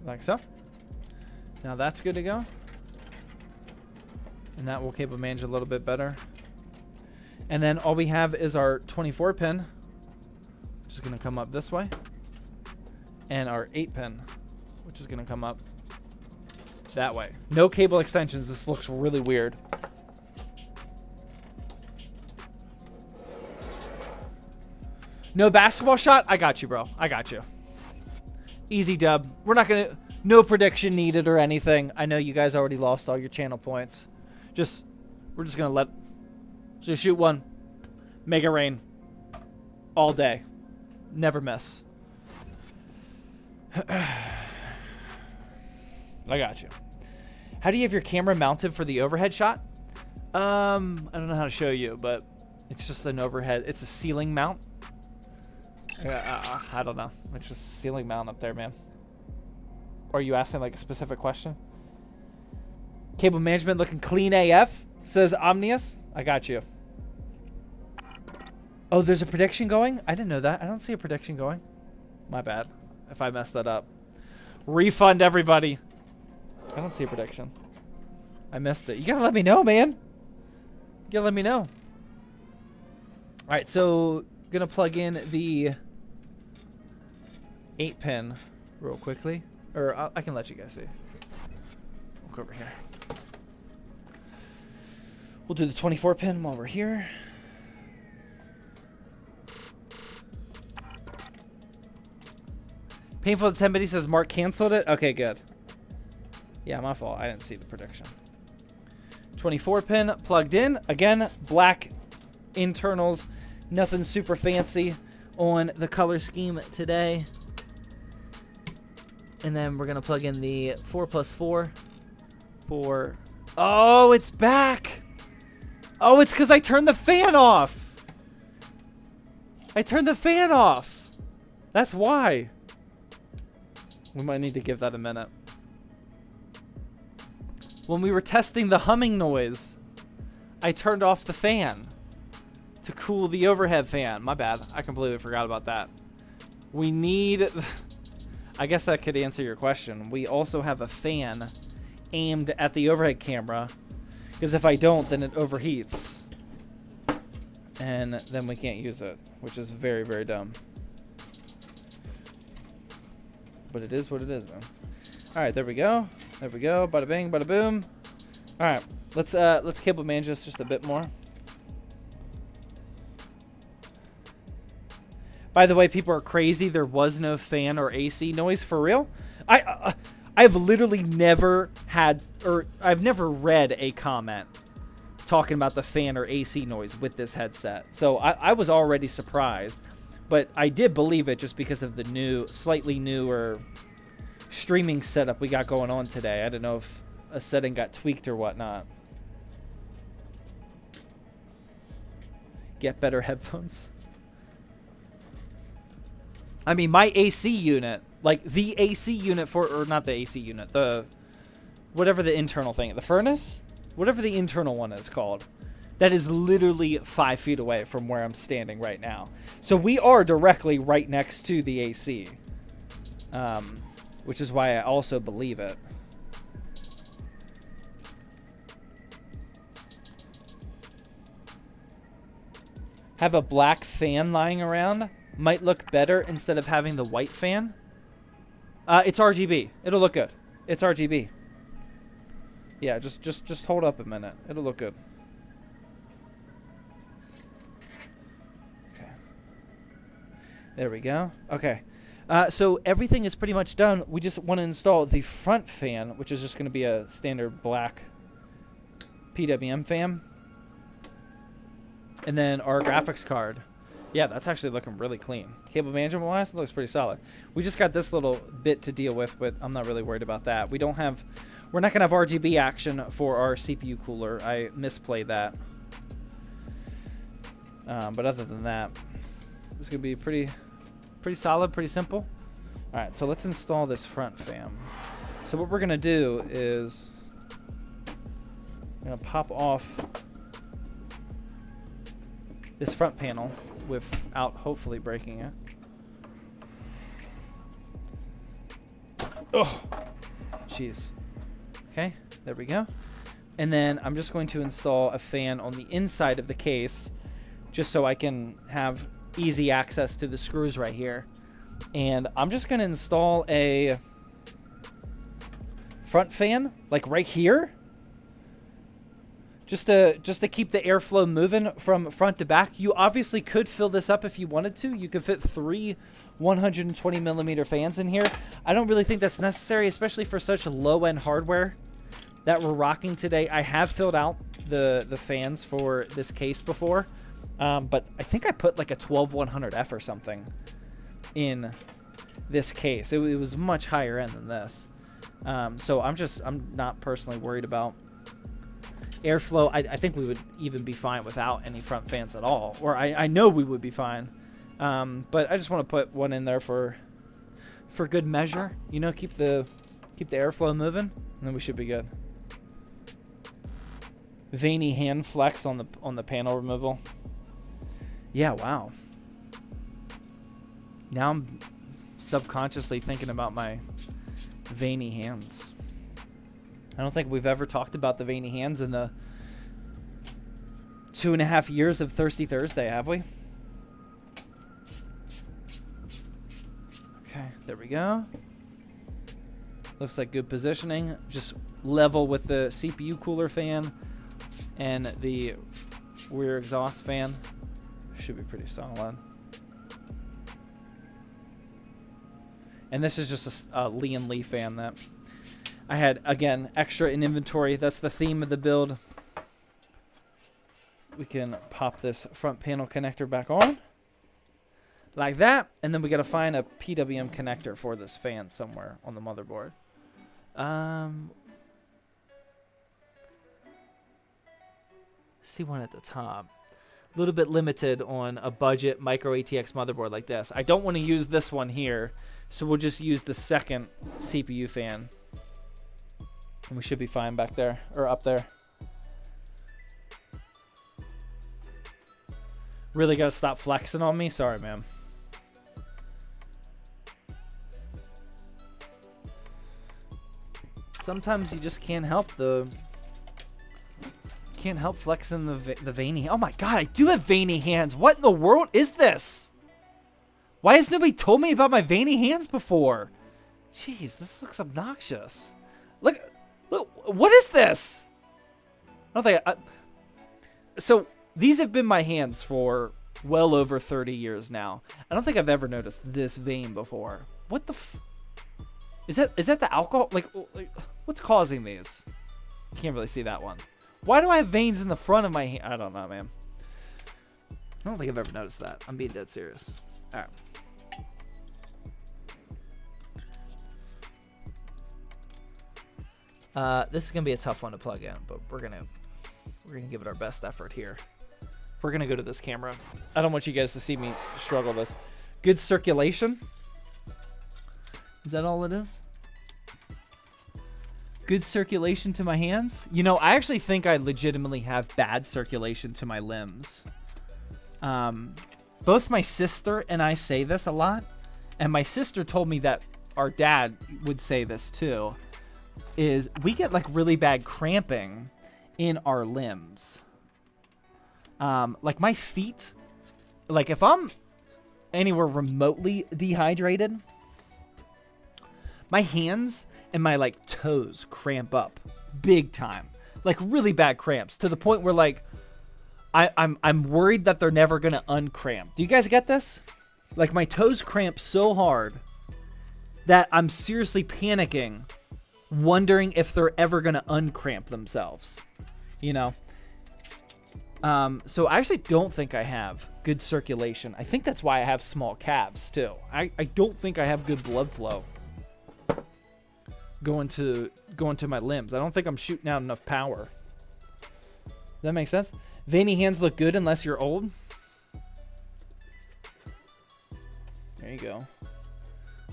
Like so. Now that's good to go. And that will cable manage a little bit better. And then all we have is our 24 pin, which is going to come up this way. And our 8 pin, which is going to come up that way. No cable extensions. This looks really weird. No basketball shot? I got you, bro. I got you. Easy dub. We're not going to... No prediction needed or anything. I know you guys already lost all your channel points. We're just going to let... So shoot one. Make it rain. All day. Never miss. I got you. How do you have your camera mounted for the overhead shot? I don't know how to show you, but it's just an overhead. It's a ceiling mount. I don't know. It's just a ceiling mount up there, man. Or are you asking like a specific question? Cable management looking clean AF, says Omnius. I got you. Oh, there's a prediction going? I didn't know that. I don't see a prediction going. My bad if I messed that up. Refund everybody. I don't see a prediction. I missed it. You gotta let me know, man. You gotta let me know. All right, so gonna plug in the 8-pin real quickly. Or I can let you guys see. We'll go over here. We'll do the 24-pin while we're here. Painful to 10, but he says Mark canceled it. Okay, good. Yeah, my fault. I didn't see the prediction. 24-pin plugged in. Again, black internals. Nothing super fancy on the color scheme today. And then we're going to plug in the 4+4 for... Oh, it's back. Oh, it's because I turned the fan off. I turned the fan off. That's why. We might need to give that a minute. When we were testing the humming noise, I turned off the fan to cool the overhead fan. My bad. I completely forgot about that. We need... I guess that could answer your question. We also have a fan aimed at the overhead camera, because if I don't, then it overheats. And then we can't use it, which is very, very dumb. But it is what it is, man. All right, there we go. There we go. Bada bing, bada boom. All right, let's cable manage this just a bit more. By the way, people are crazy. There was no fan or AC noise for real. I've literally never had, or I've never read a comment talking about the fan or AC noise with this headset. So I was already surprised. But I did believe it just because of the new, slightly newer streaming setup we got going on today. I don't know if a setting got tweaked or whatnot. Get better headphones. I mean, my AC unit, like the AC unit for, or not the AC unit, the, whatever the internal thing, the furnace? Whatever the internal one is called. That is literally 5 feet away from where I'm standing right now. So we are directly right next to the AC. Which is why I also believe it. Have a black fan lying around. Might look better instead of having the white fan. It's RGB. It'll look good. It's RGB. Yeah, just hold up a minute. It'll look good. There we go. Okay. So everything is pretty much done. We just want to install the front fan, which is just going to be a standard black PWM fan. And then our graphics card. Yeah, that's actually looking really clean. Cable management wise, it looks pretty solid. We just got this little bit to deal with, but I'm not really worried about that. We're not going to have RGB action for our CPU cooler. I misplayed that. But other than that, this is going to be pretty solid, pretty simple. All right, so let's install this front fan. So what we're going to do is I'm going to pop off this front panel without hopefully breaking it. Oh, jeez. Okay, there we go. And then I'm just going to install a fan on the inside of the case just so I can have easy access to the screws right here. And I'm just going to install a front fan like right here. Just to keep the airflow moving from front to back. You obviously could fill this up if you wanted to. You could fit 3 120 millimeter fans in here. I don't really think that's necessary, especially for such low-end hardware that we're rocking today. I have filled out the fans for this case before, but I think I put like a 12100F or something in this case. It was much higher end than this. So I'm not personally worried about airflow. I think we would even be fine without any front fans at all, or I know we would be fine. But I just want to put one in there for good measure, you know, keep the airflow moving, and then we should be good. Veiny hand flex on the panel removal. Yeah, wow. Now I'm subconsciously thinking about my veiny hands. I don't think we've ever talked about the veiny hands in the 2.5 years of Thirsty Thursday, have we? Okay, there we go. Looks like good positioning. Just level with the CPU cooler fan and the rear exhaust fan. Should be pretty solid. And this is just a Lee & Lee fan that I had, again, extra in inventory. That's the theme of the build. We can pop this front panel connector back on. Like that. And then we got to find a PWM connector for this fan somewhere on the motherboard. See one at the top. A little bit limited on a budget micro ATX motherboard like this. I don't want to use this one here, so we'll just use the second CPU fan. And we should be fine back there, or up there. Really gotta stop flexing on me? Sorry, man. Sometimes you just can't help flexing the veiny. Oh my god, I do have veiny hands. What in the world is this? Why has nobody told me about my veiny hands before? Jeez, this looks obnoxious. Look, what is this? I don't think so these have been my hands for well over 30 years now. I don't think I've ever noticed this vein before. What the is that the alcohol? Like, what's causing these? Can't really see that one. Why do I have veins in the front of my hand? I don't know, man. I don't think I've ever noticed that. I'm being dead serious. All right. This is gonna be a tough one to plug in, but we're gonna give it our best effort here. We're gonna go to this camera. I don't want you guys to see me struggle this. Good circulation. Is that all it is? Good circulation to my hands. You know, I actually think I legitimately have bad circulation to my limbs. Both my sister and I say this a lot, and my sister told me that our dad would say this too, is we get like really bad cramping in our limbs. Like my feet, like if I'm anywhere remotely dehydrated, my hands and my like toes cramp up big time, like really bad cramps, to the point where like I'm worried that they're never gonna uncramp. Do you guys get this? Like my toes cramp so hard that I'm seriously panicking, wondering if they're ever gonna uncramp themselves, you know? So I actually don't think I have good circulation. I think that's why I have small calves too. I don't think I have good blood flow going to my limbs. I don't think I'm shooting out enough power. Does that make sense? Veiny hands look good unless you're old. There you go.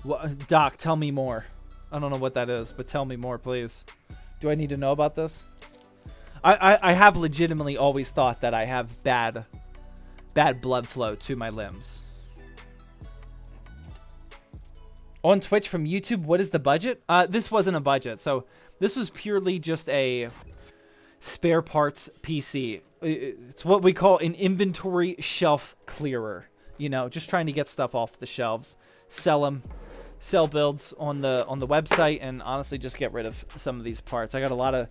Well, Doc, tell me more. I don't know what that is, but tell me more, please. Do I need to know about this? I have legitimately always thought that I have bad blood flow to my limbs. On Twitch from YouTube, what is the budget? This wasn't a budget, so this was purely just a spare parts PC. It's what we call an inventory shelf clearer. You know, just trying to get stuff off the shelves, sell builds on the website, and honestly just get rid of some of these parts. I got a lot of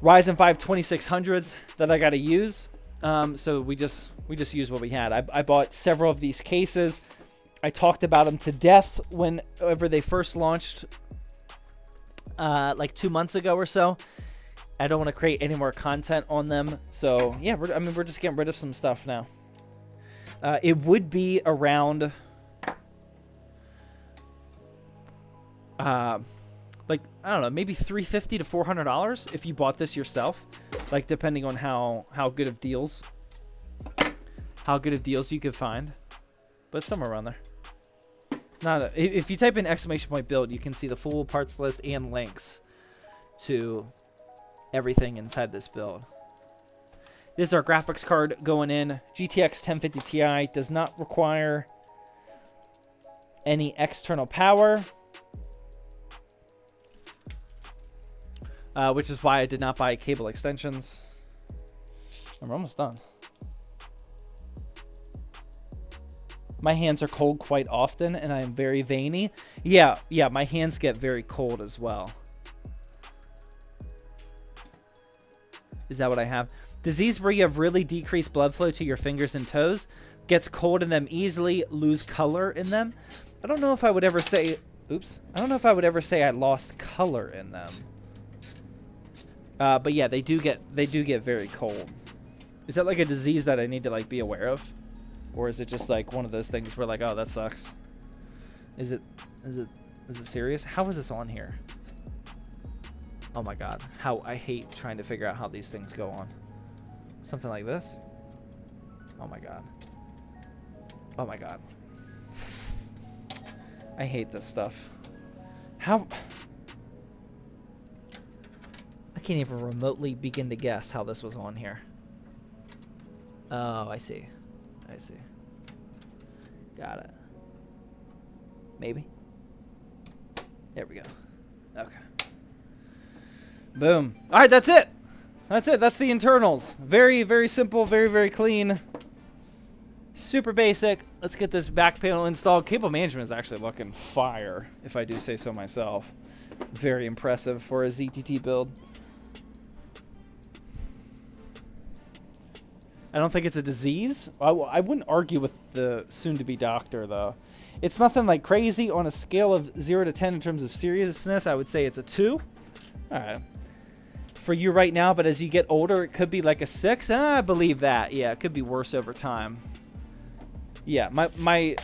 Ryzen 5 2600s that I got to use, so we just used what we had. I bought several of these cases. I talked about them to death whenever they first launched, like 2 months ago or so. I don't want to create any more content on them. So yeah, we're just getting rid of some stuff now. It would be around like, I don't know, maybe $350 to $400 if you bought this yourself, like depending on how good of deals you could find, but somewhere around there. If you type in !build, you can see the full parts list and links to everything inside this build. This is our graphics card going in. GTX 1050 Ti does not require any external power, which is why I did not buy cable extensions. We're almost done. My hands are cold quite often, and I am very veiny. Yeah, my hands get very cold as well. Is that what I have? Disease where you have really decreased blood flow to your fingers and toes. Gets cold in them easily, lose color in them. I don't know if I would ever say... Oops. I don't know if I would ever say I lost color in them. But yeah, they do get very cold. Is that like a disease that I need to like be aware of? Or is it just like one of those things where like, oh, that sucks? Is it serious? How is this on here? Oh my god. How I hate trying to figure out how these things go on. Something like this? Oh my god. Oh my god. I hate this stuff. How... I can't even remotely begin to guess how this was on here. Oh, I see. I see. Got it. Maybe. There we go. Okay. Boom. All right, that's it. That's it. That's the internals. Very, very simple. Very, very clean. Super basic. Let's get this back panel installed. Cable management is actually looking fire, if I do say so myself. Very impressive for a ZTT build. I don't think it's a disease. I wouldn't argue with the soon-to-be doctor, though. It's nothing like crazy. On a scale of 0 to 10 in terms of seriousness, I would say it's a 2. All right. For you right now, but as you get older, it could be like a 6. I believe that. Yeah, it could be worse over time. Yeah, my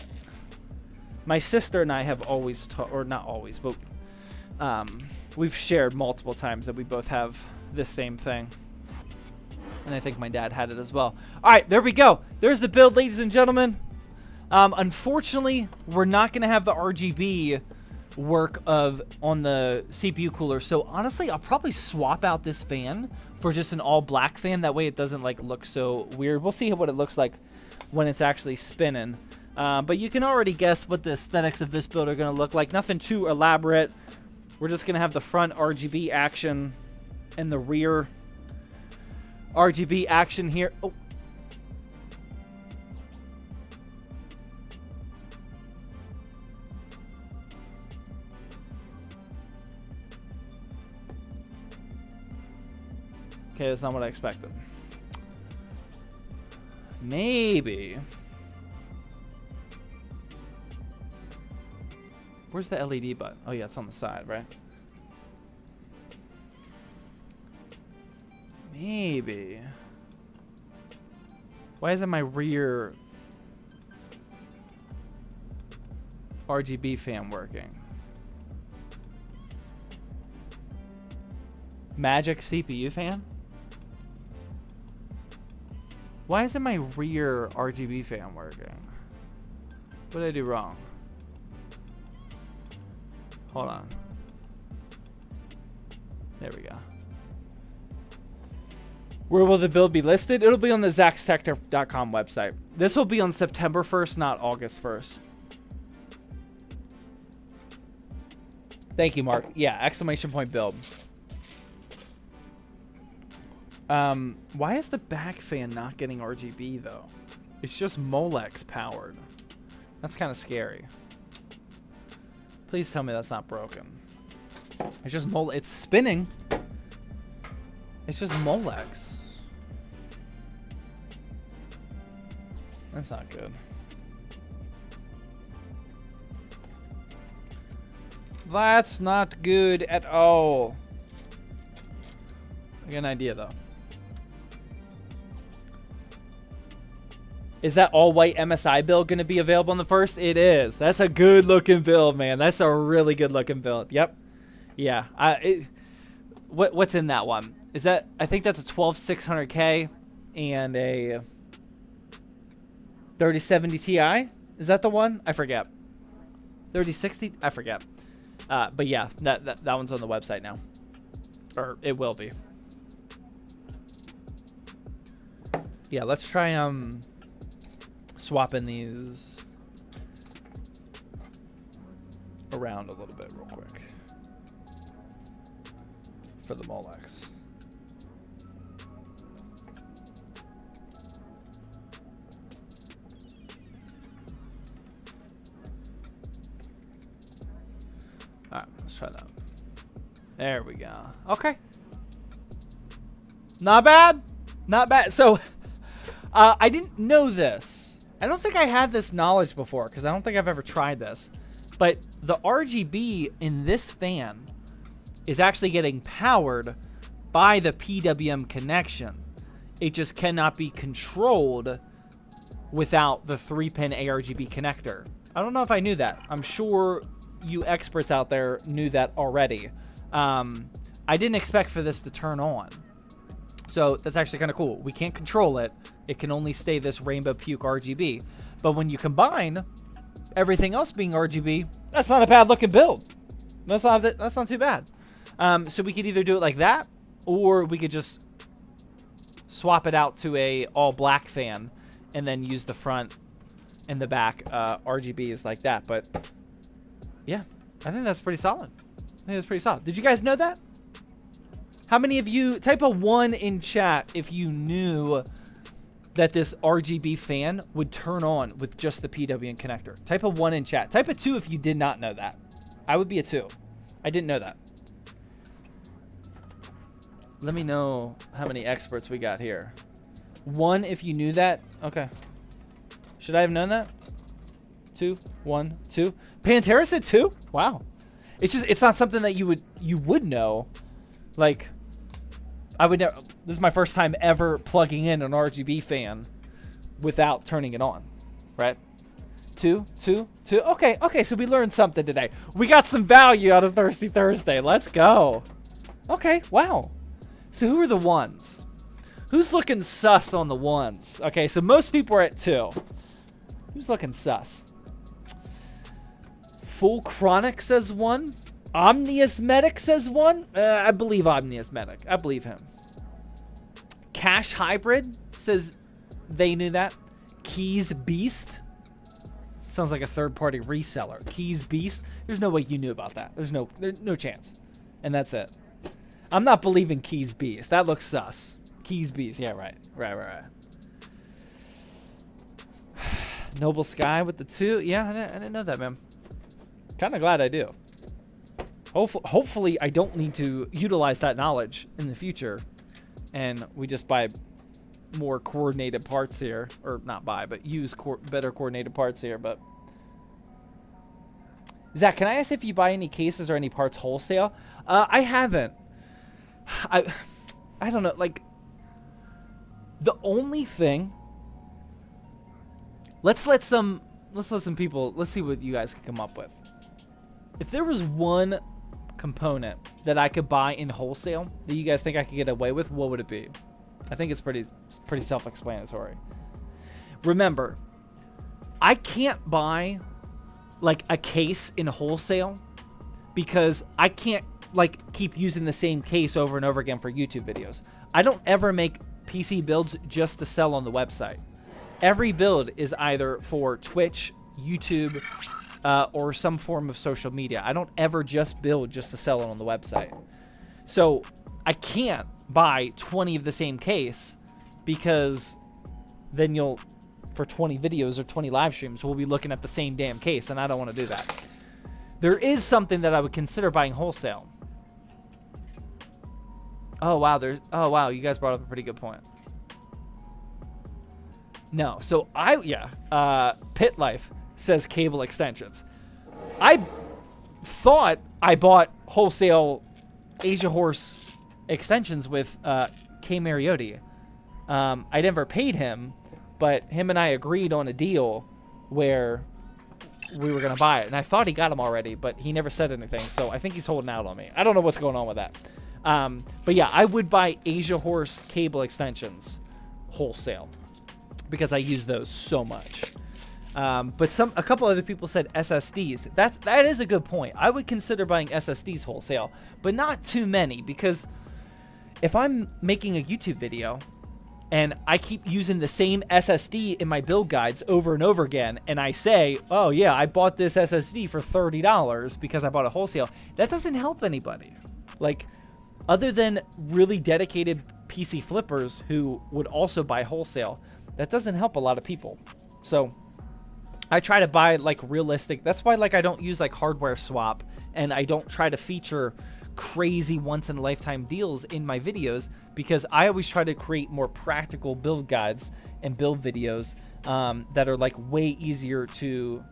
sister and I have always or not always, but we've shared multiple times that we both have this same thing. And I think my dad had it as well. All right, there we go. There's the build, ladies and gentlemen. Unfortunately, we're not going to have the RGB work on the CPU cooler. So honestly, I'll probably swap out this fan for just an all black fan. That way it doesn't like look so weird. We'll see what it looks like when it's actually spinning. But you can already guess what the aesthetics of this build are going to look like. Nothing too elaborate. We're just going to have the front RGB action and the rear RGB action here. Oh. Okay, that's not what I expected. Maybe. Where's the LED button? Oh yeah, it's on the side, right? Maybe. Why isn't my rear RGB fan working? Magic CPU fan? Why isn't my rear RGB fan working? What did I do wrong? Hold on. There we go. Where will the build be listed? It'll be on the ZachSector.com website. This will be on September 1st, not August 1st. Thank you, Mark. Yeah, !build. Why is the back fan not getting RGB, though? It's just Molex powered. That's kind of scary. Please tell me that's not broken. It's just it's spinning. It's just Molex. That's not good. That's not good at all. I got an idea though. Is that all white MSI build going to be available on the 1st? It is. That's a good looking build, man. That's a really good looking build. Yep. Yeah. What's in that one? Is that, I think that's a 12600K and a 3070 Ti. Is that the one? I forget. 3060? I forget. But yeah, that one's on the website now. Or it will be. Yeah, let's try swapping these around a little bit real quick for the Molex. All right, let's try that. There we go. Okay. Not bad. Not bad. So I didn't know this. I don't think I had this knowledge before because I don't think I've ever tried this. But the RGB in this fan is actually getting powered by the PWM connection. It just cannot be controlled without the 3-pin ARGB connector. I don't know if I knew that. I'm sure you experts out there knew that already. I didn't expect for this to turn on. So that's actually kind of cool. We can't control it. It can only stay this rainbow puke RGB. But when you combine everything else being RGB, that's not a bad looking build. That's not too bad. So we could either do it like that, or we could just swap it out to a all black fan and then use the front and the back RGBs like that. But yeah, I think that's pretty solid. Did you guys know that? How many of you, type a 1 in chat if you knew that this RGB fan would turn on with just the PWM connector. Type a 1 in chat. Type a 2 if you did not know that. I would be a 2. I didn't know that. Let me know how many experts we got here. 1 if you knew that. Okay. Should I have known that? 2, 1, 2. Pantera said 2? Wow. It's not something that you would know. Like, I would never. This is my first time ever plugging in an RGB fan without turning it on, right? 2, 2, 2. Okay. So we learned something today. We got some value out of Thirsty Thursday. Let's go. Okay. Wow. So who are the ones? Who's looking sus on the ones? Okay. So most people are at 2. Who's looking sus? Full Chronic says 1. Omnius Medic says 1. I believe Omnius Medic. I believe him. Cash Hybrid says they knew that. Keys Beast. Sounds like a third-party reseller. Keys Beast. There's no way you knew about that. There's no chance. And that's it. I'm not believing Keys Beast. That looks sus. Keys Beast. Yeah, right. Noble Sky with the 2. Yeah, I didn't know that, man. Kind of glad I do. Hopefully I don't need to utilize that knowledge in the future, and we just buy more coordinated parts here, or not buy, but use better coordinated parts here. But Zach, can I ask if you buy any cases or any parts wholesale? I haven't. I don't know. Like, the only thing. Let's let some people. Let's see what you guys can come up with. If there was one component that I could buy in wholesale that you guys think I could get away with, what would it be? I think it's pretty self-explanatory. Remember, I can't buy like a case in wholesale because I can't like keep using the same case over and over again for YouTube videos. I don't ever make PC builds just to sell on the website. Every build is either for Twitch, YouTube, or some form of social media. I don't ever just build just to sell it on the website. So I can't buy 20 of the same case because then for 20 videos or 20 live streams, we'll be looking at the same damn case, and I don't want to do that. There is something that I would consider buying wholesale. Oh, wow. You guys brought up a pretty good point. No. So Pit Life says cable extensions. I thought I bought wholesale Asia Horse extensions with K Mariotti. I never paid him, but him and I agreed on a deal where we were gonna buy it, and I thought he got them already, but he never said anything, so I think he's holding out on me. I don't know what's going on with that. But yeah, I would buy Asia Horse cable extensions wholesale because I use those so much. But a couple other people said SSDs. That is a good point. I would consider buying SSDs wholesale, but not too many, because if I'm making a YouTube video and I keep using the same SSD in my build guides over and over again, and I say, oh yeah, I bought this SSD for $30 because I bought it wholesale, that doesn't help anybody. Like, other than really dedicated PC flippers who would also buy wholesale, that doesn't help a lot of people. So I try to buy like realistic. That's why like I don't use like hardware swap, and I don't try to feature crazy once in a lifetime deals in my videos, because I always try to create more practical build guides and build videos that are like way easier to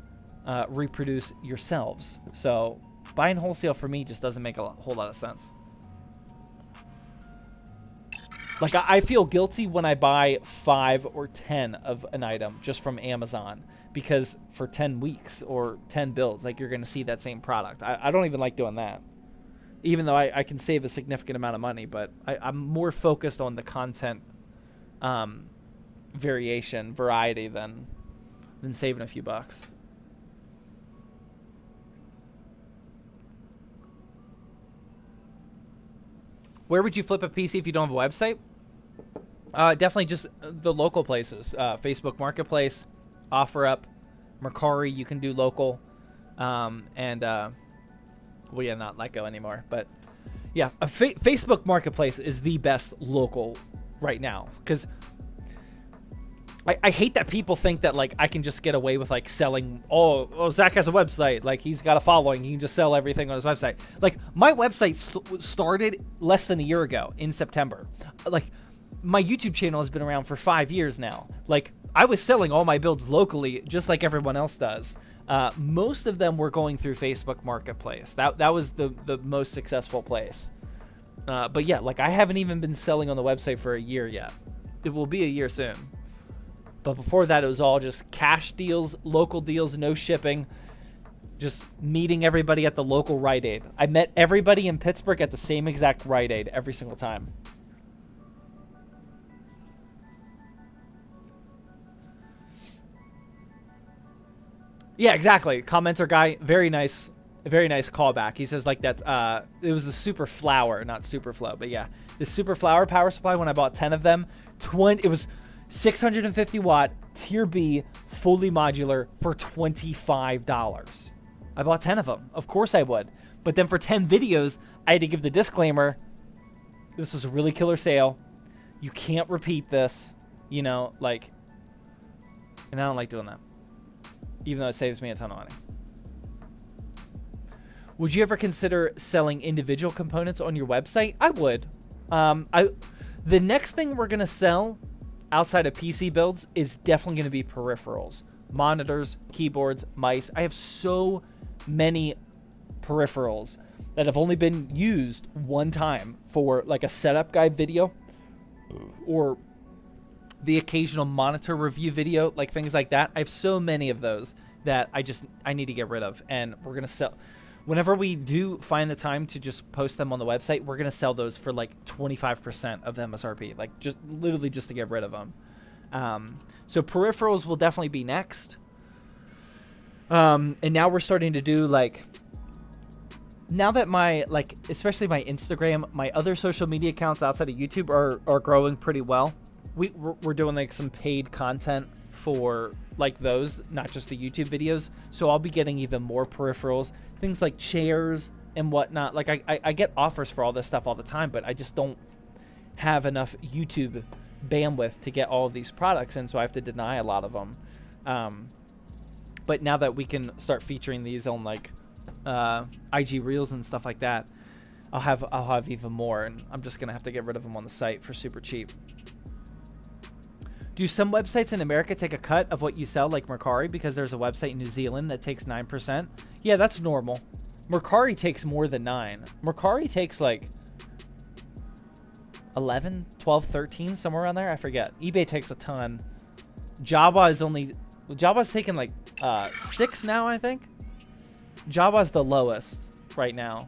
reproduce yourselves. So buying wholesale for me just doesn't make a whole lot of sense. Like, I feel guilty when I buy 5 or 10 of an item just from Amazon, because for 10 weeks or 10 builds, like, you're going to see that same product. I don't even like doing that, even though I can save a significant amount of money, but I'm more focused on the content variety than saving a few bucks. Where would you flip a PC if you don't have a website? Definitely just the local places. Facebook Marketplace, OfferUp, Mercari, you can do local. Well, yeah, not Letgo anymore. But yeah, Facebook Marketplace is the best local right now. Because I hate that people think that, like, I can just get away with, like, selling, oh, Zach has a website. Like, he's got a following. He can just sell everything on his website. Like, my website started less than a year ago in September. Like, my YouTube channel has been around for 5 years now. Like, I was selling all my builds locally, just like everyone else does. Most of them were going through Facebook Marketplace. That was the most successful place. But yeah, like, I haven't even been selling on the website for a year yet. It will be a year soon. But before that, it was all just cash deals, local deals, no shipping, just meeting everybody at the local Rite Aid. I met everybody in Pittsburgh at the same exact Rite Aid every single time. Yeah, exactly. Commenter guy, very nice callback. He says like that. It was the Super Flower, not Super Flow, but yeah, the Super Flower power supply. When I bought 10 of them, it was 650 watt tier B fully modular for $25. I bought 10 of them. Of course I would. But then for 10 videos, I had to give the disclaimer. This was a really killer sale. You can't repeat this, you know, like, and I don't like doing that, even though it saves me a ton of money. Would you ever consider selling individual components on your website? I would. The next thing we're going to sell outside of PC builds is definitely going to be peripherals. Monitors, keyboards, mice. I have so many peripherals that have only been used one time for like a setup guide video or the occasional monitor review video, like things like that. I have so many of those that I need to get rid of, and we're going to sell. Whenever we do find the time to just post them on the website, we're going to sell those for like 25% of MSRP, like just literally just to get rid of them. So peripherals will definitely be next. And now we're starting to do like, now that my, like, especially my Instagram, my other social media accounts outside of YouTube are growing pretty well. We're doing like some paid content for like those, not just the YouTube videos. So I'll be getting even more peripherals, things like chairs and whatnot. Like I get offers for all this stuff all the time, but I just don't have enough YouTube bandwidth to get all of these products in, so I have to deny a lot of them. But now that we can start featuring these on like IG Reels and stuff like that, I'll have even more, and I'm just gonna have to get rid of them on the site for super cheap. Do some websites in America take a cut of what you sell, like Mercari, because there's a website in New Zealand that takes 9%? Yeah, that's normal. Mercari takes more than 9. Mercari takes like 11, 12, 13, somewhere around there. I forget. eBay takes a ton. Jawa's taking like 6 now, I think. Jawa's the lowest right now.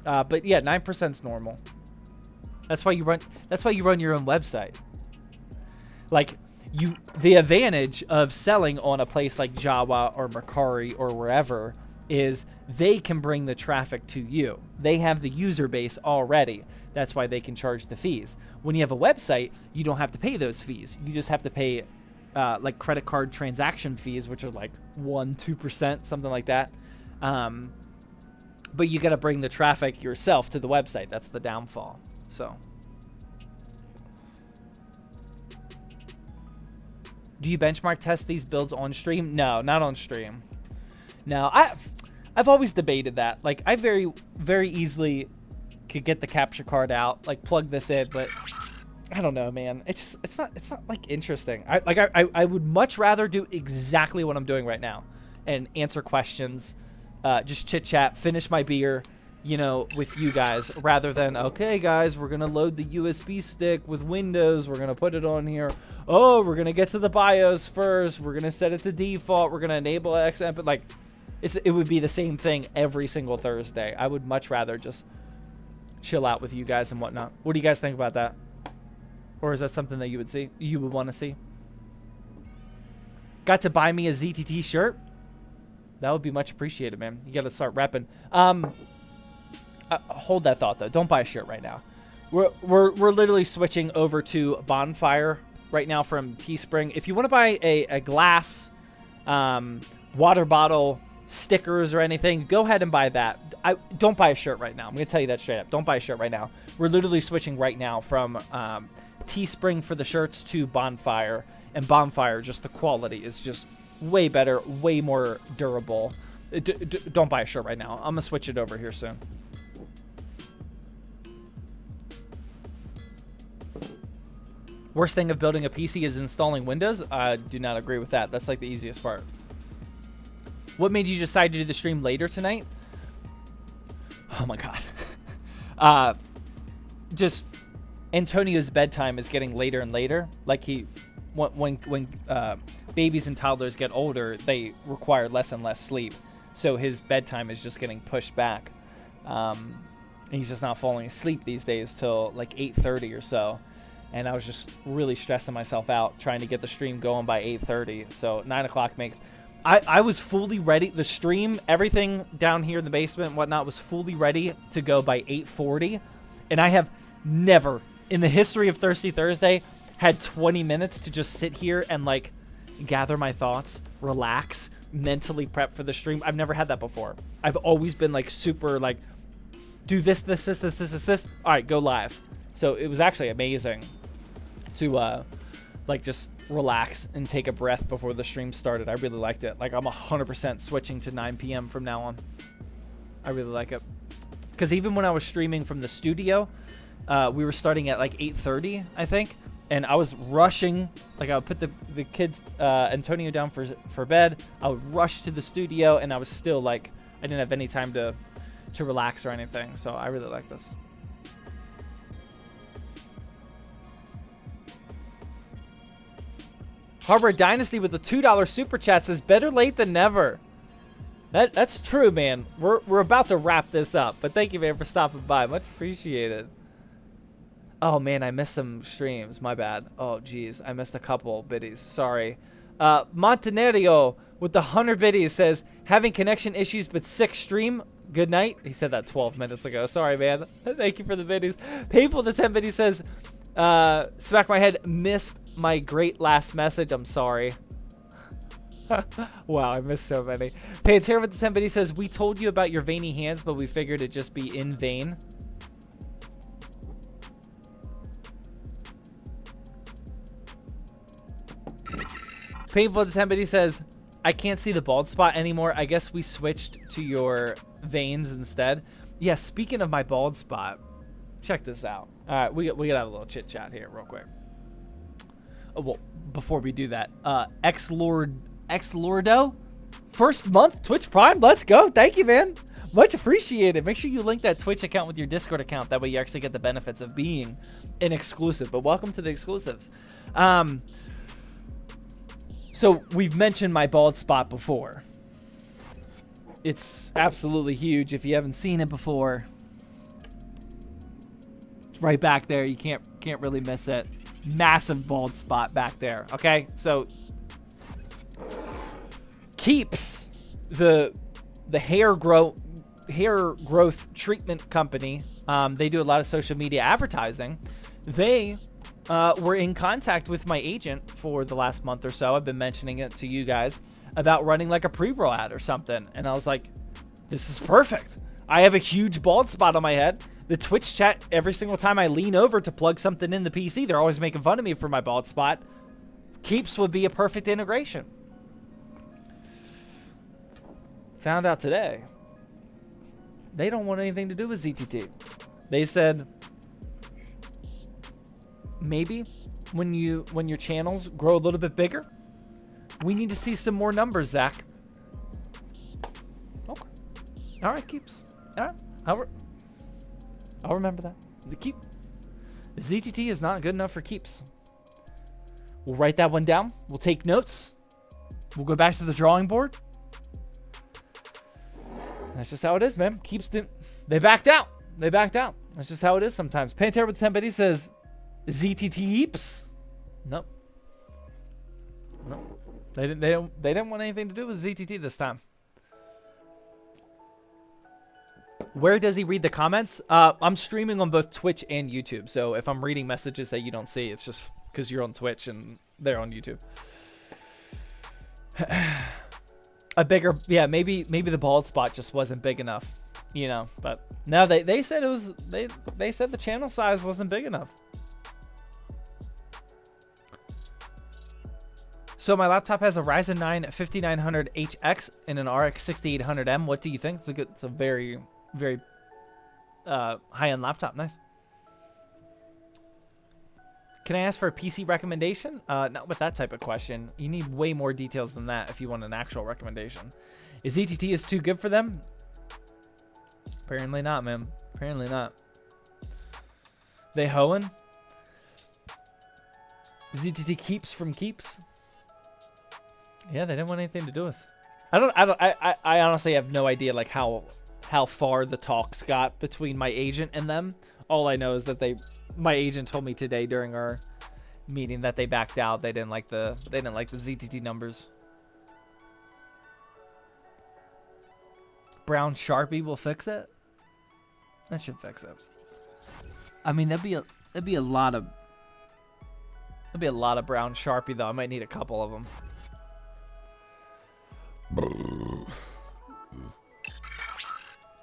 But yeah, 9% is normal. That's why you run your own website. Like the advantage of selling on a place like Jawa or Mercari or wherever is they can bring the traffic to you. They have the user base already. That's why they can charge the fees. When you have a website, you don't have to pay those fees. You just have to pay like credit card transaction fees, which are like 1-2%, something like that. But you got to bring the traffic yourself to the website. That's the downfall. So, do you benchmark test these builds on stream? No, not on stream. No, I've always debated that. Like, I very, very easily could get the capture card out, like plug this in, but I don't know, man. It's not like interesting. I would much rather do exactly what I'm doing right now and answer questions, just chit chat, finish my beer, you know, with you guys, rather than, okay guys, we're gonna load the USB stick with Windows, we're gonna put it on here, oh, we're gonna get to the BIOS first, we're gonna set it to default, we're gonna enable XM, but like it would be the same thing every single Thursday. I would much rather just chill out with you guys and whatnot. What do you guys think about that? Or is that something that you would want to see? Got to buy me a ZTT shirt? That would be much appreciated, man. You got to start repping. Hold that thought though. Don't buy a shirt right now. We're literally switching over to Bonfire right now from Teespring. If you want to buy a glass, water bottle, stickers or anything, go ahead and buy that. Don't buy a shirt right now. I'm gonna tell you that straight up. Don't buy a shirt right now. We're literally switching right now from Teespring for the shirts to Bonfire, and Bonfire, just the quality is just way better, way more durable. Don't buy a shirt right now. I'm gonna switch it over here soon. Worst thing of building a PC is installing Windows? I do not agree with that. That's like the easiest part. What made you decide to do the stream later tonight? Oh my god. Just Antonio's bedtime is getting later and later. Like when babies and toddlers get older, they require less and less sleep. So his bedtime is just getting pushed back. He's just not falling asleep these days till like 8:30 or so. And I was just really stressing myself out trying to get the stream going by 8:30. So 9 o'clock makes... I was fully ready. The stream, everything down here in the basement and whatnot was fully ready to go by 8:40. And I have never, in the history of Thirsty Thursday, had 20 minutes to just sit here and like gather my thoughts, relax, mentally prep for the stream. I've never had that before. I've always been like super like, do this. All right, go live. So it was actually amazing to like just relax and take a breath before the stream started. I really liked it. Like I'm 100% switching to 9 p.m. from now on. I really like it. Because even when I was streaming from the studio, we were starting at like 8:30, I think. And I was rushing. Like I would put the kids, Antonio down for bed. I would rush to the studio and I was still like, I didn't have any time to relax or anything. So I really like this. Harbor Dynasty with the $2 super chat says, better late than never. That's true, man. We're about to wrap this up, but thank you, man, for stopping by. Much appreciated. Oh, man, I missed some streams. My bad. Oh, geez. I missed a couple biddies. Sorry. Montenario with the 100 biddies says, having connection issues but sick stream. Good night. He said that 12 minutes ago. Sorry, man. Thank you for the biddies. Painful the 10 biddies says, smack my head, missed my great last message. I'm sorry. Wow, I missed so many. Pantera with the 10 biddies says, we told you about your veiny hands, but we figured it'd just be in vain. Painful the 10 biddies says, I can't see the bald spot anymore. I guess we switched to your veins instead. Yeah, speaking of my bald spot, check this out. All right, we gotta have a little chit chat here real quick. Oh, well, before we do that, X Lordo, first month Twitch Prime. Let's go. Thank you, man. Much appreciated. Make sure you link that Twitch account with your Discord account. That way you actually get the benefits of being an exclusive. But welcome to the exclusives. So we've mentioned my bald spot before. It's absolutely huge. If you haven't seen it before, it's right back there. You can't really miss it. Massive bald spot back there. Okay, so Keeps, the hair growth treatment company. They do a lot of social media advertising. They were in contact with my agent for the last month or so. I've been mentioning it to you guys about running like a pre-roll ad or something. And I was like, this is perfect. I have a huge bald spot on my head. The Twitch chat, every single time I lean over to plug something in the PC, they're always making fun of me for my bald spot. Keeps would be a perfect integration. Found out today, they don't want anything to do with ZTT. They said, maybe when your channels grow a little bit bigger, we need to see some more numbers, Zach. Okay. All right, Keeps. All right. I'll remember that. The ZTT is not good enough for Keeps. We'll write that one down. We'll take notes. We'll go back to the drawing board. That's just how it is, man. Keeps didn't. They backed out. That's just how it is sometimes. Pantera with 10 bitty says, ZTT Heaps. Nope. They didn't want anything to do with ZTT this time. Where does he read the comments? I'm streaming on both Twitch and YouTube. So if I'm reading messages that you don't see, it's just because you're on Twitch and they're on YouTube. A bigger, yeah, maybe the bald spot just wasn't big enough, you know. But no, they said it was, they said the channel size wasn't big enough. So my laptop has a Ryzen 9 5900HX and an RX 6800M. What do you think? It's a very high-end laptop. Nice. Can I ask for a PC recommendation? Not with that type of question. You need way more details than that if you want an actual recommendation. Is ETT is too good for them? Apparently not, man. Apparently not. They hoeing? ZTT keeps from keeps? Yeah, they didn't want anything to do with. I honestly have no idea like how far the talks got between my agent and them. All I know is that my agent told me today during our meeting that they backed out. They didn't like the ZTT numbers. Brown Sharpie will fix it. That should fix it. I mean, that'd be a lot of brown Sharpie though. I might need a couple of them.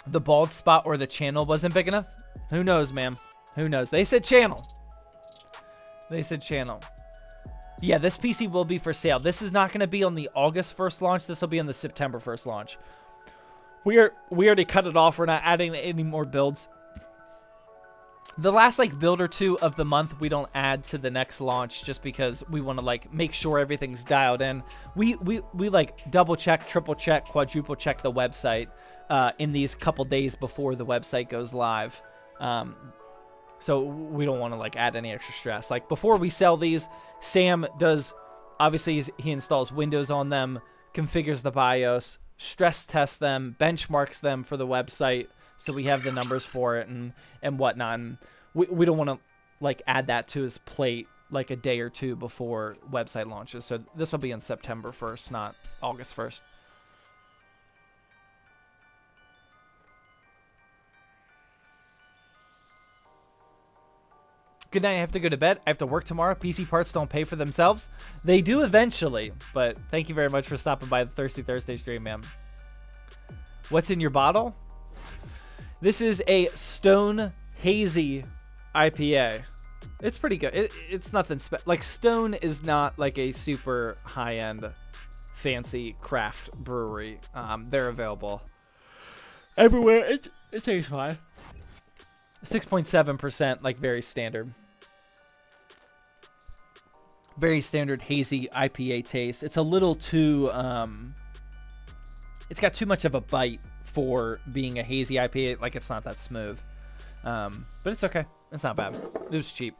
The bald spot or the channel wasn't big enough? Who knows, man? Who knows? They said channel. They said channel. Yeah, this PC will be for sale. This is not going to be on the August 1st launch. This will be on the September 1st launch. We already cut it off. We're not adding any more builds. The last like build or two of the month we don't add to the next launch just because we want to like make sure everything's dialed in. We like double check, triple check, quadruple check the website in these couple days before the website goes live. So we don't want to like add any extra stress. Like before we sell these, Sam does, obviously he installs Windows on them, configures the BIOS, stress tests them, benchmarks them for the website. So we have the numbers for it and whatnot. And we don't want to like add that to his plate like a day or two before website launches. So this will be on September 1st, not August 1st. Good night. I have to go to bed. I have to work tomorrow. PC parts don't pay for themselves. They do eventually, but thank you very much for stopping by the Thirsty Thursday stream, man. What's in your bottle? This is a Stone Hazy IPA. It's pretty good. It's nothing like Stone is not like a super high-end fancy craft brewery. They're available everywhere. It tastes fine. 6.7%, like very standard. Very standard hazy IPA taste. It's a little too it's got too much of a bite for being a hazy IPA. Like, it's not that smooth. But it's okay. It's not bad. It was cheap.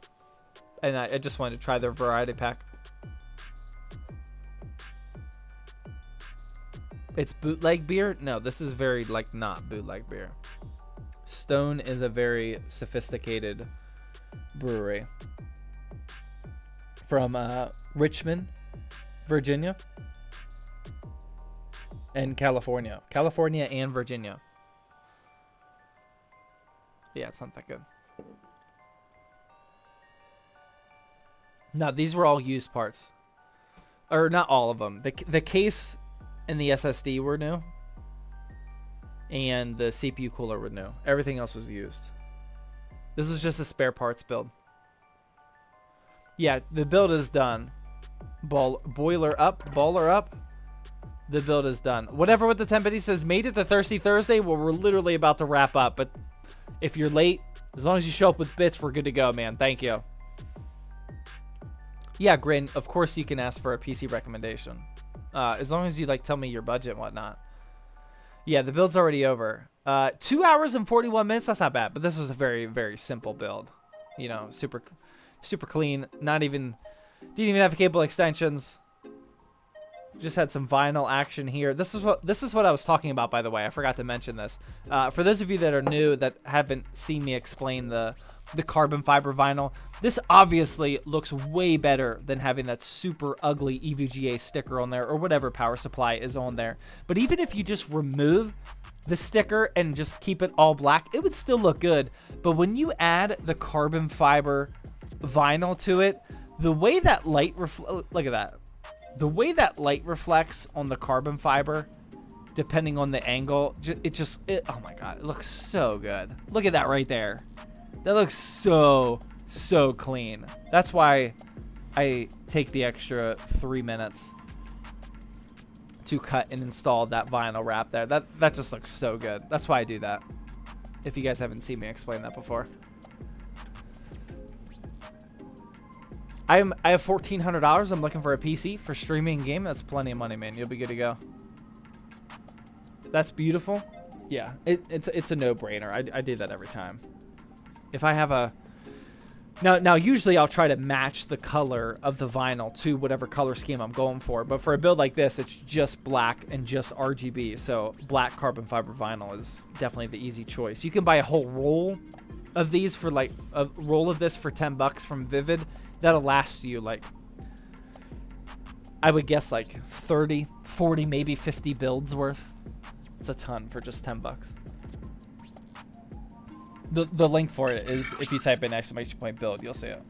And I just wanted to try their variety pack. It's bootleg beer? No, this is very, like, not bootleg beer. Stone is a very sophisticated brewery. From Richmond, Virginia. And California. California and Virginia. Yeah, it's not that good. No, these were all used parts. Or not all of them. The case and the SSD were new. And the CPU cooler were new. Everything else was used. This is just a spare parts build. Yeah, the build is done. Boiler up. Baller up. The build is done. Whatever with the 10 says, made it to Thirsty Thursday. Well, we're literally about to wrap up. But if you're late, as long as you show up with bits, we're good to go, man. Thank you. Yeah, Grin, of course you can ask for a PC recommendation. As long as you, like, tell me your budget and whatnot. Yeah, the build's already over. 2 hours and 41 minutes. That's not bad. But this was a very, very simple build. You know, super clean. Didn't even have cable extensions. Just had some vinyl action here. This is what I was talking about, by the way. I forgot to mention this. For those of you that are new, that haven't seen me explain the carbon fiber vinyl, this obviously looks way better than having that super ugly EVGA sticker on there or whatever power supply is on there. But even if you just remove the sticker and just keep it all black, it would still look good. But when you add the carbon fiber vinyl to it, the way that light look at that. The way that light reflects on the carbon fiber, depending on the angle, oh my God, it looks so good. Look at that right there. That looks so clean. That's why I take the extra 3 minutes to cut and install that vinyl wrap there. That just looks so good. That's why I do that. If you guys haven't seen me explain that before. I have $1,400. I'm looking for a PC for streaming and game. That's plenty of money, man. You'll be good to go. That's beautiful. Yeah, it's a no-brainer. I do that every time. If I have a now usually I'll try to match the color of the vinyl to whatever color scheme I'm going for. But for a build like this, it's just black and just RGB. So black carbon fiber vinyl is definitely the easy choice. You can buy a whole roll of these for like a roll of this for $10 from Vivid. That'll last you, like, I would guess like 30, 40, maybe 50 builds worth. It's a ton for just $10. The link for it is if you type in ! build, you'll see it.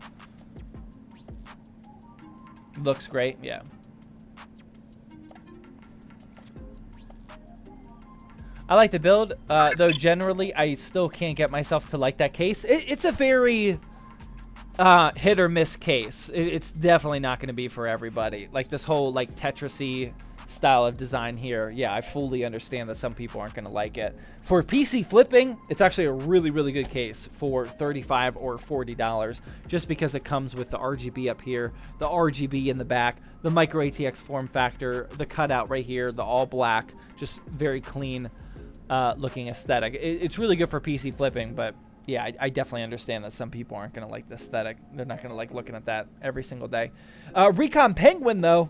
Looks great, yeah. I like the build, though generally I still can't get myself to like that case. It's a very hit or miss case. It's definitely not going to be for everybody. Like this whole like Tetris-y style of design here. Yeah, I fully understand that some people aren't going to like it. For PC flipping, it's actually a really, really good case for $35 or $40, just because it comes with the RGB up here, the RGB in the back, the micro ATX form factor, the cutout right here, the all black, just very clean looking aesthetic. It's really good for PC flipping, but yeah, I definitely understand that some people aren't going to like the aesthetic. They're not going to like looking at that every single day. Recon Penguin, though,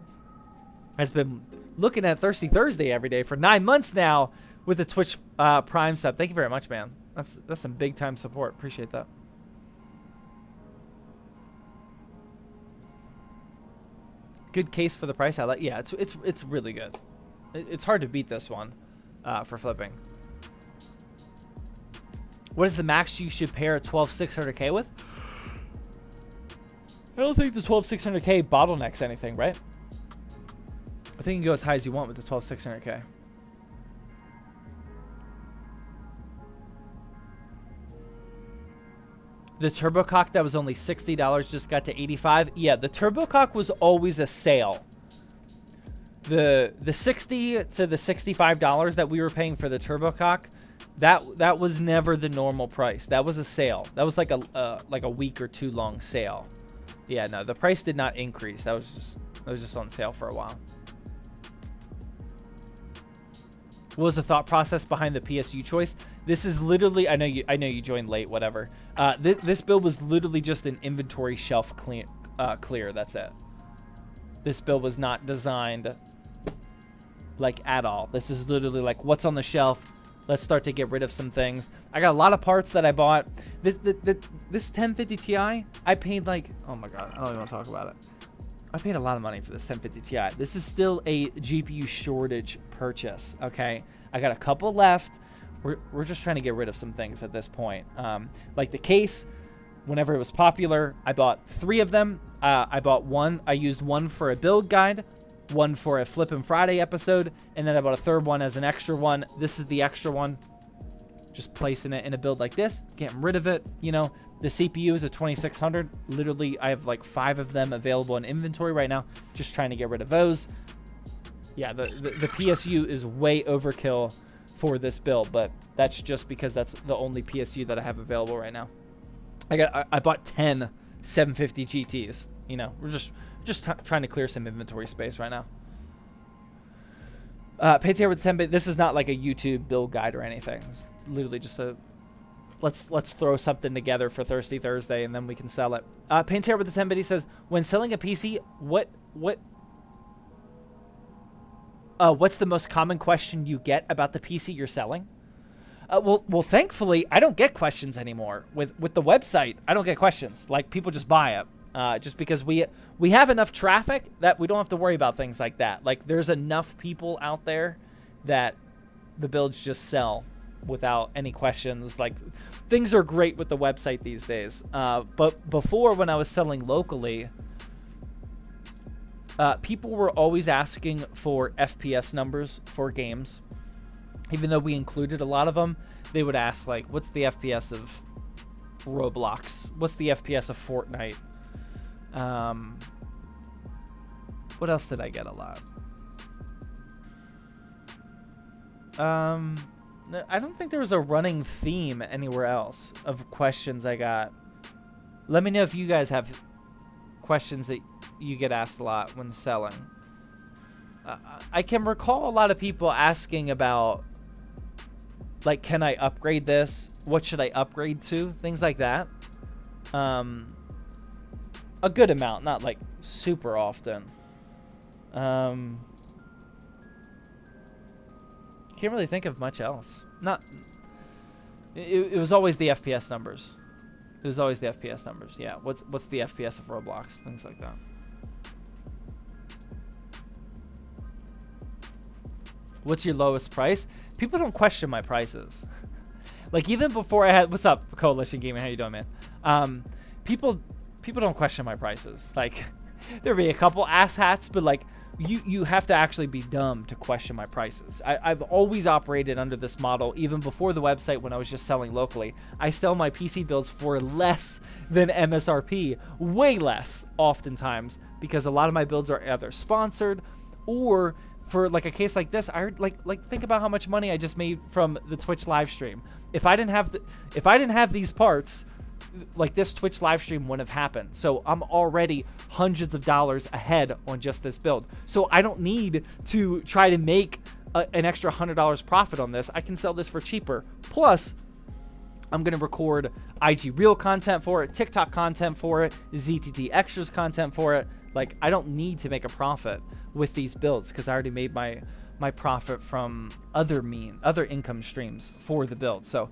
has been looking at Thirsty Thursday every day for 9 months now with the Twitch Prime sub. Thank you very much, man. That's some big time support. Appreciate that. Good case for the price. I like. Yeah, it's really good. It's hard to beat this one for flipping. What is the max you should pair a 12600K with? I don't think the 12600K bottlenecks anything, right? I think you can go as high as you want with the 12600K. The turbocock that was only $60 just got to $85. Yeah, the turbocock was always a sale. The $60 to the $65 that we were paying for the turbocock, that was never the normal price. That was a sale. That was like a week or two long sale. Yeah, no, the price did not increase. That was just on sale for a while. What was the thought process behind the PSU choice? This is literally, I know you joined late, whatever. This build was literally just an inventory shelf clear. That's it. This build was not designed like at all. This is literally like what's on the shelf. Let's start to get rid of some things. I got a lot of parts that I bought. This 1050 Ti, I paid like, oh my God, I don't even want to talk about it. I paid a lot of money for this 1050 Ti. This is still a GPU shortage purchase, okay? I got a couple left. We're just trying to get rid of some things at this point. Like the case, whenever it was popular, I bought 3 of them. I bought one. I used one for a build guide, one for a Flippin' Friday episode, and then I bought a third one as an extra one. This is the extra one. Just placing it in a build like this, getting rid of it. You know, the CPU is a 2600. Literally, I have like 5 of them available in inventory right now. Just trying to get rid of those. Yeah, the PSU is way overkill for this build, but that's just because that's the only PSU that I have available right now. I bought 10 750 GTs. You know, we're just trying to clear some inventory space right now. Paytier with 10 bit. This is not like a YouTube build guide or anything. It's literally just a let's throw something together for Thirsty Thursday and then we can sell it. Paytier with the 10 bit. He says, when selling a PC, what's the most common question you get about the PC you're selling? Well, thankfully, I don't get questions anymore. With the website, I don't get questions. Like, people just buy it. Just because we have enough traffic that we don't have to worry about things like that. Like, there's enough people out there that the builds just sell without any questions. Like, things are great with the website these days. But before, when I was selling locally, people were always asking for FPS numbers for games. Even though we included a lot of them, they would ask, like, what's the FPS of Roblox? What's the FPS of Fortnite? What else did I get a lot? I don't think there was a running theme anywhere else of questions I got. Let me know if you guys have questions that you get asked a lot when selling. I can recall a lot of people asking about, like, can I upgrade this? What should I upgrade to? Things like that. A good amount, not like super often. Can't really think of much else. It was always the FPS numbers. It was always the FPS numbers. Yeah. What's the FPS of Roblox? Things like that. What's your lowest price? People don't question my prices. Like, even before I had, what's up, Coalition Gaming? How you doing, man? People don't question my prices. Like, there'll be a couple asshats, but like, you have to actually be dumb to question my prices. I've always operated under this model, even before the website when I was just selling locally. I sell my PC builds for less than MSRP, way less oftentimes, because a lot of my builds are either sponsored or for like a case like this, I like think about how much money I just made from the Twitch live stream. If I didn't have these parts, like, this Twitch live stream wouldn't have happened. So I'm already hundreds of dollars ahead on just this build. So I don't need to try to make an extra $100 profit on this. I can sell this for cheaper. Plus, I'm going to record IG Reel content for it, TikTok content for it, ZTT Extras content for it. Like, I don't need to make a profit with these builds because I already made my profit from other income streams for the build. So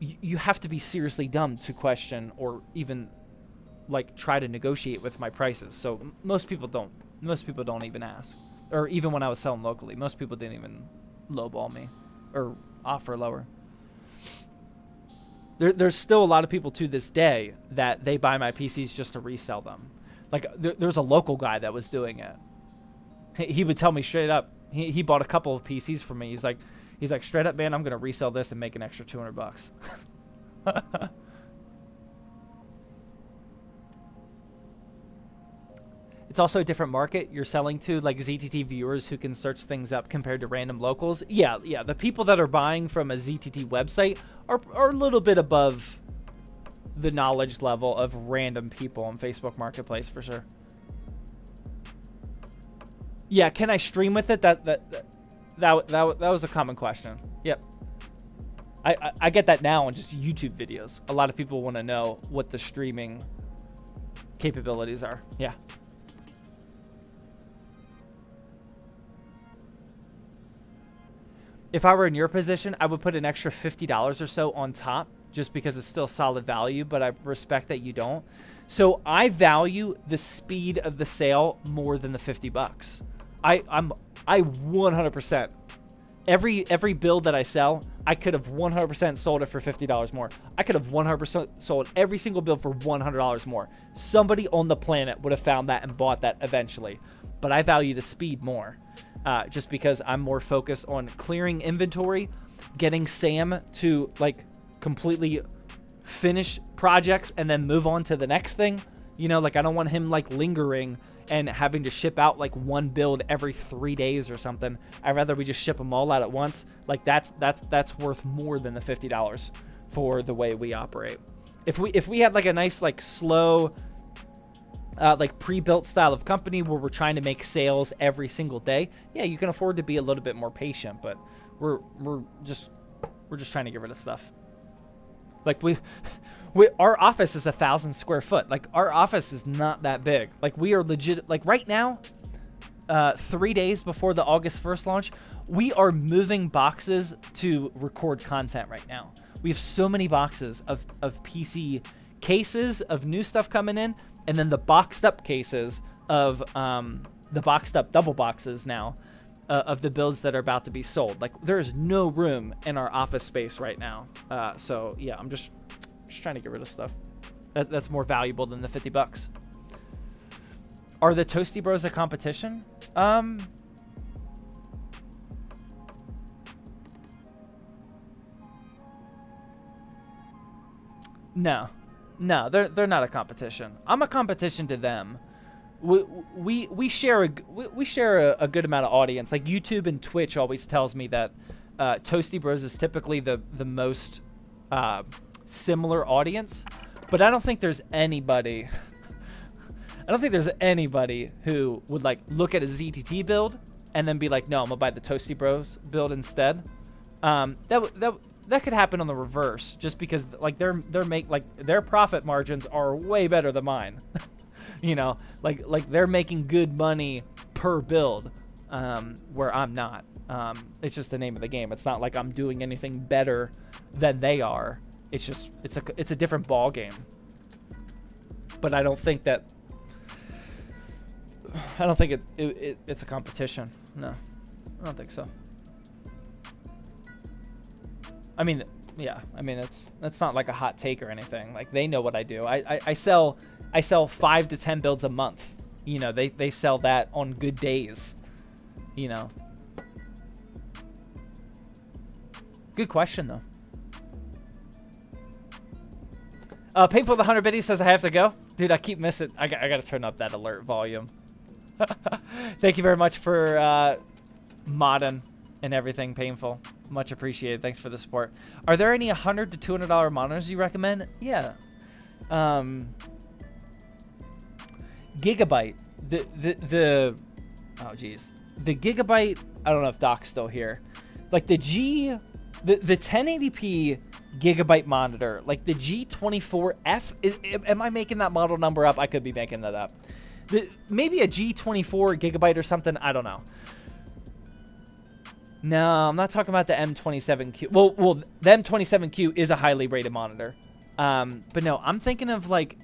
you have to be seriously dumb to question or even like try to negotiate with my prices. So most people don't even ask. Or even when I was selling locally, most people didn't even lowball me or offer lower. There's still a lot of people to this day that they buy my PCs just to resell them. Like, there's a local guy that was doing it. He would tell me straight up. He bought a couple of PCs from me. He's like, straight up, man, I'm gonna resell this and make an extra $200. It's also a different market you're selling to, like ZTT viewers who can search things up compared to random locals. Yeah. The people that are buying from a ZTT website are a little bit above the knowledge level of random people on Facebook Marketplace for sure. Yeah, can I stream with it? that was a common question. Yep. I get that now on just YouTube videos. A lot of people want to know what the streaming capabilities are. Yeah. If I were in your position, I would put an extra $50 or so on top just because it's still solid value, but I respect that you don't. So I value the speed of the sale more than the $50. I 100%. Every build that I sell, I could have 100% sold it for $50 more. I could have 100% sold every single build for $100 more. Somebody on the planet would have found that and bought that eventually. But I value the speed more. Just because I'm more focused on clearing inventory, getting Sam to like completely finish projects and then move on to the next thing. You know, like I don't want him like lingering and having to ship out like one build every 3 days or something. I'd rather we just ship them all out at once. Like that's worth more than the $50 for the way we operate. If we had like a nice like slow like pre-built style of company where we're trying to make sales every single day, yeah, you can afford to be a little bit more patient, but we're just trying to get rid of stuff. Like our office is 1,000 square foot. Like our office is not that big. Like we are legit, like right now, 3 days before the August 1st launch, we are moving boxes to record content right now. We have so many boxes of PC cases of new stuff coming in, and then the boxed up cases of the boxed up double boxes now of the builds that are about to be sold. Like there is no room in our office space right now. So yeah, I'm just trying to get rid of stuff that's more valuable than the $50. Are the Toasty Bros a competition? No, they're not a competition. I'm a competition to them. We share a good amount of audience. Like YouTube and Twitch always tells me that Toasty Bros is typically the most similar audience, but I don't think there's anybody. I don't think there's anybody who would like look at a ZTT build and then be like, no, I'm gonna buy the Toasty Bros build instead. That could happen on the reverse, just because like their profit margins are way better than mine. You know, like they're making good money per build, where I'm not. It's just the name of the game. It's not like I'm doing anything better than they are. It's just it's a different ball game. But I don't think it's a competition. No, I don't think so. I mean, yeah. I mean, that's not like a hot take or anything. Like they know what I do. I sell 5 to 10 builds a month. You know, they sell that on good days. You know. Good question though. Painful the 100 biddy says I have to go. Dude, I keep missing. I gotta turn up that alert volume. Thank you very much for modding and everything, Painful. Much appreciated. Thanks for the support. Are there any $100 to $200 monitors you recommend? Yeah. Gigabyte. The oh geez. The Gigabyte. I don't know if Doc's still here. Like the 1080p Gigabyte monitor, like the G24F. Am I making that model number up? I could be making that up. Maybe a G24 Gigabyte or something. I don't know. No, I'm not talking about the M27Q. Well, the M27Q is a highly rated monitor. But no, I'm thinking of like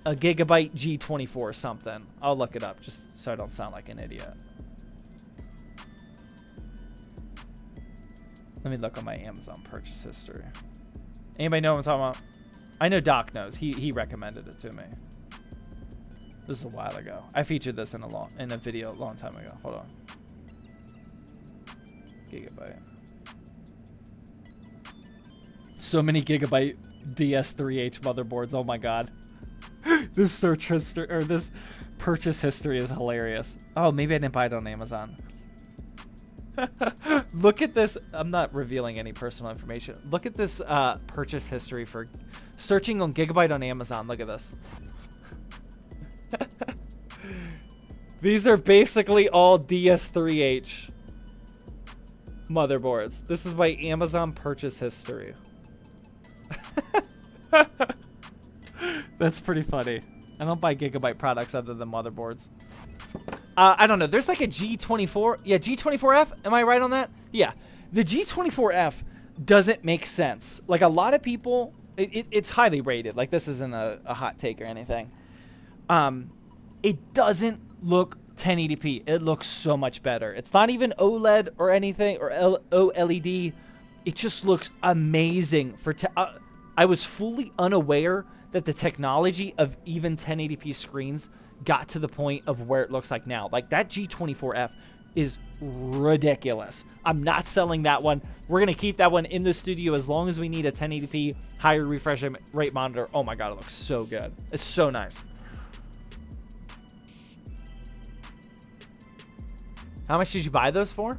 a Gigabyte G24 or something. I'll look it up just so I don't sound like an idiot. Let me look on my Amazon purchase history. Anybody know what I'm talking about? I know Doc knows. He recommended it to me. This is a while ago. I featured this in a video a long time ago. Hold on. Gigabyte. So many Gigabyte DS3H motherboards. Oh my god. This search history or this purchase history is hilarious. Oh, maybe I didn't buy it on Amazon. Look at this. I'm not revealing any personal information. Look at this purchase history for searching on Gigabyte on Amazon. Look at this. These are basically all DS3H. motherboards. This is my Amazon purchase history. That's pretty funny. I don't buy Gigabyte products other than motherboards. I don't know. There's like a G24. Yeah, G24F. Am I right on that? Yeah. The G24F doesn't make sense. Like, a lot of people, it's highly rated. Like, this isn't a hot take or anything. It doesn't look 1080p. It looks so much better. It's not even OLED or anything, or OLED. It just looks amazing. I was fully unaware that the technology of even 1080p screens got to the point of where it looks like now. Like, that G24F is ridiculous. I'm not selling that one. We're going to keep that one in the studio as long as we need a 1080p higher refresh rate monitor. Oh my God, it looks so good. It's so nice. How much did you buy those for?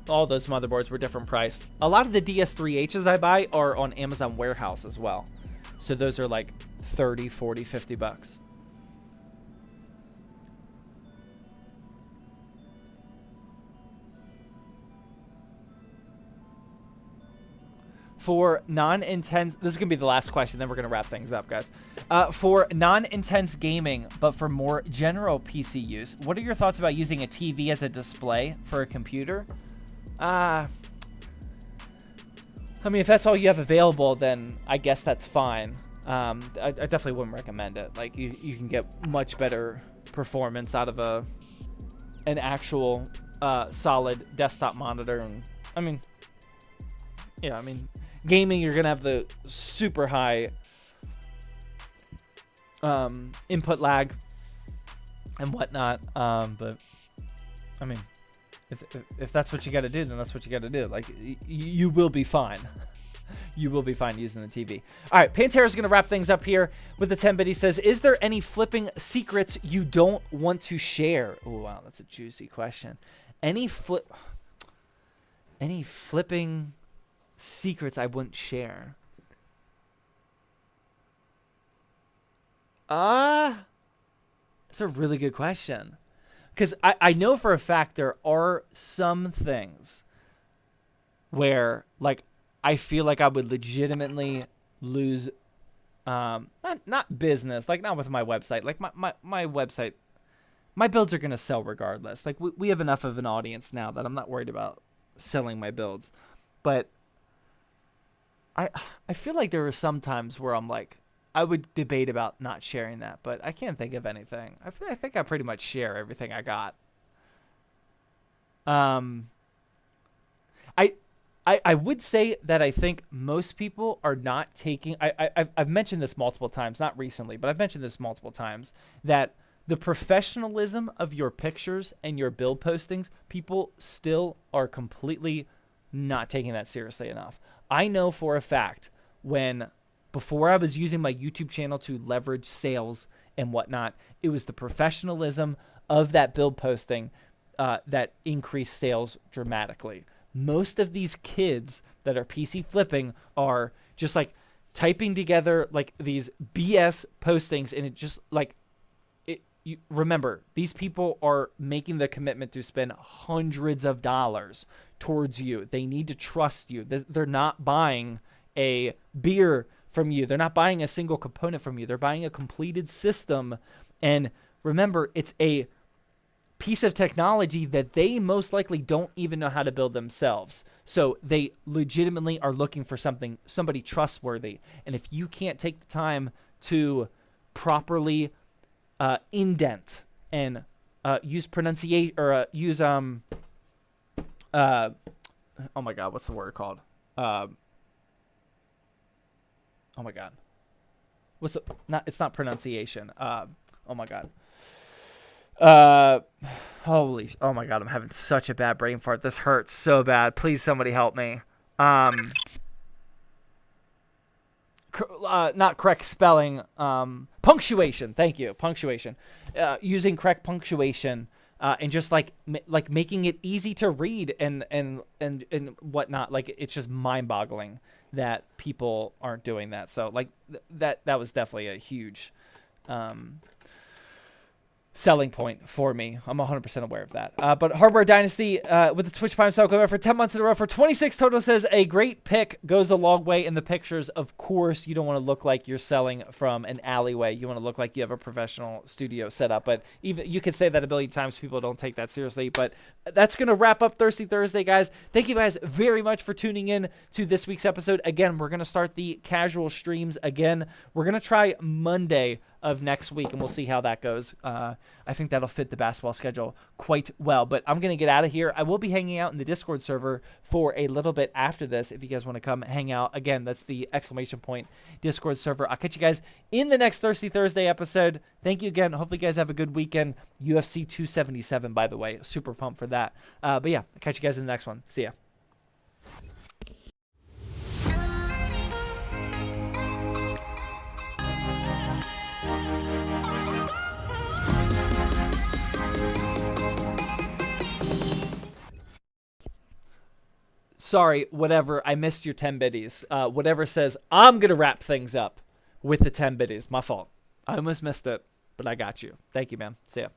All those motherboards were different priced. A lot of the DS3Hs I buy are on Amazon Warehouse as well. So those are like 30, 40, 50 bucks. For non-intense, this is going to be the last question, then we're going to wrap things up, guys. For non-intense gaming, but for more general PC use, what are your thoughts about using a TV as a display for a computer? I mean, if that's all you have available, then I guess that's fine. I definitely wouldn't recommend it. Like, you can get much better performance out of an actual solid desktop monitor. And I mean, yeah, I mean, gaming, you're gonna have the super high input lag and whatnot. But I mean, if that's what you got to do, then that's what you got to do. Like, you will be fine. You will be fine using the TV. All right, Pantera's going to wrap things up here with the 10-bit. He says, is there any flipping secrets you don't want to share? Oh, wow, that's a juicy question. Any flipping secrets I wouldn't share? That's a really good question. Because I know for a fact there are some things where, like, I feel like I would legitimately lose, not business, like, not with my website. Like, my website, my builds are going to sell regardless. Like, we have enough of an audience now that I'm not worried about selling my builds. But I feel like there are some times where I'm like, I would debate about not sharing that, but I can't think of anything. I think I pretty much share everything I got. I would say that I think most people are not taking... I've mentioned this multiple times, not recently, but I've mentioned this multiple times, that the professionalism of your pictures and your build postings, people still are completely not taking that seriously enough. I know for a fact before I was using my YouTube channel to leverage sales and whatnot, it was the professionalism of that build posting that increased sales dramatically. Most of these kids that are PC flipping are just like typing together like these BS postings, and it just like, remember, these people are making the commitment to spend hundreds of dollars towards you. They need to trust you. They're not buying a beer from you. They're not buying a single component from you. They're buying a completed system. And remember, it's a piece of technology that they most likely don't even know how to build themselves. So they legitimately are looking for somebody trustworthy. And if you can't take the time to properly indent and use pronunciation, or use oh my God, what's the word called? Oh my God. It's not pronunciation. Oh my God. Oh my God, I'm having such a bad brain fart. This hurts so bad. Please, somebody help me. Not correct spelling. Punctuation. Thank you. Punctuation. Using correct punctuation, and just like making it easy to read and whatnot. Like, it's just mind-boggling that people aren't doing that. So like that was definitely a huge selling point for me. I'm 100% aware of that. But Hardware Dynasty with the Twitch Prime sub going for 10 months in a row for 26 total says a great pick goes a long way in the pictures. Of course, you don't want to look like you're selling from an alleyway. You want to look like you have a professional studio set up. But even you could say that a billion times. People don't take that seriously. But that's going to wrap up Thirsty Thursday, guys. Thank you guys very much for tuning in to this week's episode. Again, we're going to start the casual streams again. We're going to try Monday of next week, and we'll see how that goes. I think that'll fit the basketball schedule quite well. But I'm going to get out of here. I will be hanging out in the Discord server for a little bit after this. If you guys want to come hang out, again, that's the !! Discord server. I'll catch you guys in the next Thirsty Thursday episode. Thank you again. Hopefully you guys have a good weekend. UFC 277, by the way. Super pumped for that. But yeah, I'll catch you guys in the next one. See ya. Sorry, whatever. I missed your 10 biddies. Whatever says I'm going to wrap things up with the 10 biddies. My fault. I almost missed it, but I got you. Thank you, man. See ya.